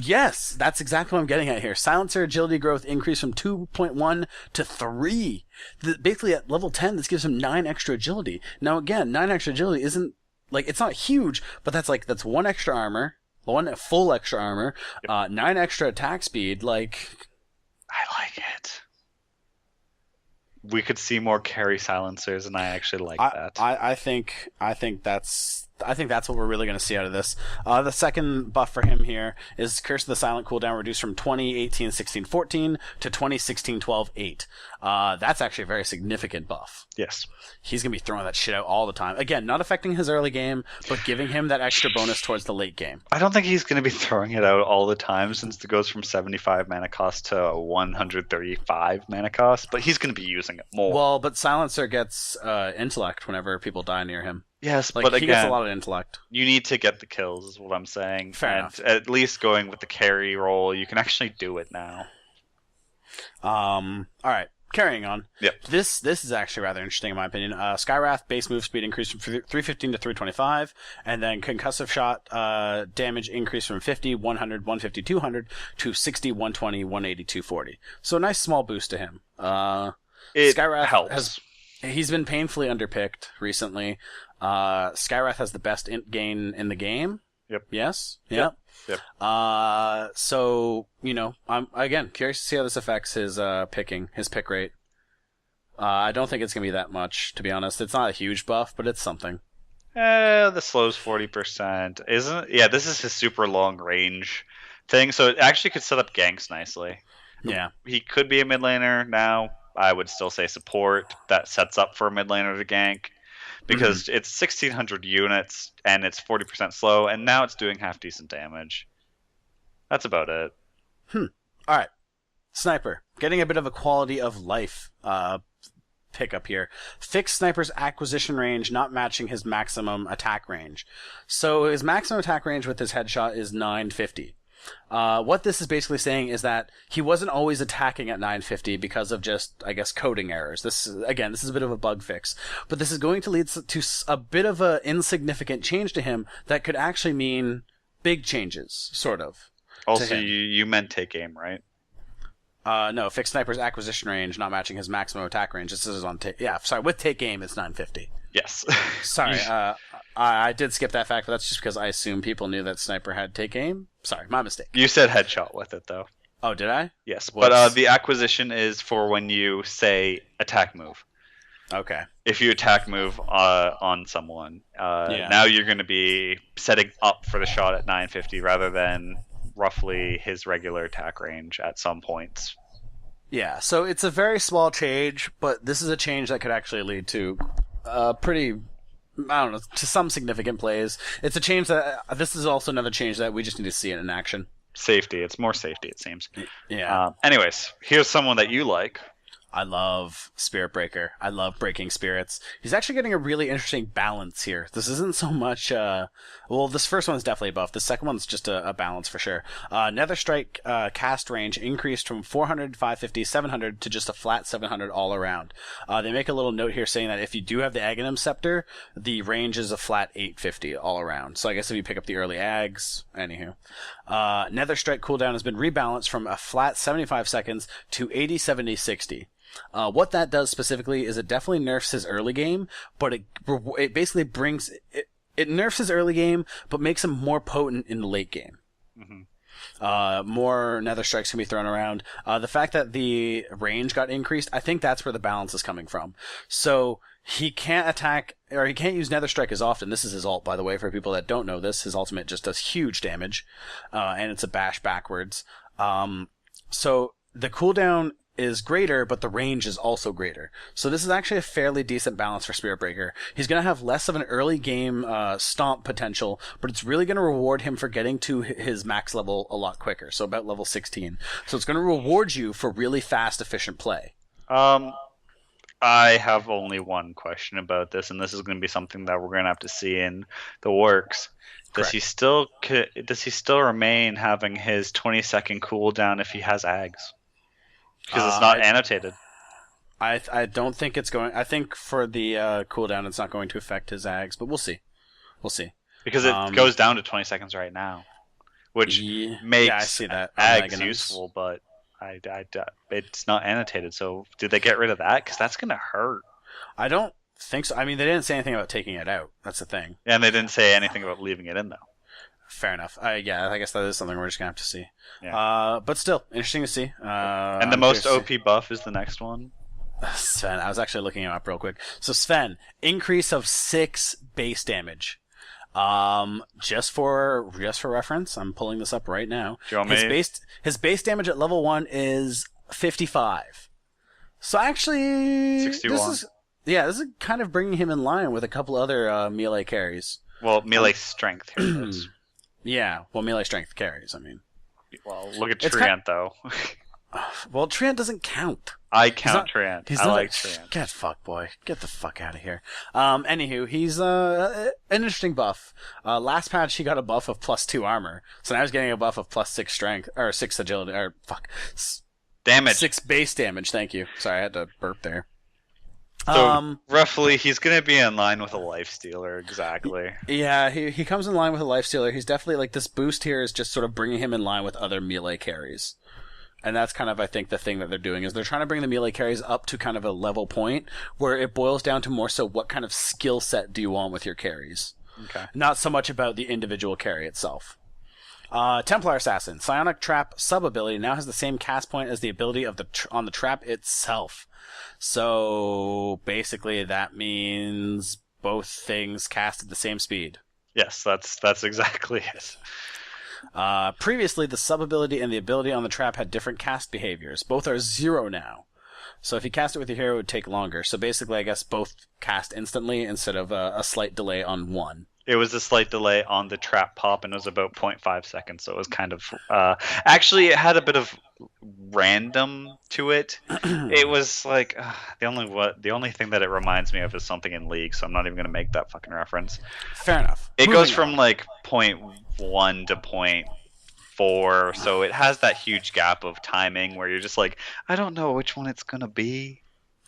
Yes, that's exactly what I'm getting at here. Silencer agility growth increased from 2.1 to 3. Basically at level 10, this gives him 9 extra agility. Now again, 9 extra agility isn't, it's not huge, but that's 1 extra armor, 1 full extra armor, 9 extra attack speed, I like it. We could see more carry silencers, and I actually like that. I think that's what we're really going to see out of this. The second buff for him here is Curse of the Silent cooldown reduced from 20/18/16/14 to 20/16/12/8. That's actually a very significant buff. Yes. He's going to be throwing that shit out all the time. Again, not affecting his early game, but giving him that extra bonus towards the late game. I don't think he's going to be throwing it out all the time since it goes from 75 mana cost to 135 mana cost, but he's going to be using it more. Well, but Silencer gets intellect whenever people die near him. Yes, but again, he gets a lot of intellect. You need to get the kills, is what I'm saying. Fair enough. At least going with the carry role, you can actually do it now. All right. Carrying on. Yep. This is actually rather interesting in my opinion. Skywrath base move speed increased from 315 to 325, and then concussive shot damage increased from 50, 100, 150, 200 to 60, 120, 180, 240. So a nice small boost to him. Skywrath helps. He's been painfully underpicked recently. Skywrath has the best int gain in the game. Yep. Yes? Yep. So, I'm, again, curious to see how this affects his pick rate. I don't think it's going to be that much, to be honest. It's not a huge buff, but it's something. The slow's 40%. Isn't it? Yeah, this is his super long range thing, so it actually could set up ganks nicely. Yeah. He could be a mid laner now. I would still say support that sets up for a mid laner to gank. Because it's 1,600 units, and it's 40% slow, and now it's doing half decent damage. That's about it. Alright. Sniper. Getting a bit of a quality of life pickup here. Fixed Sniper's acquisition range not matching his maximum attack range. So his maximum attack range with his headshot is 950. What this is basically saying is that he wasn't always attacking at 950 because of just, I guess, coding errors. This is a bit of a bug fix. But this is going to lead to a bit of an insignificant change to him that could actually mean big changes, sort of. Also, you meant take aim, right? No, Fixed Sniper's acquisition range not matching his maximum attack range. This is on with take aim, it's 950. Yes. Sorry, I did skip that fact, but that's just because I assume people knew that Sniper had take aim. Sorry, my mistake. You said headshot with it, though. Oh, did I? Yes, but the acquisition is for when you say attack move. Okay. If you attack move on someone, now you're going to be setting up for the shot at 950 rather than roughly his regular attack range at some points. Yeah, so it's a very small change, but this is a change that could actually lead to pretty... I don't know, to some significant plays. It's a change that... this is also another change that we just need to see it in action. Safety. It's more safety, it seems. Yeah. Anyways, here's someone that you like. I love Spirit Breaker. I love breaking spirits. He's actually getting a really interesting balance here. This isn't so much, this first one's definitely a buff. The second one's just a balance for sure. Nether Strike cast range increased from 400, 550, 700 to just a flat 700 all around. They make a little note here saying that if you do have the Aghanim Scepter, the range is a flat 850 all around. So I guess if you pick up the early Ags, anywho. Nether Strike cooldown has been rebalanced from a flat 75 seconds to 80, 70, 60. What that does specifically is it definitely nerfs his early game, but it basically brings it nerfs his early game, but makes him more potent in the late game. More Nether Strikes can be thrown around. The fact that the range got increased, I think that's where the balance is coming from. So he can't attack, or he can't use Nether Strike as often. This is his ult, by the way, for people that don't know this. His ultimate just does huge damage, and it's a bash backwards. So the cooldown is greater, but the range is also greater. So this is actually a fairly decent balance for Spirit Breaker. He's going to have less of an early game stomp potential, but it's really going to reward him for getting to his max level a lot quicker, so about level 16. So it's going to reward you for really fast, efficient play. I have only one question about this, and this is going to be something that we're going to have to see in the works. Does he still remain having his 20-second cooldown if he has Ags? Because it's not annotated. I don't think it's going... I think for the cooldown, it's not going to affect his Ags, but we'll see. We'll see. Because it goes down to 20 seconds right now, which makes I see that. Ags useful, but it's not annotated. So did they get rid of that? Because that's going to hurt. I don't think so. I mean, they didn't say anything about taking it out. That's the thing. Yeah, and they didn't say anything about leaving it in, though. Fair enough. I guess that is something we're just going to have to see. Yeah. But still, interesting to see. And the most OP buff is the next one. Sven, I was actually looking him up real quick. So Sven, increase of 6 base damage. Just for reference, I'm pulling this up right now. His base damage at level 1 is 55. So actually, 61. This is kind of bringing him in line with a couple other melee carries. Well, melee strength here is. Yeah, well, melee strength carries, I mean. Well, look at Treant, though. Well, Treant doesn't count. I count Treant. I like Treant. Get fuck, boy. Get the fuck out of here. Anywho, he's an interesting buff. Last patch, he got a buff of +2 armor. So now he's getting a buff of +6 strength, or 6 agility, or damage. 6 base damage, thank you. Sorry, I had to burp there. So, roughly, he's going to be in line with a Lifestealer, exactly. Yeah, he comes in line with a Lifestealer. He's definitely, like, this boost here is just sort of bringing him in line with other melee carries. And that's kind of, I think, the thing that they're doing, is they're trying to bring the melee carries up to kind of a level point where it boils down to more so what kind of skill set do you want with your carries. Okay. Not so much about the individual carry itself. Templar Assassin. Psionic Trap sub-ability now has the same cast point as the ability of on the trap itself. So basically that means both things cast at the same speed. Yes, that's exactly it. Previously, the sub-ability and the ability on the trap had different cast behaviors. Both are 0 now. So if you cast it with your hero, it would take longer. So basically, I guess both cast instantly instead of a slight delay on one. It was a slight delay on the trap pop, and it was about 0.5 seconds, so it was kind of... actually, it had a bit of random to it. It was like... the only thing that it reminds me of is something in League, so I'm not even going to make that fucking reference. Fair enough. It goes from like 0.1 to 0.4, so it has that huge gap of timing where you're just like, I don't know which one it's going to be.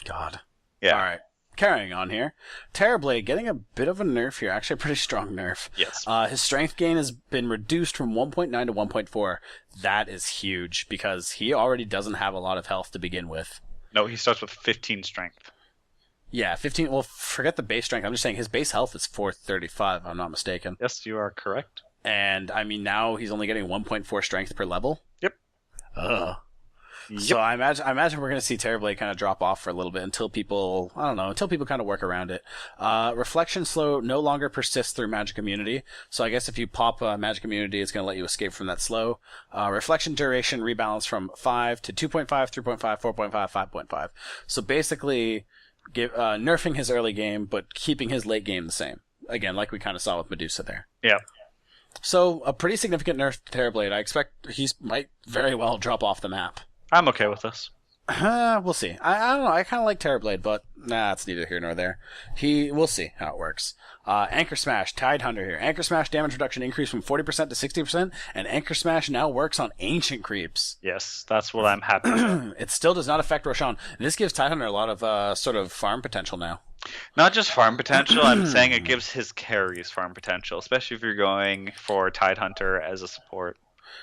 God. Yeah. All right. Carrying on here, Terrorblade getting a bit of a nerf here. Actually, a pretty strong nerf. Yes. His strength gain has been reduced from 1.9 to 1.4. That is huge because he already doesn't have a lot of health to begin with. No, he starts with 15 strength. Yeah, 15. Well, forget the base strength. I'm just saying his base health is 435, if I'm not mistaken. Yes, you are correct. And, I mean, now he's only getting 1.4 strength per level. Yep. Ugh. Yep. So I imagine we're going to see Terrorblade kind of drop off for a little bit until people kind of work around it. Reflection Slow no longer persists through Magic Immunity. So I guess if you pop Magic Immunity, it's going to let you escape from that slow. Reflection Duration rebalance from 5 to 2.5, 3.5, 4.5, 5.5. So basically, nerfing his early game, but keeping his late game the same. Again, like we kind of saw with Medusa there. Yeah. So a pretty significant nerf to Terrorblade. I expect he might very well drop off the map. I'm okay with this. We'll see. I don't know. I kind of like Terrorblade, but it's neither here nor there. We'll see how it works. Anchor Smash, Tidehunter here. Anchor Smash damage reduction increased from 40% to 60%, and Anchor Smash now works on ancient creeps. Yes, that's what I'm happy with. It still does not affect Roshan. This gives Tidehunter a lot of sort of farm potential now. Not just farm potential, I'm saying it gives his carries farm potential, especially if you're going for Tidehunter as a support.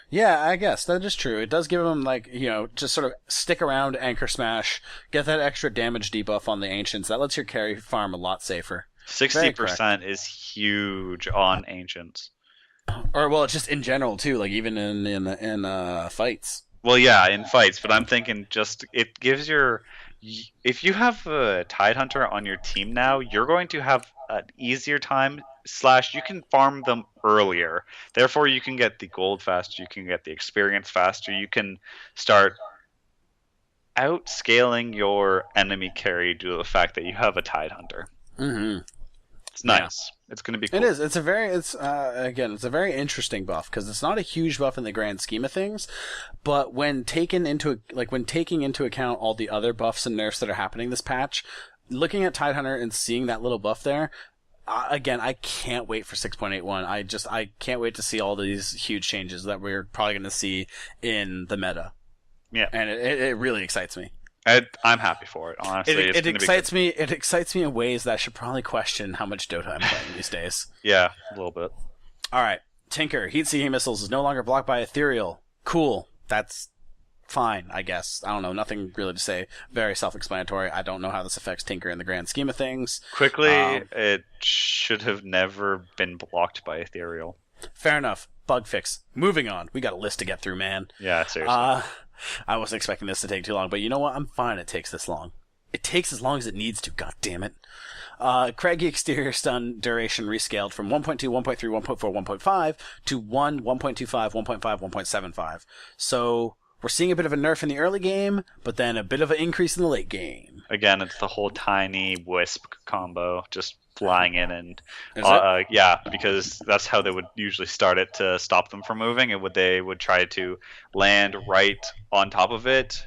Yeah, I guess that is true. It does give him, like, just sort of stick around Anchor Smash, get that extra damage debuff on the Ancients. That lets your carry farm a lot safer. 60% is huge on Ancients. Or, well, it's just in general, too, like, even in fights. Well, yeah, in fights, but I'm thinking it gives if you have a Tidehunter on your team now, you're going to have an easier time / you can farm them earlier. Therefore, you can get the gold faster, you can get the experience faster, you can start outscaling your enemy carry due to the fact that you have a Tidehunter. Mm-hmm. It's nice. Yeah. It's going to be cool. It is. It's a very interesting buff because it's not a huge buff in the grand scheme of things, but when taking into account all the other buffs and nerfs that are happening this patch, looking at Tidehunter and seeing that little buff there, again, I can't wait for 6.81. I can't wait to see all these huge changes that we're probably going to see in the meta. Yeah, and it really excites me. I'm happy for it. Honestly, it excites me. It excites me in ways that I should probably question how much Dota I'm playing these days. Yeah, a little bit. All right, Tinker. Heat Seeking Missiles is no longer blocked by Ethereal. Cool. That's fine, I guess. I don't know. Nothing really to say. Very self-explanatory. I don't know how this affects Tinker in the grand scheme of things. Quickly, it should have never been blocked by Ethereal. Fair enough. Bug fix. Moving on. We got a list to get through, man. Yeah, seriously. I wasn't expecting this to take too long, but you know what? I'm fine it takes this long. It takes as long as it needs to, god damn it. Craggy Exterior Stun duration rescaled from 1.2, 1.3, 1.4, 1.5 to 1, 1.25, 1.5, 1.75. So we're seeing a bit of a nerf in the early game, but then a bit of an increase in the late game. Again, it's the whole tiny wisp combo, just flying in and yeah, because that's how they would usually start it to stop them from moving. They would try to land right on top of it.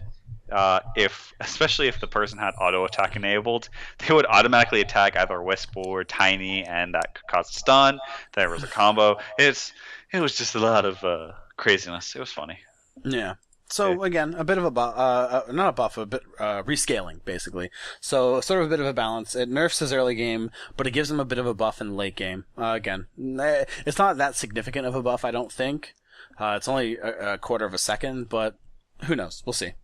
Especially if the person had auto attack enabled, they would automatically attack either wisp or tiny, and that could cause a stun. There was a combo. It was just a lot of craziness. It was funny. Yeah. So again, a bit of a buff, not a buff, a bit rescaling basically. So sort of a bit of a balance. It nerfs his early game, but it gives him a bit of a buff in the late game. Again, it's not that significant of a buff, I don't think. It's only a quarter of a second, but who knows? We'll see.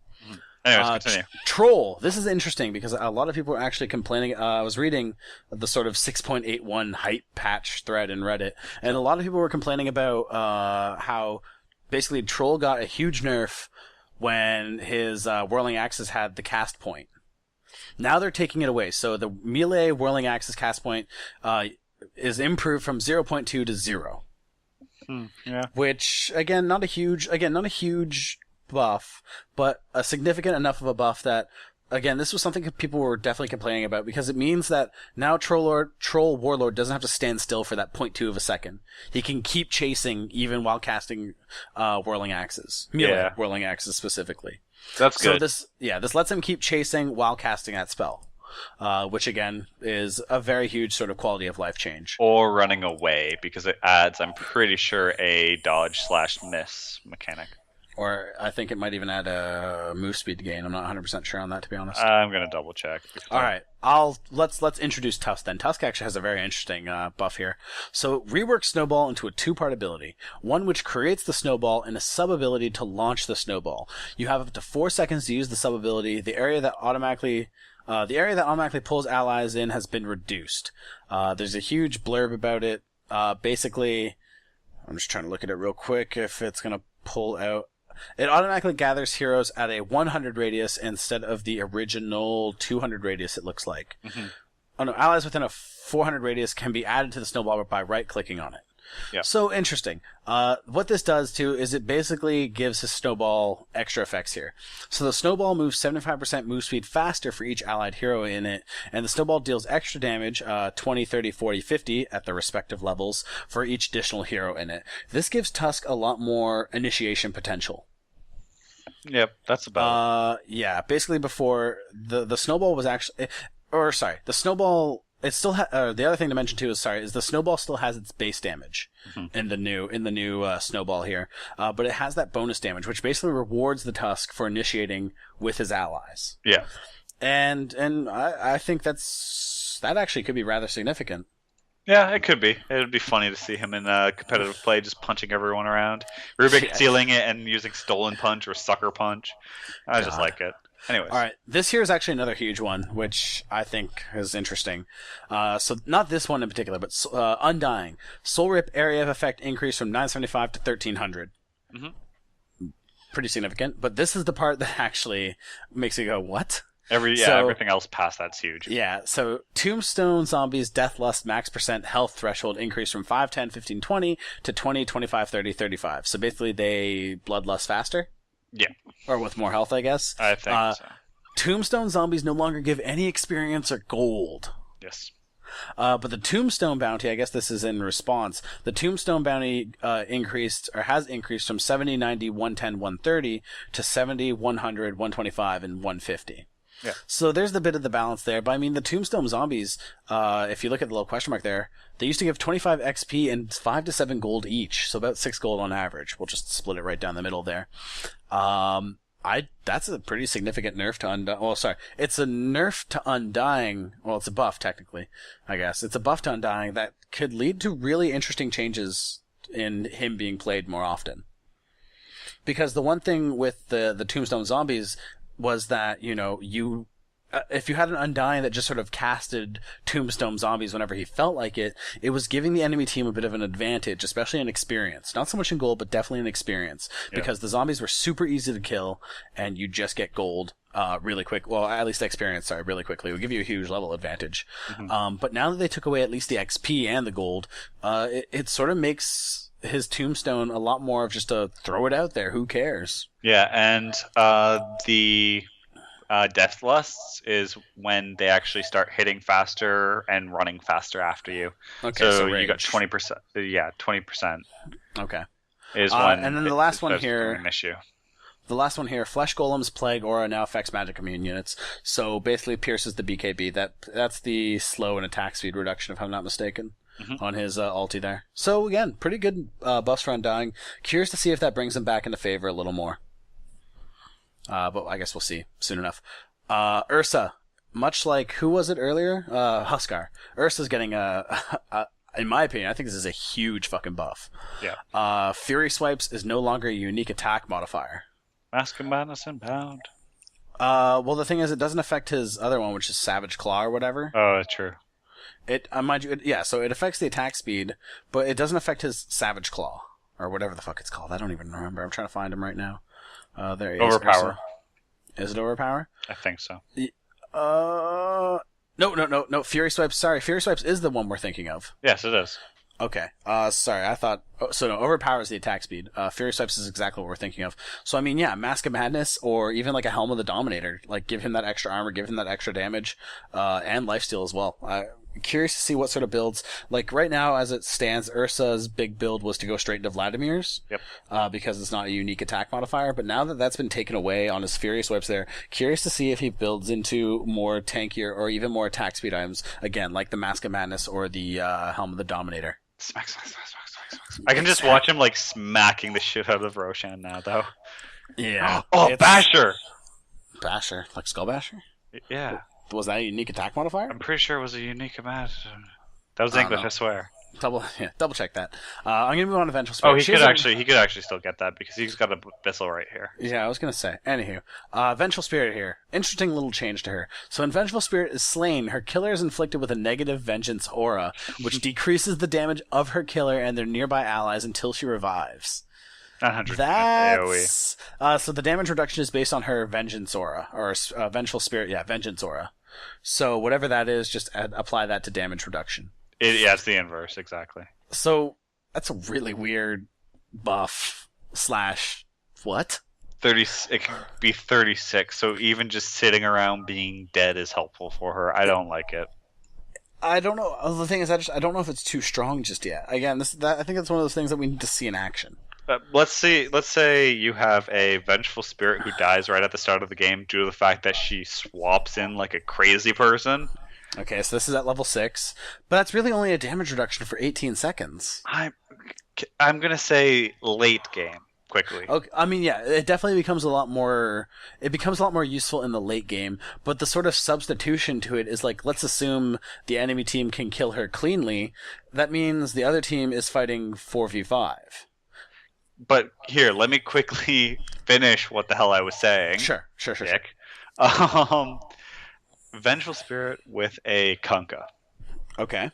Anyways, continue. Troll. This is interesting because a lot of people are actually complaining. I was reading the sort of 6.81 hype patch thread in Reddit, and a lot of people were complaining about how basically Troll got a huge nerf when his Whirling Axes had the cast point. Now they're taking it away. So the melee Whirling Axes cast point is improved from 0.2 to 0. Yeah. Which, not a huge buff, but a significant enough of a buff that again, this was something people were definitely complaining about because it means that now Troll Warlord doesn't have to stand still for that 0.2 of a second. He can keep chasing even while casting Whirling Axes. Melee Whirling Axes specifically. That's good. So this lets him keep chasing while casting that spell. Which again is a very huge sort of quality of life change. Or running away, because it adds, I'm pretty sure, a dodge/miss mechanic. Or I think it might even add a move speed gain. I'm not 100% sure on that, to be honest. I'm gonna double check. All right, let's introduce Tusk then. Tusk actually has a very interesting buff here. So rework Snowball into a 2-part ability, one which creates the snowball and a sub ability to launch the snowball. You have up to 4 seconds to use the sub ability. The area that automatically pulls allies in has been reduced. There's a huge blurb about it. Basically, I'm just trying to look at it real quick if it's going to pull out. It automatically gathers heroes at a 100 radius instead of the original 200 radius, it looks like. Mm-hmm. Oh no, allies within a 400 radius can be added to the snowball by right-clicking on it. Yeah. So interesting. What this does too is it basically gives his snowball extra effects here. So the snowball moves 75% move speed faster for each allied hero in it, and the snowball deals extra damage, 20, 30, 40, 50 at the respective levels for each additional hero in it. This gives Tusk a lot more initiation potential. Yep, that's about it. Yeah, basically before the snowball was actually, the snowball. It still the other thing to mention too is the snowball still has its base damage in the new snowball here, but it has that bonus damage, which basically rewards the Tusk for initiating with his allies. Yeah, and I think that actually could be rather significant. Yeah, it could be. It would be funny to see him in competitive play, just punching everyone around. Rubik stealing it and using Stolen Punch or Sucker Punch. I just like it. Anyways. All right, this here is actually another huge one, which I think is interesting. So not this one in particular, but Undying. Soul Rip area of effect increase from 975 to 1300. Mm-hmm. Pretty significant, but this is the part that actually makes you go, what? Everything else past that's huge. Yeah, so Tombstone Zombies Deathlust max % health threshold increase from 5, 10, 15, 20 to 20, 25, 30, 35. So basically they bloodlust faster? Yeah. Or with more health, I guess. I think so. Tombstone Zombies no longer give any experience or gold. Yes. But the Tombstone Bounty, I guess this is in response, the Tombstone Bounty has increased from 70, 90, 110, 130 to 70, 100, 125, and 150. Yeah. So there's the bit of the balance there. But I mean, the Tombstone Zombies, if you look at the little question mark there, they used to give 25 XP and 5 to 7 gold each. So about 6 gold on average. We'll just split it right down the middle there. That's a pretty significant nerf to Undying. Well, sorry. It's a nerf to Undying. Well, it's a buff, technically, I guess. It's a buff to Undying that could lead to really interesting changes in him being played more often. Because the one thing with the Tombstone Zombies was that, if you had an Undying that just sort of casted Tombstone Zombies whenever he felt like it, it was giving the enemy team a bit of an advantage, especially in experience. Not so much in gold, but definitely in experience. Yeah. Because the zombies were super easy to kill, and you just get gold really quick. Well, at least experience, really quickly. It would give you a huge level advantage. Mm-hmm. But now that they took away at least the XP and the gold, it sort of makes his Tombstone a lot more of just a throw it out there. Who cares? Yeah, and the Deathlusts is when they actually start hitting faster and running faster after you. Okay, so you got 20%. Yeah, 20%. Okay. Is when and then the last one here. An issue. The last one here, Flesh Golem's Plague Aura now affects magic immune units. So basically pierces the BKB. That's the slow and attack speed reduction, if I'm not mistaken. Mm-hmm. On his ulti there. So again, pretty good buffs for Undying. Curious to see if that brings him back into favor a little more. But I guess we'll see soon enough. Ursa, much like, who was it earlier? Huskar. Ursa's getting in my opinion, I think this is a huge fucking buff. Yeah. Fury Swipes is no longer a unique attack modifier. Mask of Madness Inbound. Well, the thing is, it doesn't affect his other one, which is Savage Claw or whatever. Oh, true. It, mind you, so it affects the attack speed, but it doesn't affect his Savage Claw, or whatever the fuck it's called. I don't even remember. I'm trying to find him right now. There he is. Overpower. Is it Overpower? I think so. No. Fury Swipes. Sorry, Fury Swipes is the one we're thinking of. Yes, it is. Okay. Sorry. I thought. Oh, so no, overpowers the attack speed. Fury Swipes is exactly what we're thinking of. So I mean, yeah, Mask of Madness, or even like a Helm of the Dominator. Like, give him that extra armor, give him that extra damage, and lifesteal as well. Curious to see what sort of builds. Like right now, as it stands, Ursa's big build was to go straight into Vladimir's. Yep. Because it's not a unique attack modifier. But now that that's been taken away on his Fury Swipes, there, curious to see if he builds into more tankier or even more attack speed items. Again, like the Mask of Madness or the Helm of the Dominator. Smack, smack, smack, smack, smack, smack, smack. I can just watch him like smacking the shit out of Roshan now, though. Yeah. Oh, Basher! Basher, like Skull Basher. Yeah. Was that a unique attack modifier? I'm pretty sure it was a unique amount. That was English, I swear. Double check that. I'm gonna move on to Vengeful Spirit. Oh, he could actually still get that because he's got a Bissell right here. Yeah, I was gonna say. Anywho, Vengeful Spirit here. Interesting little change to her. So when Vengeful Spirit is slain, her killer is inflicted with a negative vengeance aura, which decreases the damage of her killer and their nearby allies until she revives. 100 That's so the damage reduction is based on her vengeance aura, or Vengeful Spirit, vengeance aura. So whatever that is, just apply that to damage reduction. It's the inverse, exactly. So that's a really weird buff / what? 30. It can be 36. So even just sitting around being dead is helpful for her. I don't like it. I don't know. The thing is, I don't know if it's too strong just yet. Again, I think that's one of those things that we need to see in action. Let's say you have a Vengeful Spirit who dies right at the start of the game due to the fact that she swaps in like a crazy person. Okay, so this is at level 6, but that's really only a damage reduction for 18 seconds. I'm gonna say late game quickly. Okay, I mean, yeah, it definitely becomes a lot more. It becomes a lot more useful in the late game, but the sort of substitution to it is like, let's assume the enemy team can kill her cleanly. That means the other team is fighting 4v5. But here, let me quickly finish what the hell I was saying. Sure. Dick. Vengeful Spirit with a Kunkka. Okay.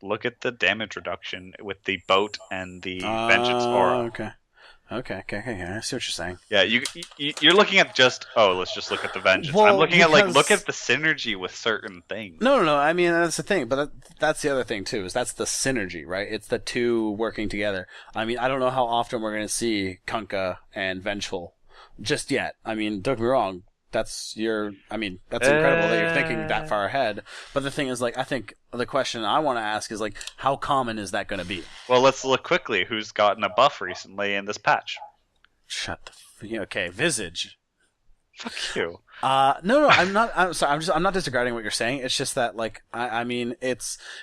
Look at the damage reduction with the boat and the Vengeance aura. Okay. I see what you're saying. Yeah, you're looking at just let's just look at the Vengeance. Well, I'm looking at look at the synergy with certain things. No. I mean, that's the thing, but that's the other thing too. Is that's the synergy, right? It's the two working together. I mean, I don't know how often we're going to see Kunkka and Vengeful just yet. I mean, don't get me wrong. That's incredible that you're thinking that far ahead. But the thing is, like, I think the question I want to ask is, like, how common is that going to be? Well, let's look quickly. Who's gotten a buff recently in this patch? Okay, Visage. Fuck you. No, I'm not. I'm sorry. I'm not disregarding what you're saying. It's just that, like,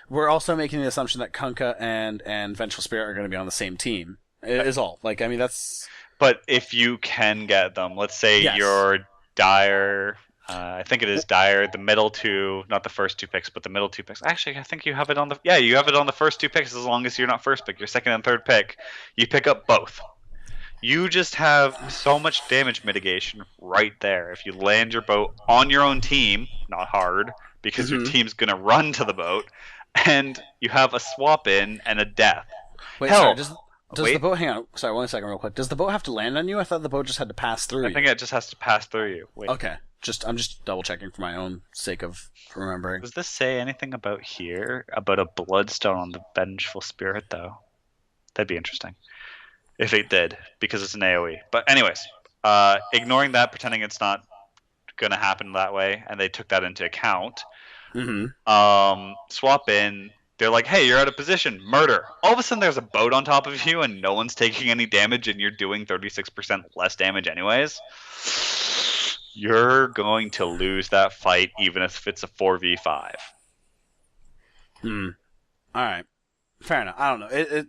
we're also making the assumption that Kunkka and Vengeful Spirit are going to be on the same team. Is all. Like, I mean, that's. But if you can get them, let's say you're Dire, I think it is Dire, the middle two, not the first two picks, but the middle two picks. Actually, I think you have it on you have it on the first two picks as long as you're not first pick. Your second and third pick, you pick up both. You just have so much damage mitigation right there. If you land your boat on your own team, not hard, because your team's going to run to the boat, and you have a swap in and a death. Wait, sorry, does the boat, hang on, sorry, 1 second real quick. Does the boat have to land on you? I thought the boat just had to pass through you. I think it just has to pass through you. Wait. Okay. I'm just double checking for my own sake of remembering. Does this say anything about here? About a bloodstone on the Vengeful Spirit, though? That'd be interesting. If it did, because it's an AoE. But anyways, ignoring that, pretending it's not going to happen that way, and they took that into account, swap in. They're like, hey, you're out of position. Murder. All of a sudden, there's a boat on top of you, and no one's taking any damage, and you're doing 36% less damage anyways. You're going to lose that fight, even if it's a 4v5. All right. Fair enough. I don't know.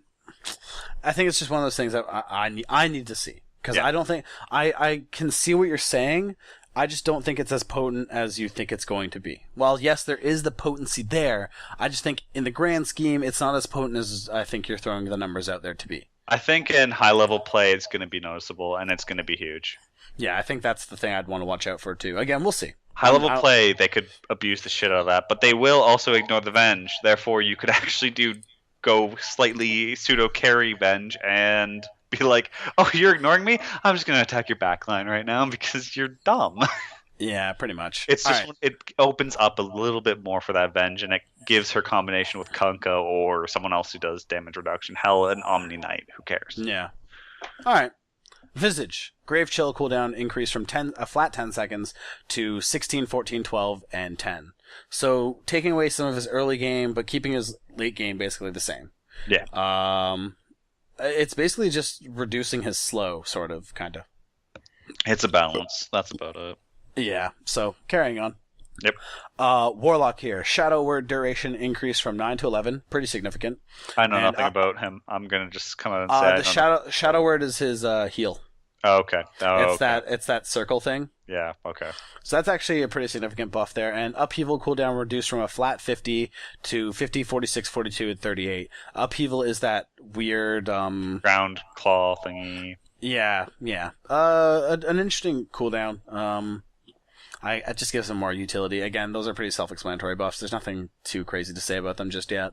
I think it's just one of those things that I need to see. Because I don't think... I can see what you're saying. I just don't think it's as potent as you think it's going to be. Well, yes, there is the potency there. I just think in the grand scheme, it's not as potent as I think you're throwing the numbers out there to be. I think in high-level play, it's going to be noticeable, and it's going to be huge. Yeah, I think that's the thing I'd want to watch out for, too. Again, we'll see. High-level play, they could abuse the shit out of that, but they will also ignore the Venge. Therefore, you could actually go slightly pseudo-carry Venge and... be like, oh, you're ignoring me? I'm just going to attack your backline right now because you're dumb. Yeah, pretty much. It's All just right. it opens up a little bit more for that Venge, and it gives her combination with Kunkka or someone else who does damage reduction. Hell, an Omni Knight. Who cares? Yeah. All right. Visage. Grave Chill cooldown increased from a flat 10 seconds to 16, 14, 12, and 10. So taking away some of his early game, but keeping his late game basically the same. Yeah. It's basically just reducing his slow, sort of, kind of. It's a balance. That's about it. Yeah. So carrying on. Yep. Warlock here. Shadow Word duration increased from 9 to 11. Pretty significant. I know nothing about him. I'm gonna just come out and say the shadow Word is his heal. Oh, okay. It's that circle thing. Yeah, okay. So that's actually a pretty significant buff there. And Upheaval cooldown reduced from a flat 50 to 50, 46, 42, and 38. Upheaval is that weird ground claw thingy. Yeah. An interesting cooldown. I just gives them more utility. Again, those are pretty self-explanatory buffs. There's nothing too crazy to say about them just yet.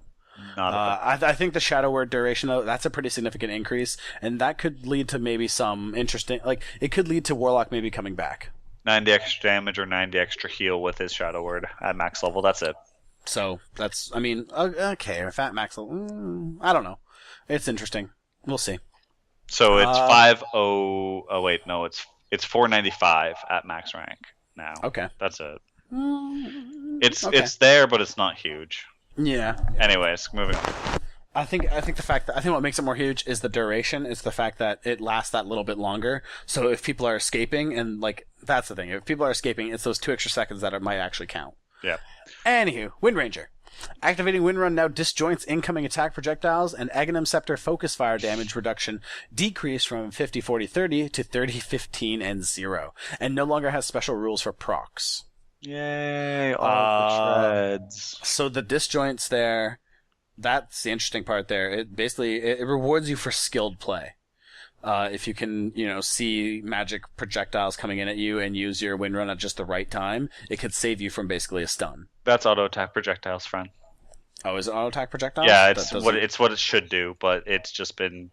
I think the Shadow Word duration, though, that's a pretty significant increase, and that could lead to maybe some interesting... Like, it could lead to Warlock maybe coming back. 90 extra damage or 90 extra heal with his Shadow Word at max level. That's it. So, that's... I mean, okay, if at max level... I don't know. It's interesting. We'll see. So it's 5-0... Oh, wait, no, it's 495 at max rank now. Okay. That's it. It's there, but it's not huge. Yeah. Anyways, moving on. I think what makes it more huge is the duration. It's the fact that it lasts that little bit longer. So if people are escaping, and like that's the thing, if people are escaping, it's those 2 extra seconds that might actually count. Yeah. Anywho, Wind Ranger. Activating Wind Run now disjoints incoming attack projectiles, and Aghanim Scepter focus fire damage reduction decreased from 50, 40, 30 to 30, 15, and 0, and no longer has special rules for procs. Yay, all the treads. So the disjoints there, that's the interesting part there. It basically it rewards you for skilled play. If you can, see magic projectiles coming in at you and use your wind run at just the right time, it could save you from basically a stun. That's auto attack projectiles, friend. Oh, is it auto attack projectiles? Yeah, it's what it should do, but it's just been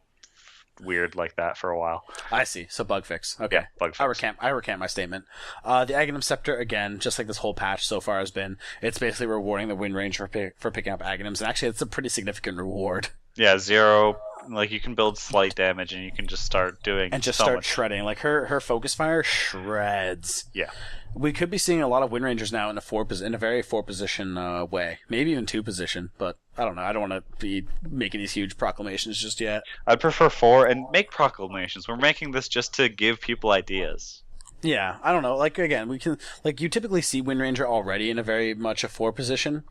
weird like that for a while. I see. So bug fix. Okay. Yeah, bug fix. I recant my statement. The Aghanim Scepter, again, just like this whole patch so far has been, it's basically rewarding the Wind Ranger for picking up Aghanims, and actually it's a pretty significant reward. Yeah, 0. Like, you can build slight damage, and you can just start doing and just start shredding. Like, her focus fire shreds. Yeah. We could be seeing a lot of Wind Rangers now in a very 4-position way. Maybe even 2-position, but I don't know. I don't want to be making these huge proclamations just yet. I'd prefer 4 and make proclamations. We're making this just to give people ideas. Yeah, I don't know. Like, again, we can... Like, you typically see Wind Ranger already in a very much a 4-position.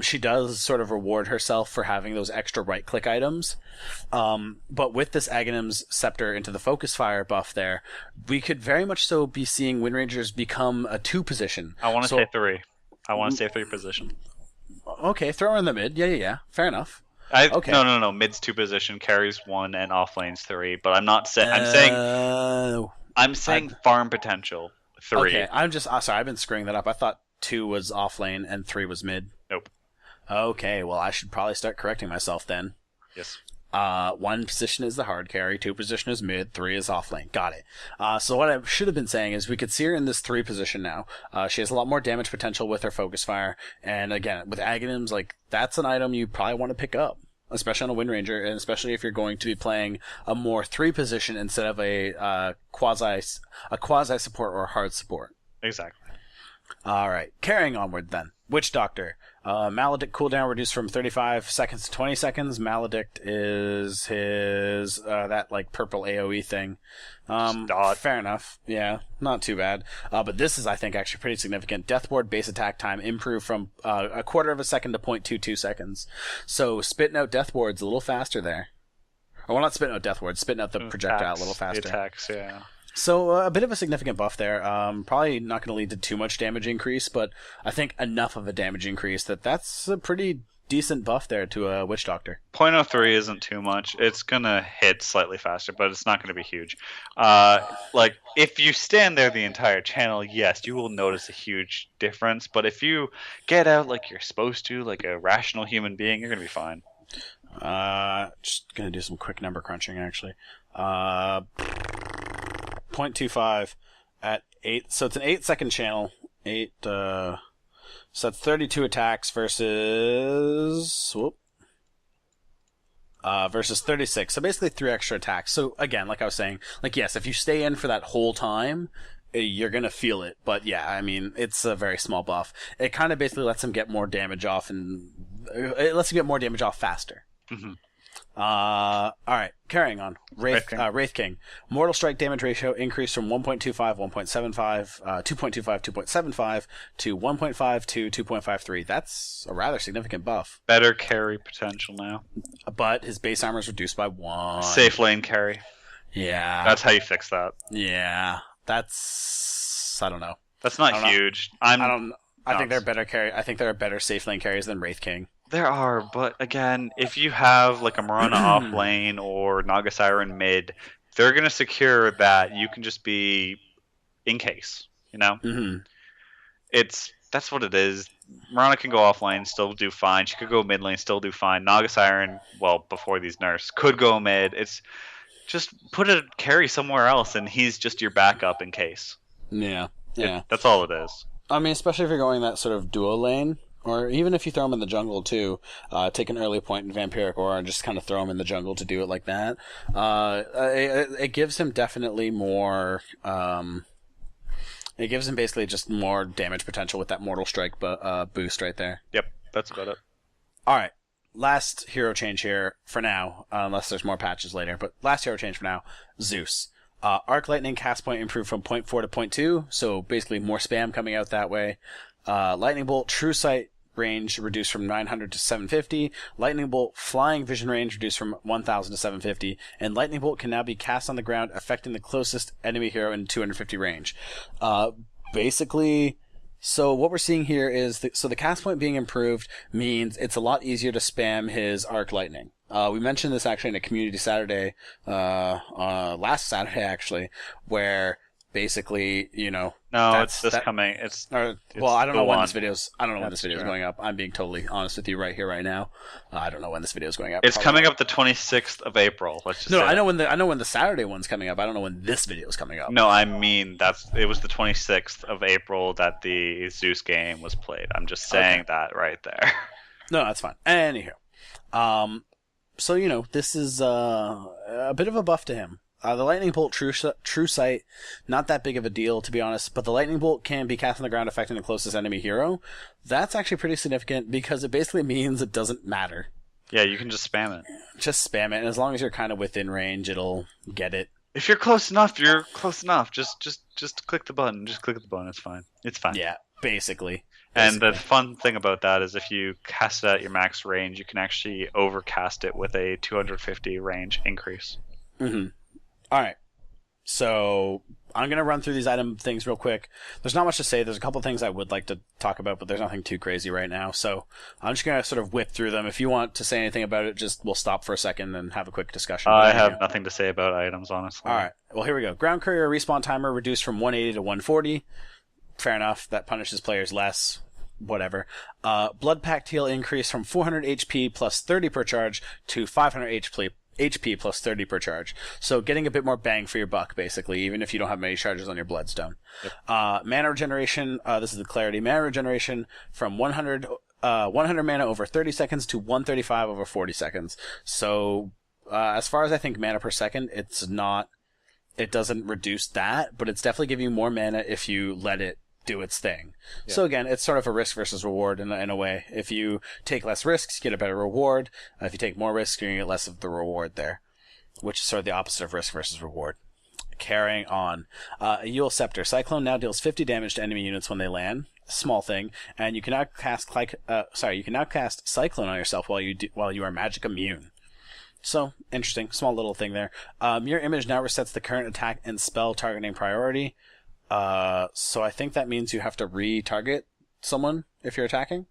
She does sort of reward herself for having those extra right-click items. But with this Aghanim's Scepter into the Focus Fire buff there, we could very much so be seeing Wind Rangers become a 2-position. I want to say 3. I want to say 3-position. Okay, throw her in the mid. Yeah. Fair enough. Okay. No. Mid's 2-position, carries 1, and off lane's 3. But I'm not saying... I'm saying farm potential 3. Okay, I'm just... sorry, I've been screwing that up. I thought 2 was off lane and 3 was mid. Nope. Okay, well, I should probably start correcting myself then. Yes. 1 position is the hard carry, 2 position is mid, 3 is off lane. Got it. So what I should have been saying is we could see her in this 3 position now. She has a lot more damage potential with her focus fire, and again, with Aghanims, like, that's an item you probably want to pick up, especially on a Wind Ranger, and especially if you're going to be playing a more 3 position instead of a quasi support or hard support. Exactly. All right, carrying onward then. Witch Doctor. Maledict cooldown reduced from 35 seconds to 20 seconds. Maledict is his, that, like, purple AoE thing. Fair enough. Yeah, not too bad. But this is, I think, actually pretty significant. Deathward base attack time improved from a quarter of a second to 0.22 seconds. So, spitting out Deathward's a little faster there. Or, well, not spitting out Deathward, spitting out the projectile a little faster. Attacks, yeah. So a bit of a significant buff there. Probably not going to lead to too much damage increase, but I think enough of a damage increase that's a pretty decent buff there to a Witch Doctor. 0.03 isn't too much. It's going to hit slightly faster, but it's not going to be huge. Like, if you stand there the entire channel, yes, you will notice a huge difference. But if you get out like you're supposed to, like a rational human being, you're going to be fine. Just going to do some quick number crunching, actually. 0.25 at 8. So it's an 8-second channel. 8. So that's 32 attacks versus versus 36. So basically 3 extra attacks. So again, like I was saying, like yes, if you stay in for that whole time, you're gonna feel it. But yeah, I mean, it's a very small buff. It kind of basically lets him get more damage off, and it lets him get more damage off faster. Mm-hmm. All right, carrying on. Wraith King. Mortal Strike damage ratio increased from 1.25, 1.75, 2.25, 2.75 to 1.5 to 2.53. That's a rather significant buff. Better carry potential now. But his base armor is reduced by 1. Safe lane carry. Yeah. That's how you fix that. Yeah. That's... I don't know. That's not huge. I think they're better carry. I think there are better safe lane carries than Wraith King. There are, but again, if you have like a Marona off lane or Naga Siren mid, they're gonna secure that you can just be in case, you know. Mm-hmm. That's what it is. Marona can go off lane, still do fine. She could go mid lane, still do fine. Naga Siren, well, before these nerfs, could go mid. It's just put a carry somewhere else, and he's just your backup in case. Yeah. That's all it is. I mean, especially if you're going that sort of duo lane. Or even if you throw him in the jungle too, take an early point in Vampiric Aura and just kind of throw him in the jungle to do it like that. It gives him definitely more. It gives him basically just more damage potential with that Mortal Strike boost right there. Yep, that's about it. All right, last hero change here for now, unless there's more patches later. But last hero change for now, Zeus. Arc Lightning cast point improved from 0.4 to 0.2, so basically more spam coming out that way. Lightning Bolt True Sight range reduced from 900 to 750. Lightning Bolt Flying Vision range reduced from 1000 to 750. And Lightning Bolt can now be cast on the ground, affecting the closest enemy hero in 250 range. Basically, so what we're seeing here is, the cast point being improved means it's a lot easier to spam his Arc Lightning. We mentioned this actually in a Community Saturday, last Saturday actually, where basically, you know... No, it's coming. Well, I don't know when this video's going up. I'm being totally honest with you right here, right now. I don't know when this video is going up. It's coming up the 26th of April. Let's just say I know when the Saturday one's coming up. I don't know when this video is coming up. No, I mean it was the 26th of April that the Zeus game was played. I'm just saying that right there. No, that's fine. Anywho, so you know, this is a bit of a buff to him. The Lightning Bolt True Sight, not that big of a deal, to be honest, but the Lightning Bolt can be cast on the ground affecting the closest enemy hero. That's actually pretty significant because it basically means it doesn't matter. Yeah, you can just spam it. Just spam it, and as long as you're kind of within range, it'll get it. If you're close enough, you're close enough. Just click the button. Just click the button. It's fine. It's fine. Yeah, basically. And the fun thing about that is if you cast it at your max range, you can actually overcast it with a 250 range increase. Mm-hmm. All right, so I'm going to run through these item things real quick. There's not much to say. There's a couple things I would like to talk about, but there's nothing too crazy right now. So I'm just going to sort of whip through them. If you want to say anything about it, we'll stop for a second and have a quick discussion. I have nothing to say about items, honestly. All right, well, here we go. Ground Courier respawn timer reduced from 180 to 140. Fair enough. That punishes players less. Whatever. Blood Pact heal increased from 400 HP plus 30 per charge to 500 HP plus 30 per charge. So getting a bit more bang for your buck, basically, even if you don't have many charges on your Bloodstone. Yep. Mana regeneration, this is the clarity. Mana regeneration from 100 mana over 30 seconds to 135 over 40 seconds. So, as far as I think mana per second, it doesn't reduce that, but it's definitely giving you more mana if you let it do its thing. Yeah. So again, it's sort of a risk versus reward in a way. If you take less risks, you get a better reward. If you take more risks, you're going to get less of the reward there, which is sort of the opposite of risk versus reward. Carrying on. Yule Scepter. Cyclone now deals 50 damage to enemy units when they land. Small thing. And you can now cast Cyclone on yourself while you are magic immune. So, interesting. Small little thing there. Mirror Image now resets the current attack and spell targeting priority. So I think that means you have to retarget someone if you're attacking.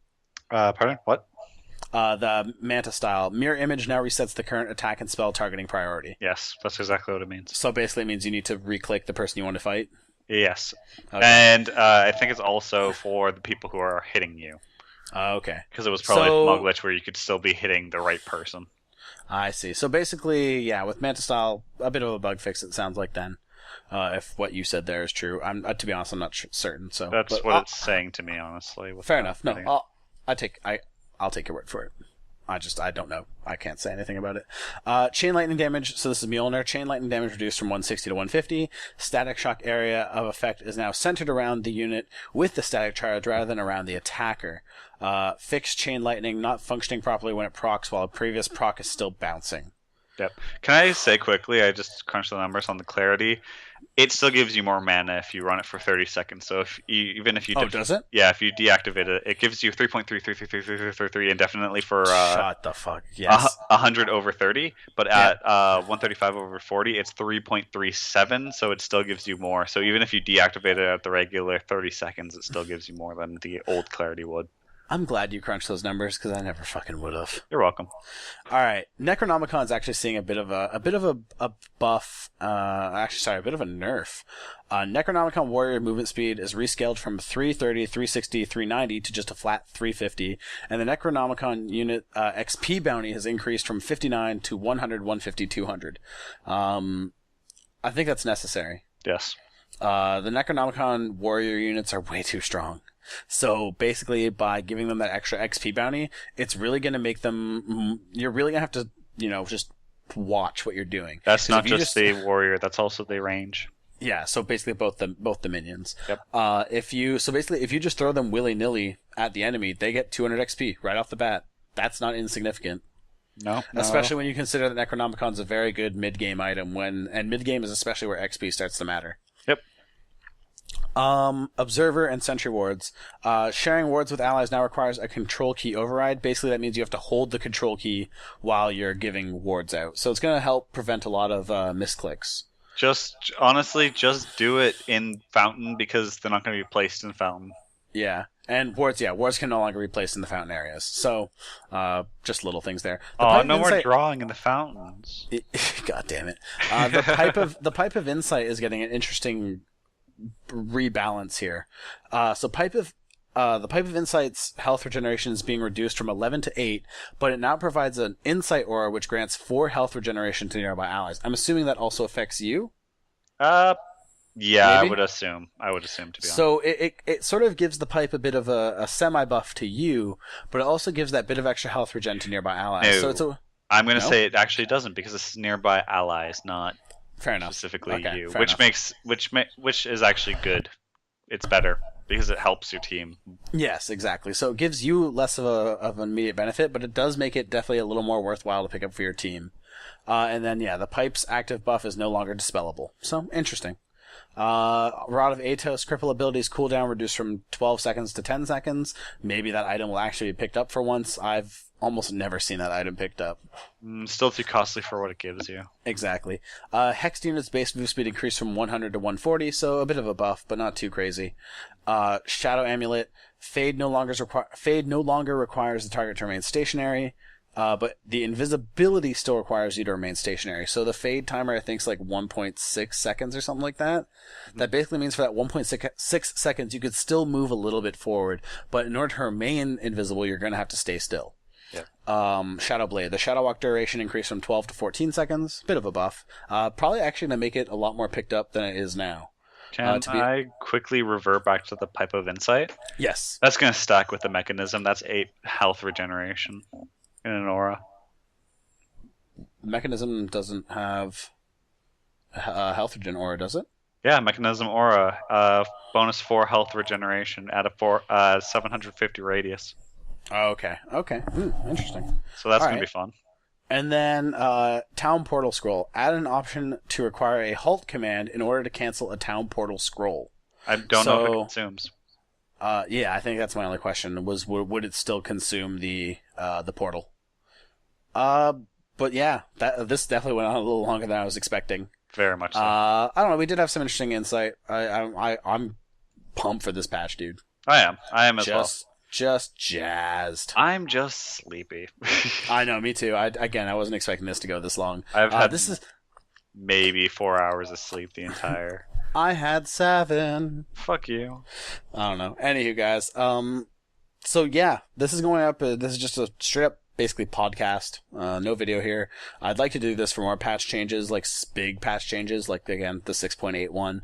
Pardon? What? The Manta style. Mirror Image now resets the current attack and spell targeting priority. Yes, that's exactly what it means. So basically it means you need to re-click the person you want to fight? Yes. Okay. And I think it's also for the people who are hitting you. Okay. Because it was probably a small glitch where you could still be hitting the right person. I see. So basically, yeah, with Manta style, a bit of a bug fix it sounds like then. if what you said there is true. I'm to be honest, I'm not certain. So That's what it's saying to me, honestly. Fair enough. No, I'll take your word for it. I don't know. I can't say anything about it. Chain lightning damage. So this is Mjolnir. Chain lightning damage reduced from 160 to 150. Static shock area of effect is now centered around the unit with the static charge rather than around the attacker. Fixed chain lightning not functioning properly when it procs while a previous proc is still bouncing. Yep. Can I say quickly, I just crunched the numbers on the clarity. It still gives you more mana if you run it for 30 seconds. So even if you does it? Yeah, if you deactivate it, it gives you 3.3333333 indefinitely for shut the fuck. Yes. 100 over 30, but at 135 over 40, it's 3.37, so it still gives you more. So even if you deactivate it at the regular 30 seconds, it still gives you more than the old clarity would. I'm glad you crunched those numbers because I never fucking would have. You're welcome. All right, Necronomicon's actually seeing a bit of a buff. A bit of a nerf. Necronomicon Warrior movement speed is rescaled from 330, 360, 390 to just a flat 350, and the Necronomicon unit XP bounty has increased from 59 to 100, 150, 200. I think that's necessary. Yes. The Necronomicon Warrior units are way too strong. So basically, by giving them that extra XP bounty, it's really going to make them. You're really going to have to, just watch what you're doing. That's not just the warrior. That's also the range. Yeah. So basically, both the minions. Yep. If you just throw them willy nilly at the enemy, they get 200 XP right off the bat. That's not insignificant. No. Especially when you consider that Necronomicon's a very good mid game item. And mid game is especially where XP starts to matter. Yep. Observer and Sentry wards. Sharing wards with allies now requires a control key override. Basically, that means you have to hold the control key while you're giving wards out. So it's going to help prevent a lot of misclicks. Honestly, just do it in Fountain because they're not going to be placed in Fountain. Yeah. And wards can no longer be placed in the fountain areas. So, just little things there. No more drawing in the fountains. God damn it. The pipe of insight is getting an interesting rebalance here. The pipe of insight's health regeneration is being reduced from 11 to 8, but it now provides an insight aura which grants 4 health regeneration to nearby allies. I'm assuming that also affects you? Yeah, maybe? I would assume, to be honest. So it sort of gives the pipe a bit of a semi-buff to you, but it also gives that bit of extra health regen to nearby allies. No, so I'm going to say it actually doesn't because this is nearby allies, not fair enough. Specifically you, which is actually good. It's better because it helps your team. Yes, exactly. So it gives you less of an immediate benefit, but it does make it definitely a little more worthwhile to pick up for your team. And then the pipe's active buff is no longer dispellable. So interesting. Rod of Atos cripple abilities cooldown reduced from 12 seconds to 10 seconds. Maybe that item will actually be picked up for once. I've almost never seen that item picked up. Still too costly for what it gives you. Exactly. Hexed unit's base move speed increased from 100 to 140, so a bit of a buff, but not too crazy. Shadow Amulet. Fade no longer requires the target to remain stationary. But the invisibility still requires you to remain stationary. So the fade timer, I think, is like 1.6 seconds or something like that. Mm-hmm. That basically means for that 1.6 seconds, you could still move a little bit forward. But in order to remain invisible, you're going to have to stay still. Yeah. Shadow Blade. The Shadow Walk duration increased from 12 to 14 seconds. Bit of a buff. Probably actually going to make it a lot more picked up than it is now. Can I quickly revert back to the Pipe of Insight? Yes. That's going to stack with the mechanism. That's 8 health regeneration. In an aura. Mechanism doesn't have a health regen aura, does it? Yeah, Mechanism aura. Bonus 4 health regeneration at a 750 radius. Oh, okay. Interesting. So that's going to be fun. And then Town Portal Scroll. Add an option to require a halt command in order to cancel a Town Portal Scroll. I don't know if it consumes. Yeah, I think that's my only question. Would it still consume the portal? But yeah, this definitely went on a little longer than I was expecting. Very much so. I don't know. We did have some interesting insight. I'm pumped for this patch, dude. I am as well. Just jazzed. I'm just sleepy. I know, me too. I wasn't expecting this to go this long. I've had maybe 4 hours of sleep the entire. I had 7. Fuck you. I don't know. Anywho, guys. So yeah, this is going up. This is just a straight up basically podcast, no video here. I'd like to do this for more patch changes, like big patch changes, like again the 6.81.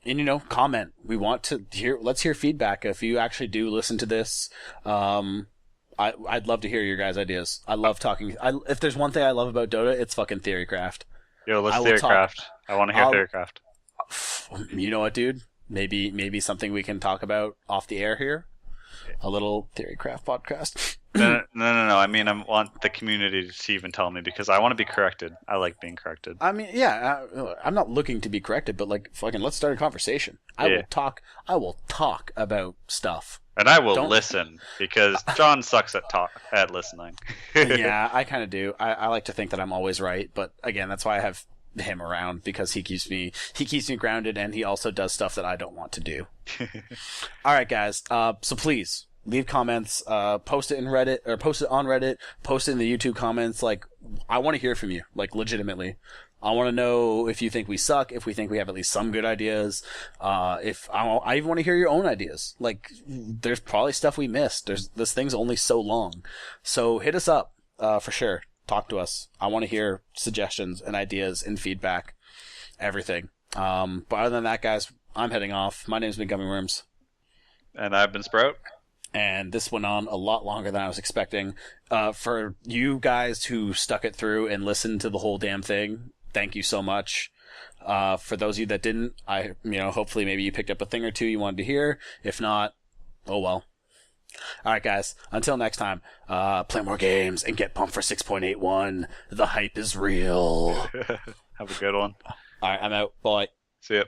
And comment. We want to let's hear feedback. If you actually do listen to this, I'd love to hear your guys' ideas. I love talking. If there's one thing I love about Dota, it's fucking Theorycraft. Yo, let's Theorycraft. I want to hear Theorycraft. You know what, dude? Maybe something we can talk about off the air here. A little Theorycraft podcast. No. I mean, I want the community to even tell me because I want to be corrected. I like being corrected. I mean, yeah, I'm not looking to be corrected, but like, fucking, let's start a conversation. I will talk about stuff. And I will listen because John sucks at listening. Yeah, I kind of do. I like to think that I'm always right, but again, that's why I have him around because he keeps me grounded, and he also does stuff that I don't want to do. All right, guys. So please leave comments. Post it in Reddit or post it on Reddit. Post it in the YouTube comments. Like, I want to hear from you. Like, legitimately. I want to know if you think we suck, if we think we have at least some good ideas. I even want to hear your own ideas. Like, there's probably stuff we missed. This thing's only so long. So hit us up, for sure. Talk to us. I want to hear suggestions and ideas and feedback. Everything. But other than that, guys, I'm heading off. My name's been Gummiworms. And I've been Sproutt. And this went on a lot longer than I was expecting. For you guys who stuck it through and listened to the whole damn thing, thank you so much. For those of you that didn't, hopefully maybe you picked up a thing or two you wanted to hear. If not, oh well. Alright guys, until next time, play more games and get pumped for 6.81. The hype is real. Have a good one. Alright, I'm out. Bye. See ya.